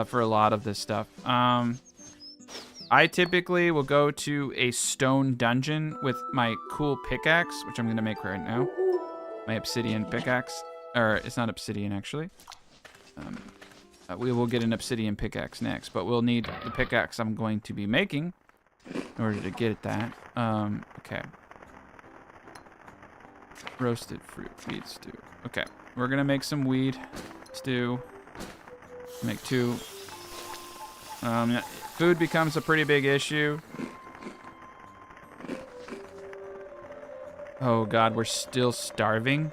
for a lot of this stuff. I typically will go to a stone dungeon with my cool pickaxe, which I'm going to make right now. My obsidian pickaxe. Or, it's not obsidian, actually. We will get an obsidian pickaxe next, but we'll need the pickaxe I'm going to be making in order to get that. Okay. Roasted fruit, weed stew. Okay, we're going to make some weed stew. Make 2. Food becomes a pretty big issue. Oh god, we're still starving.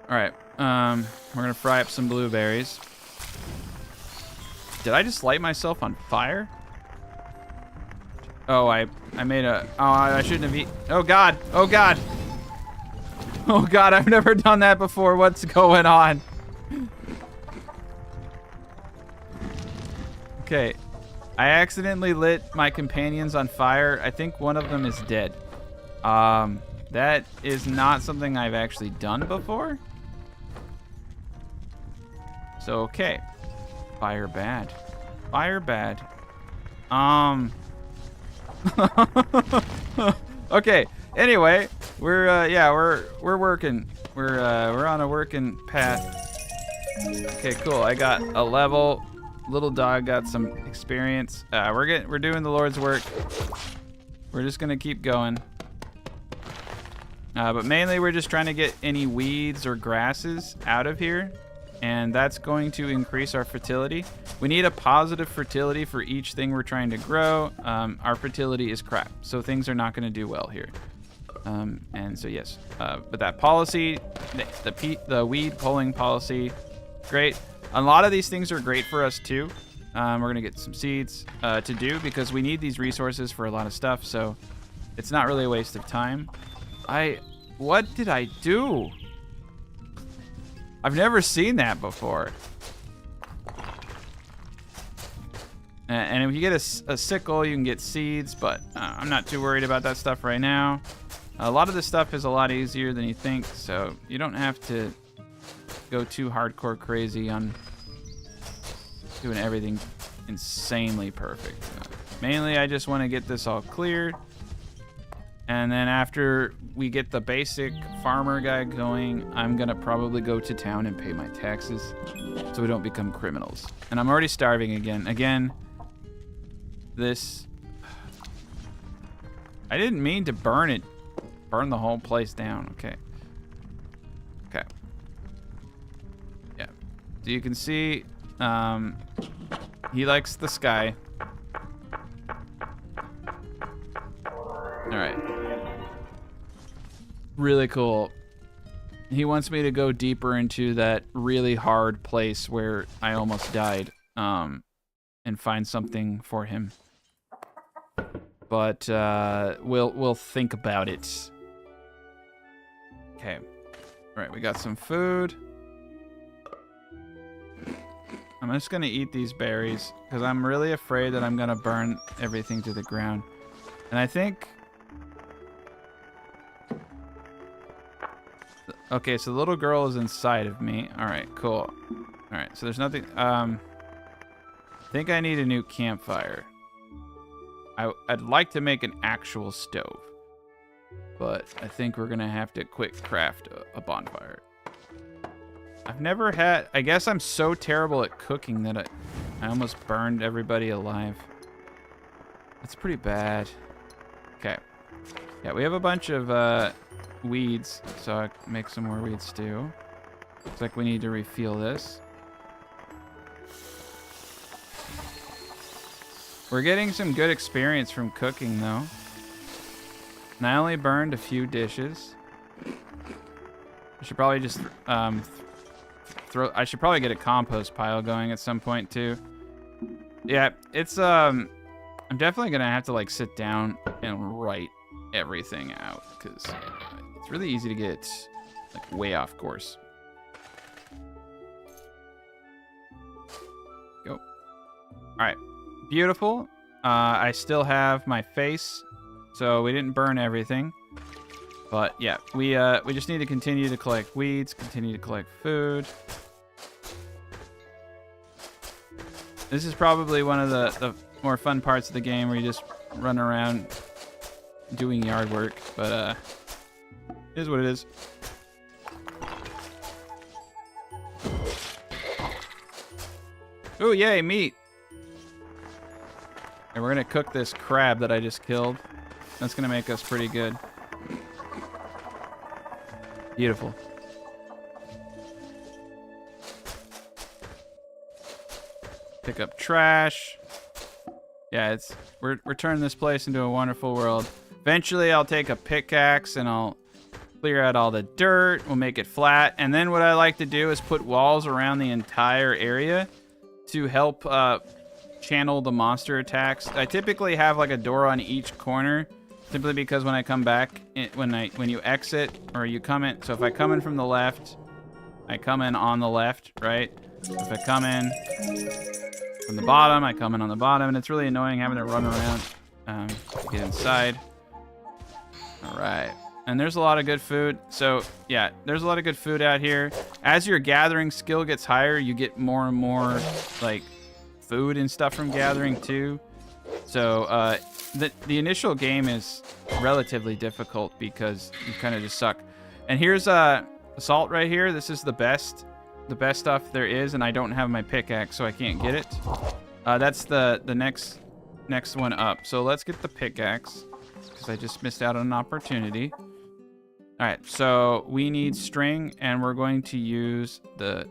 All right. We're gonna fry up some blueberries. Did I just light myself on fire? Oh, I made a. Oh, I shouldn't have eaten. Oh God! Oh God! Oh God! I've never done that before. What's going on? Okay, I accidentally lit my companions on fire. I think one of them is dead. That is not something I've actually done before. So, okay. Fire bad. Fire bad. Okay. Anyway, we're working. We're on a working path. Okay, cool. I got a level. Little dog got some experience. We're doing the Lord's work. We're just gonna keep going. But mainly we're just trying to get any weeds or grasses out of here, and that's going to increase our fertility. We need a positive fertility for each thing we're trying to grow. Our fertility is crap, so things are not going to do well here. And so yes, but that policy, the weed pulling policy, great. A lot of these things are great for us too. We're going to get some seeds to do because we need these resources for a lot of stuff, so it's not really a waste of time. What did I do? I've never seen that before. And if you get a sickle, you can get seeds, but I'm not too worried about that stuff right now. A lot of this stuff is a lot easier than you think, so you don't have to go too hardcore crazy on doing everything insanely perfect. Mainly, I just want to get this all cleared. And then after we get the basic farmer guy going, I'm going to probably go to town and pay my taxes so we don't become criminals. And I'm already starving again. Again, this... I didn't mean to burn it. Burn the whole place down. Okay. Okay. Yeah. So you can see he likes the sky. All right. Really cool. He wants me to go deeper into that really hard place where I almost died, and find something for him. But we'll think about it. Okay. All right, we got some food. I'm just gonna eat these berries because I'm really afraid that I'm gonna burn everything to the ground. And I think... Okay, so the little girl is inside of me. All right, cool. All right, so there's nothing... I think I need a new campfire. I'd like to make an actual stove, but I think we're gonna have to quick craft a bonfire. I've never had... I guess I'm so terrible at cooking that I almost burned everybody alive. That's pretty bad. Okay. Yeah, we have a bunch of weeds, so I can make some more weed stew. Looks like we need to refuel this. We're getting some good experience from cooking, though. And I only burned a few dishes. I should probably just I should probably get a compost pile going at some point too. Yeah, it's I'm definitely gonna have to like sit down and write everything out because it's really easy to get like way off course. Go. All right, beautiful. I still have my face, so we didn't burn everything. But yeah, we just need to continue to collect weeds, continue to collect food. This is probably one of the more fun parts of the game where you just run around doing yard work, but it is what it is. Ooh, yay, meat! And we're gonna cook this crab that I just killed. That's gonna make us pretty good. Beautiful. Pick up trash. Yeah, we're turning this place into a wonderful world. Eventually, I'll take a pickaxe and I'll Clear out all the dirt. We'll make it flat. And then what I like to do is put walls around the entire area to help channel the monster attacks. I typically have like a door on each corner, simply because when I come back, when you exit or you come in, so if I come in from the left, I come in on the left, right? If I come in from the bottom, I come in on the bottom, and it's really annoying having to run around to get inside. All right. And there's a lot of good food. So, yeah, there's a lot of good food out here. As your gathering skill gets higher, you get more and more, like, food and stuff from gathering, too. So, the initial game is relatively difficult because you kind of just suck. And here's salt right here. This is the best stuff there is, and I don't have my pickaxe, so I can't get it. That's the next one up. So let's get the pickaxe, because I just missed out on an opportunity. All right, so we need string, and we're going to use the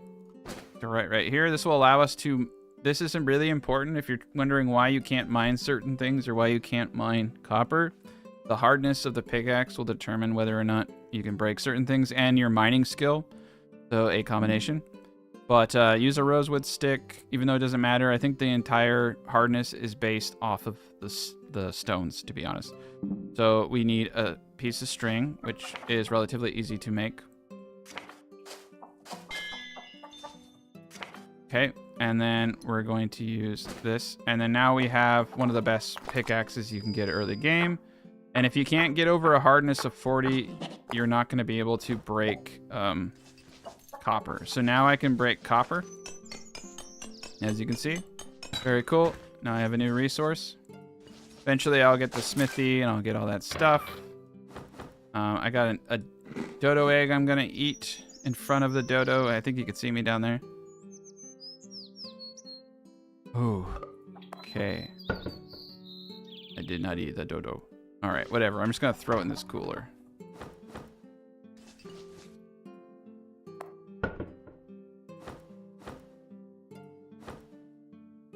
right here. This will allow us to. This isn't really important if you're wondering why you can't mine certain things or why you can't mine copper. The hardness of the pickaxe will determine whether or not you can break certain things, and your mining skill, so a combination. But use a rosewood stick, even though it doesn't matter. I think the entire hardness is based off of the stones, to be honest. So we need a piece of string, which is relatively easy to make. Okay, and then we're going to use this. And then now we have one of the best pickaxes you can get early game. And if you can't get over a hardness of 40, you're not going to be able to break copper. So now I can break copper, as you can see. Very cool. Now I have a new resource. Eventually I'll get the smithy and I'll get all that stuff. I got a dodo egg I'm going to eat in front of the dodo. I think you can see me down there. Oh, okay. I did not eat the dodo. All right, whatever. I'm just going to throw it in this cooler.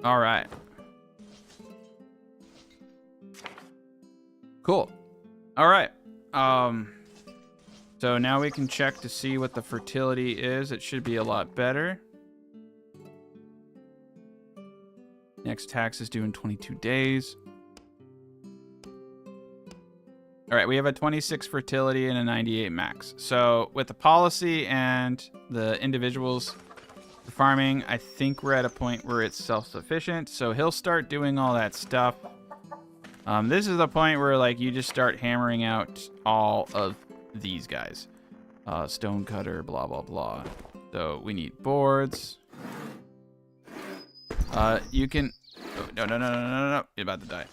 All right. Cool. All right. So now we can check to see what the fertility is. It should be a lot better. Next tax is due in 22 days. All right, we have a 26 fertility and a 98 max. So with the policy and the individuals farming, I think we're at a point where it's self-sufficient. So he'll start doing all that stuff. This is the point where like you just start hammering out all of these guys. Stone cutter, blah, blah, blah. So we need boards. You can... Oh, no. You're about to die.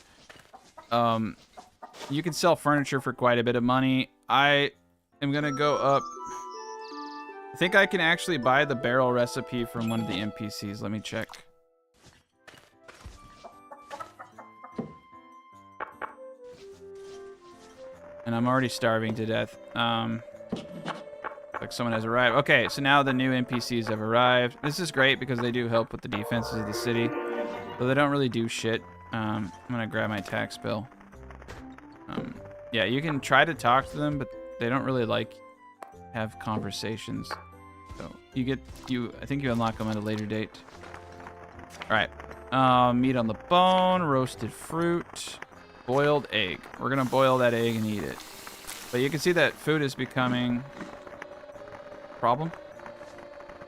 You can sell furniture for quite a bit of money. I am going to go up... I think I can actually buy the barrel recipe from one of the NPCs. Let me check. And I'm already starving to death. Like someone has arrived. Okay, so now the new NPCs have arrived. This is great because they do help with the defenses of the city. Though they don't really do shit. I'm going to grab my tax bill. Yeah, you can try to talk to them, but they don't really have conversations. So I think you unlock them at a later date. All right. Meat on the bone, roasted fruit, boiled egg. We're gonna boil that egg and eat it. But you can see that food is becoming a problem.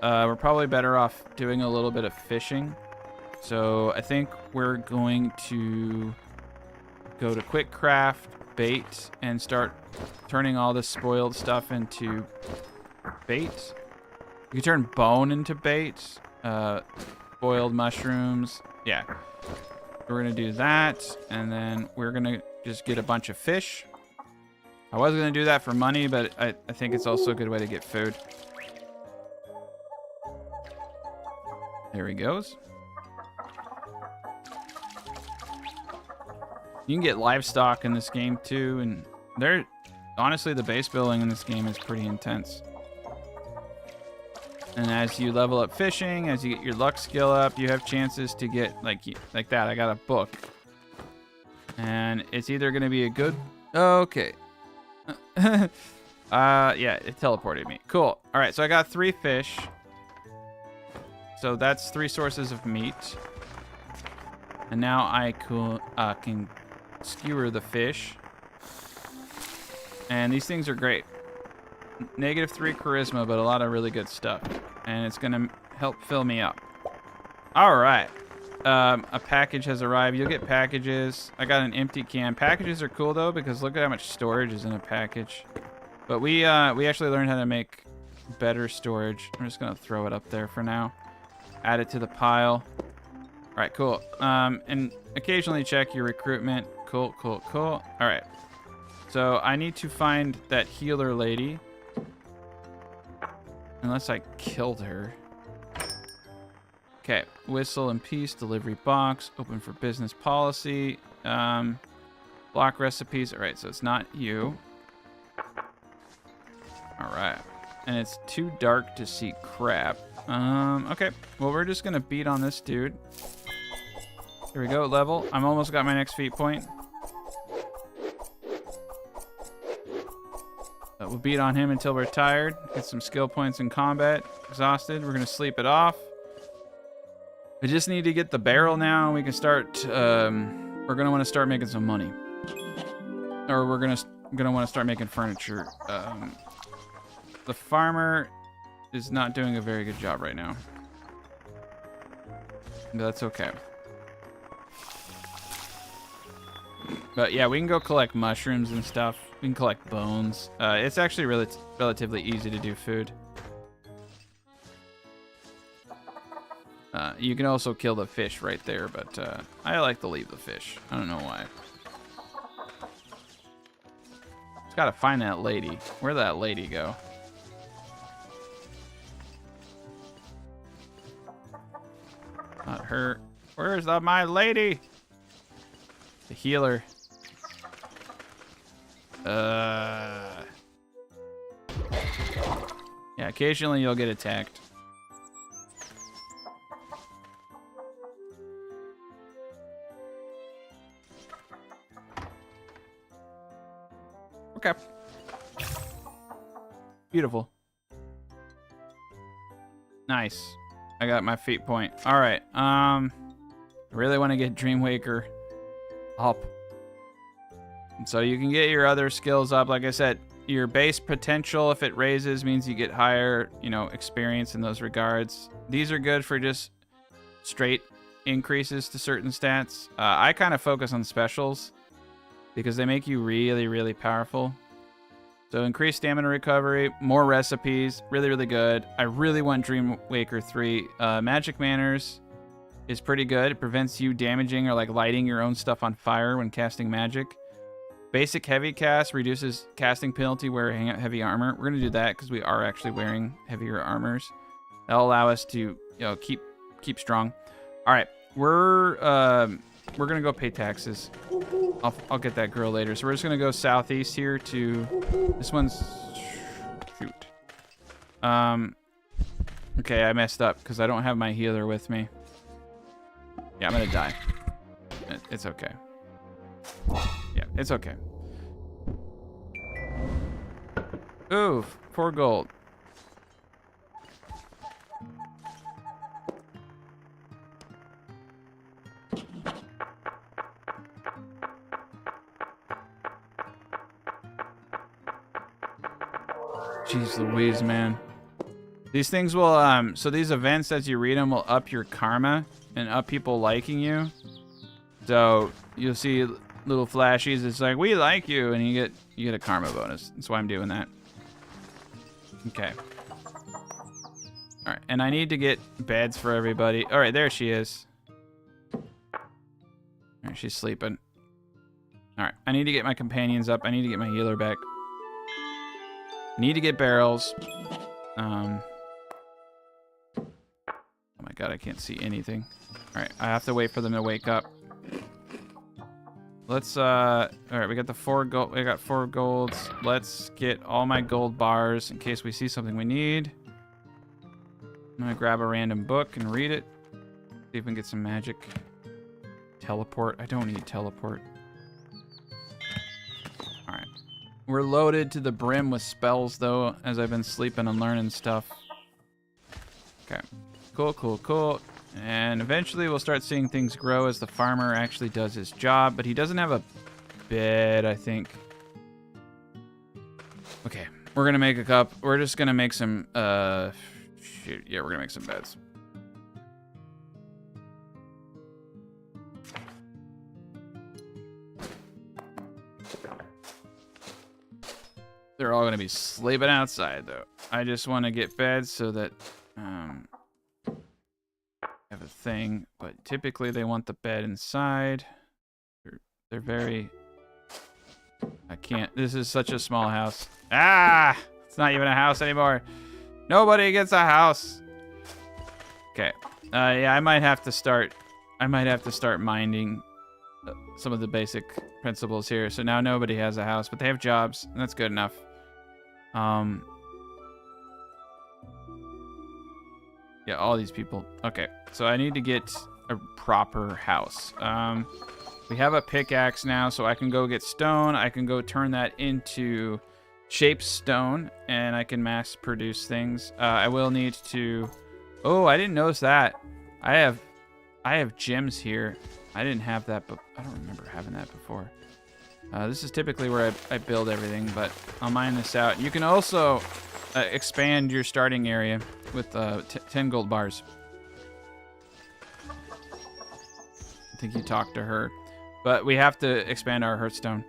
We're probably better off doing a little bit of fishing. So I think we're going to go to quick craft bait and start turning all this spoiled stuff into bait. You can turn bone into bait. Boiled mushrooms. Yeah. We're going to do that. And then we're going to just get a bunch of fish. I was going to do that for money, but I think it's also a good way to get food. There he goes. You can get livestock in this game too, and honestly, the base building in this game is pretty intense. And as you level up fishing, as you get your luck skill up, you have chances to get like that. I got a book, and it's either going to be a good. Okay. Yeah, it teleported me. Cool. All right, so I got 3 fish. So that's 3 sources of meat. And now I can skewer the fish. And these things are great. -3 charisma, but a lot of really good stuff. And it's going to help fill me up. All right. A package has arrived. You'll get packages. I got an empty can. Packages are cool, though, because look at how much storage is in a package. But we actually learned how to make better storage. I'm just going to throw it up there for now. Add it to the pile. All right, cool. And occasionally check your recruitment. Cool, cool, cool. All right. So I need to find that healer lady. Unless I killed her. Okay. Whistle and peace. Delivery box. Open for business policy. Block recipes. All right, so it's not you. All right. And it's too dark to see crap. Okay. Well, we're just going to beat on this dude. Here we go, level. I'm almost got my next feat point. We'll beat on him until we're tired. Get some skill points in combat. Exhausted. We're going to sleep it off. We just need to get the barrel now. We can start... we're going to want to start making some money. Or we're going to want to start making furniture. The farmer is not doing a very good job right now. But that's okay. But yeah, we can go collect mushrooms and stuff. We can collect bones. It's actually relatively easy to do food. You can also kill the fish right there, but I like to leave the fish. I don't know why. Just gotta find that lady. Where'd that lady go? Not her. Where's my lady? The healer. Yeah, occasionally you'll get attacked. Okay. Beautiful. Nice. I got my feat point. All right. I really want to get Dreamwaker up. And so you can get your other skills up. Like I said, your base potential, if it raises, means you get higher, experience in those regards. These are good for just straight increases to certain stats. I kind of focus on specials because they make you really, really powerful. So increased stamina recovery, more recipes, really, really good. I really want Dreamwaker 3. Magic Manners is pretty good. It prevents you damaging or lighting your own stuff on fire when casting magic. Basic heavy cast reduces casting penalty wearing heavy armor. We're gonna do that because we are actually wearing heavier armors. That'll allow us to keep strong. All right, we're gonna go pay taxes. I'll get that girl later. So we're just gonna go southeast here to this one's shoot. Okay, I messed up because I don't have my healer with me. Yeah, I'm gonna die. It's okay. Yeah, it's okay. Ooh, 4 gold. Jeez Louise, man. These things will, so these events, as you read them, will up your karma and up people liking you. So you'll see little flashies. It's like, we like you, and you get a karma bonus. That's why I'm doing that. Okay. All right, and I need to get beds for everybody. All right, there she is. All right, she's sleeping. All right, I need to get my companions up. I need to get my healer back. Need to get barrels. Oh my god, I can't see anything. All right, I have to wait for them to wake up. Let's all right, we got the 4 gold. We got 4 golds. Let's get all my gold bars in case we see something we need. I'm gonna grab a random book and read it. See if we can get some magic. Teleport. I don't need teleport. All right. We're loaded to the brim with spells, though, as I've been sleeping and learning stuff. Okay. Cool, cool, cool. And eventually we'll start seeing things grow as the farmer actually does his job, but he doesn't have a bed, I think. Okay. We're going to make a cup. We're just going to make some, shoot. Yeah, we're going to make some beds. They're all going to be sleeping outside, though. I just want to get beds so that I have a thing. But typically, they want the bed inside. They're very... I can't... This is such a small house. Ah! It's not even a house anymore. Nobody gets a house. Okay. Yeah, I might have to start minding some of the basic principles here. So now nobody has a house, but they have jobs, and that's good enough. Yeah, all these people. Okay, so I need to get a proper house. We have a pickaxe now, so I can go get stone. I can go turn that into shaped stone, and I can mass produce things. I will need to... Oh, I didn't notice that. I have gems here. I didn't have that, but I don't remember having that before. This is typically where I build everything, but I'll mine this out. You can also expand your starting area with 10 gold bars. I think you talked to her. But we have to expand our hearthstone.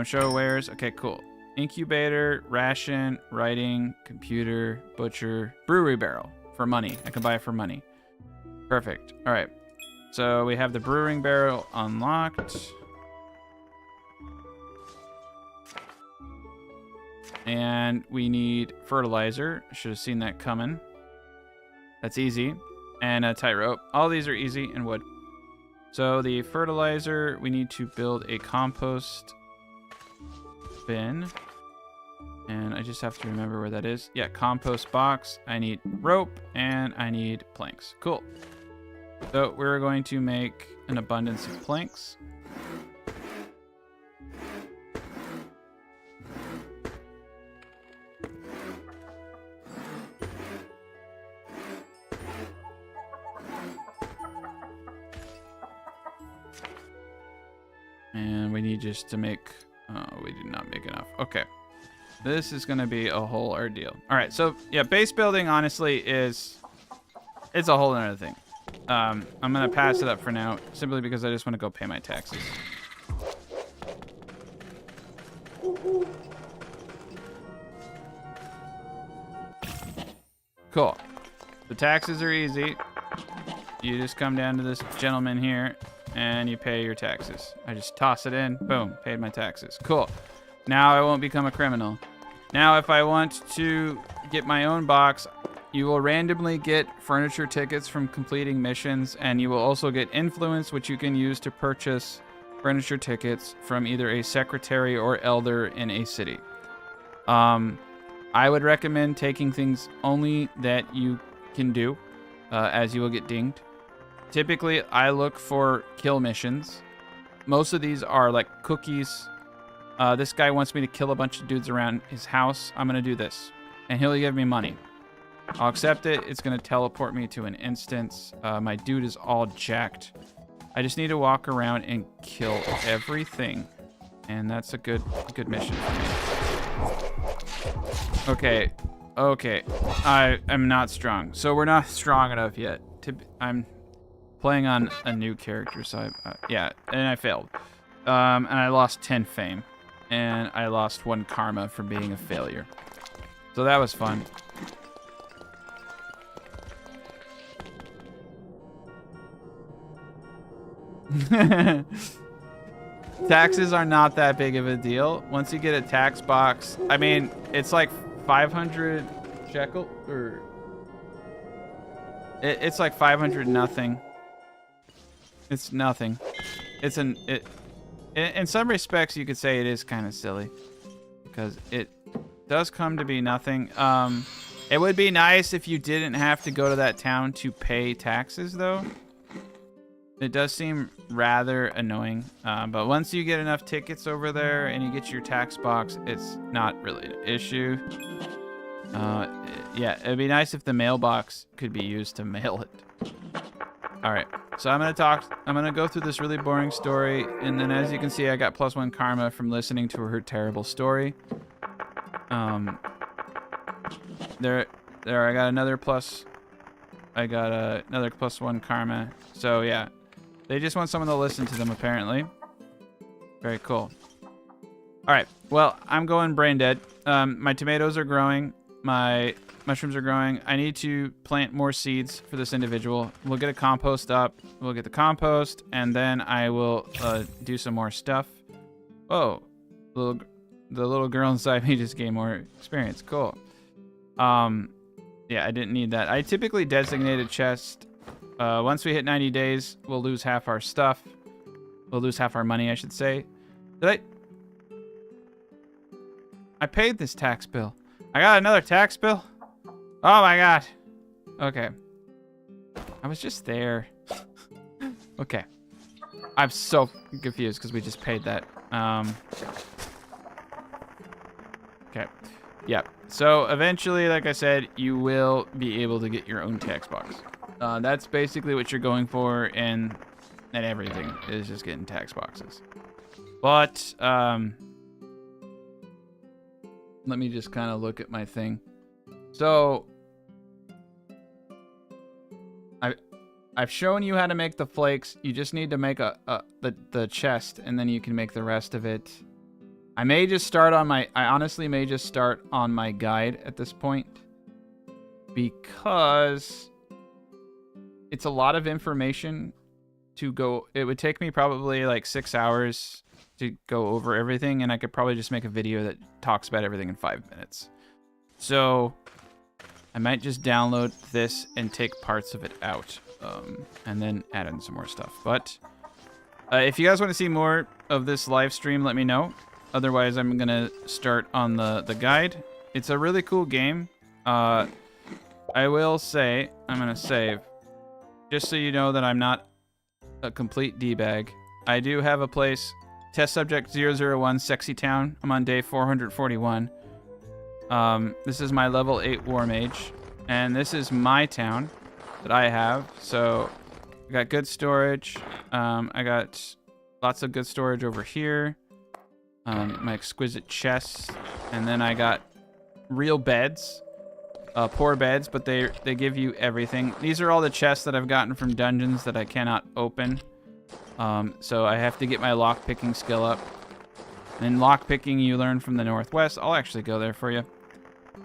Show wares. Okay, cool. Incubator, ration, writing, computer, butcher, brewery barrel for money. I can buy it for money. Perfect. All right. So we have the brewing barrel unlocked. And we need fertilizer. Should have seen that coming. That's easy. And a tightrope. All these are easy, and wood. So the fertilizer, we need to build a compost bin. And I just have to remember where that is. Yeah, compost box. I need rope, and I need planks. Cool. So we're going to make an abundance of planks. And we need just to make... Oh, we did not make enough. Okay. This is going to be a whole ordeal. All right, so yeah, base building, honestly, it's a whole other thing. I'm going to pass it up for now, simply because I just want to go pay my taxes. Cool. The taxes are easy. You just come down to this gentleman here, and you pay your taxes. I just toss it in. Boom. Paid my taxes. Cool. Now I won't become a criminal. Now if I want to get my own box, you will randomly get furniture tickets from completing missions, and you will also get influence, which you can use to purchase furniture tickets from either a secretary or elder in a city. I would recommend taking things only that you can do, as you will get dinged. Typically, I look for kill missions. Most of these are like cookies. This guy wants me to kill a bunch of dudes around his house. I'm going to do this. And he'll give me money. I'll accept it. It's going to teleport me to an instance. My dude is all jacked. I just need to walk around and kill everything. And that's a good mission for me. Okay. Okay. I am not strong. So we're not strong enough yet. I'm playing on a new character, so yeah, and I failed. And I lost 10 fame. And I lost 1 karma for being a failure. So that was fun. Taxes are not that big of a deal. Once you get a tax box, I mean, it's like 500 shekel, or it's like 500 nothing. It's nothing. In some respects, you could say it is kind of silly, because it does come to be nothing. It would be nice if you didn't have to go to that town to pay taxes, though. It does seem rather annoying, but once you get enough tickets over there and you get your tax box, it's not really an issue. Yeah, it'd be nice if the mailbox could be used to mail it. All right, so I'm gonna go through this really boring story, and then as you can see, I got +1 karma from listening to her terrible story. There, I got another plus. I got another +1 karma. So yeah, they just want someone to listen to them apparently. Very cool. All right, well, I'm going brain dead. My tomatoes are growing. My mushrooms are growing. I need to plant more seeds for this individual. We'll get a compost up. We'll get the compost, and then I will do some more stuff. Oh, the little girl inside me just gained more experience. Cool. Yeah, I didn't need that. I typically designate a chest. Once we hit 90 days, we'll lose half our stuff. We'll lose half our money, I should say. I paid this tax bill. I got another tax bill? Oh my god. Okay. I was just there. Okay. I'm so confused because we just paid that. Okay. Yep. So eventually, like I said, you will be able to get your own tax box. That's basically what you're going for, and everything is just getting tax boxes. But, let me just kind of look at my thing. So, I've shown you how to make the flakes. You just need to make the chest, and then you can make the rest of it. I honestly may just start on my guide at this point, because it's a lot of information to go. It would take me probably like 6 hours to go over everything, and I could probably just make a video that talks about everything in 5 minutes. So I might just download this and take parts of it out, and then add in some more stuff. But if you guys want to see more of this live stream, let me know. Otherwise, I'm gonna start on the guide. It's a really cool game. I will say, I'm gonna save, just so you know that I'm not a complete D-bag. I do have a place, test subject 001, Sexy Town. I'm on day 441. This is my level 8 Warmage, and this is my town that I have. So I got good storage. I got lots of good storage over here. My exquisite chests, and then I got real beds. Poor beds, but they give you everything. These are all the chests that I've gotten from dungeons that I cannot open. So I have to get my lockpicking skill up. And lockpicking you learn from the Northwest. I'll actually go there for you.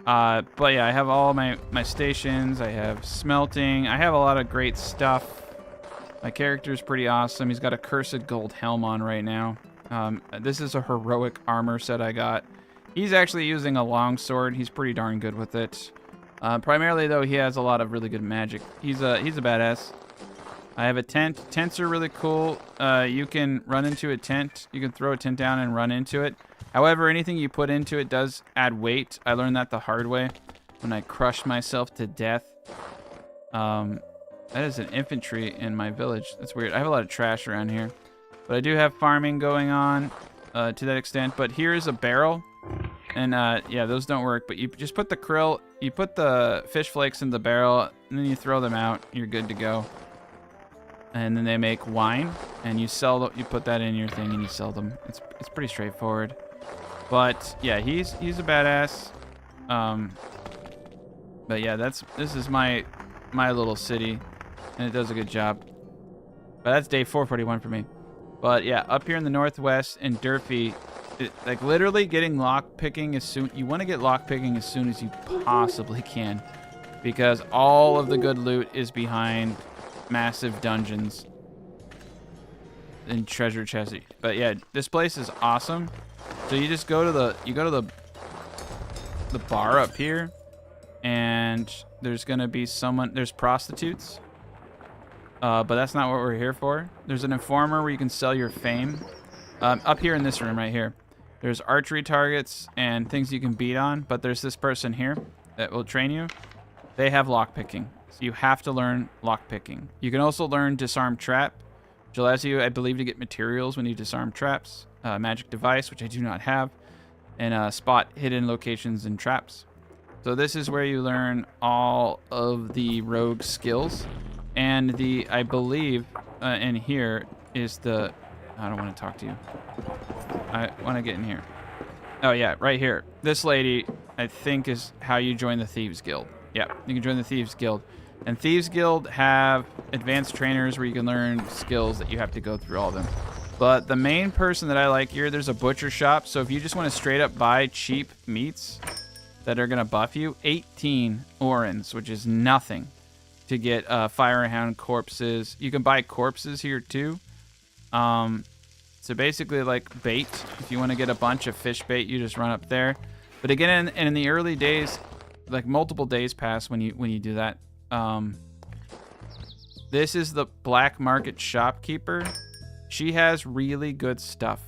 But yeah, I have all my stations. I have smelting. I have a lot of great stuff. My character's pretty awesome. He's got a cursed gold helm on right now. This is a heroic armor set I got. He's actually using a longsword. He's pretty darn good with it. Primarily, though, he has a lot of really good magic. He's a badass. I have a tent. Tents are really cool. You can run into a tent. You can throw a tent down and run into it. However, anything you put into it does add weight. I learned that the hard way when I crushed myself to death. That is an infantry in my village. That's weird. I have a lot of trash around here. But I do have farming going on to that extent. But here's a barrel. And yeah, those don't work. But you just put the krill, you put the fish flakes in the barrel, and then you throw them out. You're good to go. And then they make wine, and you sell. You put that in your thing, and you sell them. It's pretty straightforward. But yeah, he's a badass. But yeah, this is my little city, and it does a good job. But that's day 441 for me. But yeah, up here in the Northwest in Durfee, like literally getting lockpicking you want to get lockpicking as soon as you possibly can, because all of the good loot is behind massive dungeons and treasure chests. But yeah, this place is awesome. So you just go to the bar up here, and there's gonna be there's prostitutes. But that's not what we're here for. There's an informer where you can sell your fame. Up here in this room right here, there's archery targets and things you can beat on, but there's this person here that will train you. They have lockpicking, so you have to learn lockpicking. You can also learn disarm trap, which allows you, I believe, to get materials when you disarm traps. Magic device, which I do not have, and spot hidden locations and traps. So this is where you learn all of the rogue skills, and I believe, in here is the. I don't want to talk to you. I want to get in here. Oh yeah, right here. This lady, I think, is how you join the Thieves Guild. Yeah, you can join the Thieves Guild. And Thieves Guild have advanced trainers where you can learn skills that you have to go through all of them. But the main person that I like here, there's a butcher shop. So if you just want to straight up buy cheap meats that are going to buff you, 18 orens, which is nothing, to get Firehound corpses. You can buy corpses here too. So basically like bait. If you want to get a bunch of fish bait, you just run up there. But again, in the early days, like multiple days pass when you do that. This is the black market shopkeeper. She has really good stuff.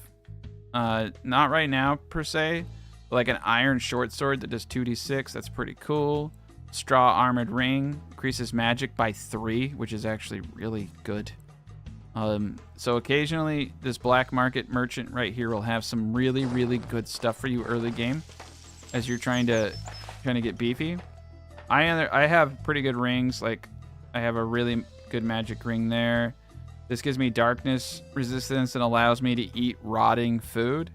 Not right now per se, but like an iron short sword that does 2d6. That's pretty cool. Straw armored ring increases magic by 3, which is actually really good. So occasionally this black market merchant right here will have some really, really good stuff for you early game as you're trying to get beefy. I have pretty good rings. Like I have a really good magic ring there. This gives me darkness resistance and allows me to eat rotting food.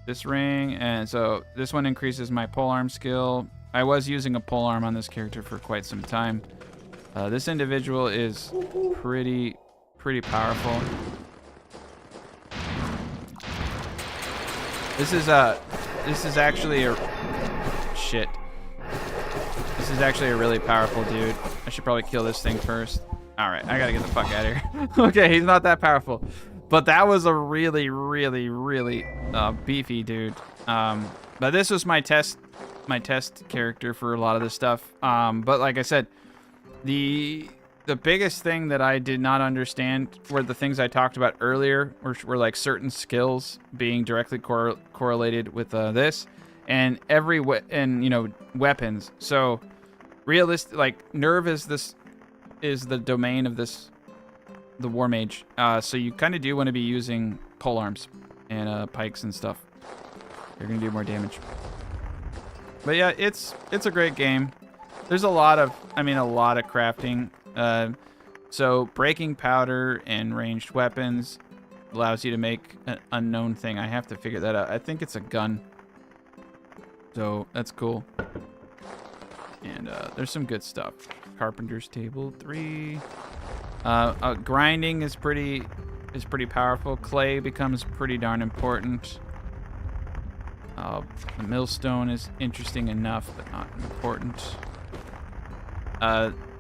This ring, and so this one increases my polearm skill. I was using a polearm on this character for quite some time. This individual is pretty powerful. This is actually a shit. This is actually a really powerful dude. I should probably kill this thing first. All right, I gotta get the fuck out of here. Okay, he's not that powerful, but that was a really beefy dude. But this was my test character for a lot of this stuff. But like I said, the biggest thing that I did not understand were the things I talked about earlier, which were like certain skills being directly correlated with this, and weapons. So realistic, like nerve is the domain of the Warmage. So you kind of do want to be using polearms and pikes and stuff. You're gonna do more damage. But yeah, it's a great game. There's a lot of crafting. So breaking powder and ranged weapons allows you to make an unknown thing. I have to figure that out. I think it's a gun. So that's cool. And there's some good stuff. Carpenter's table 3. Grinding is pretty powerful. Clay becomes pretty darn important. The millstone is interesting enough, but not important.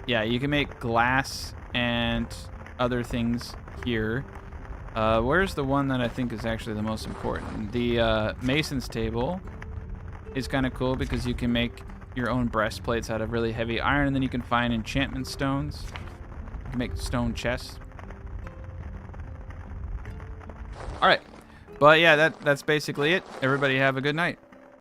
Yeah, you can make glass and other things here. Where's the one that I think is actually the most important? The mason's table is kind of cool because you can make your own breastplates out of really heavy iron, and then you can find enchantment stones. You can make stone chests. All right, but yeah, that's basically it. Everybody have a good night.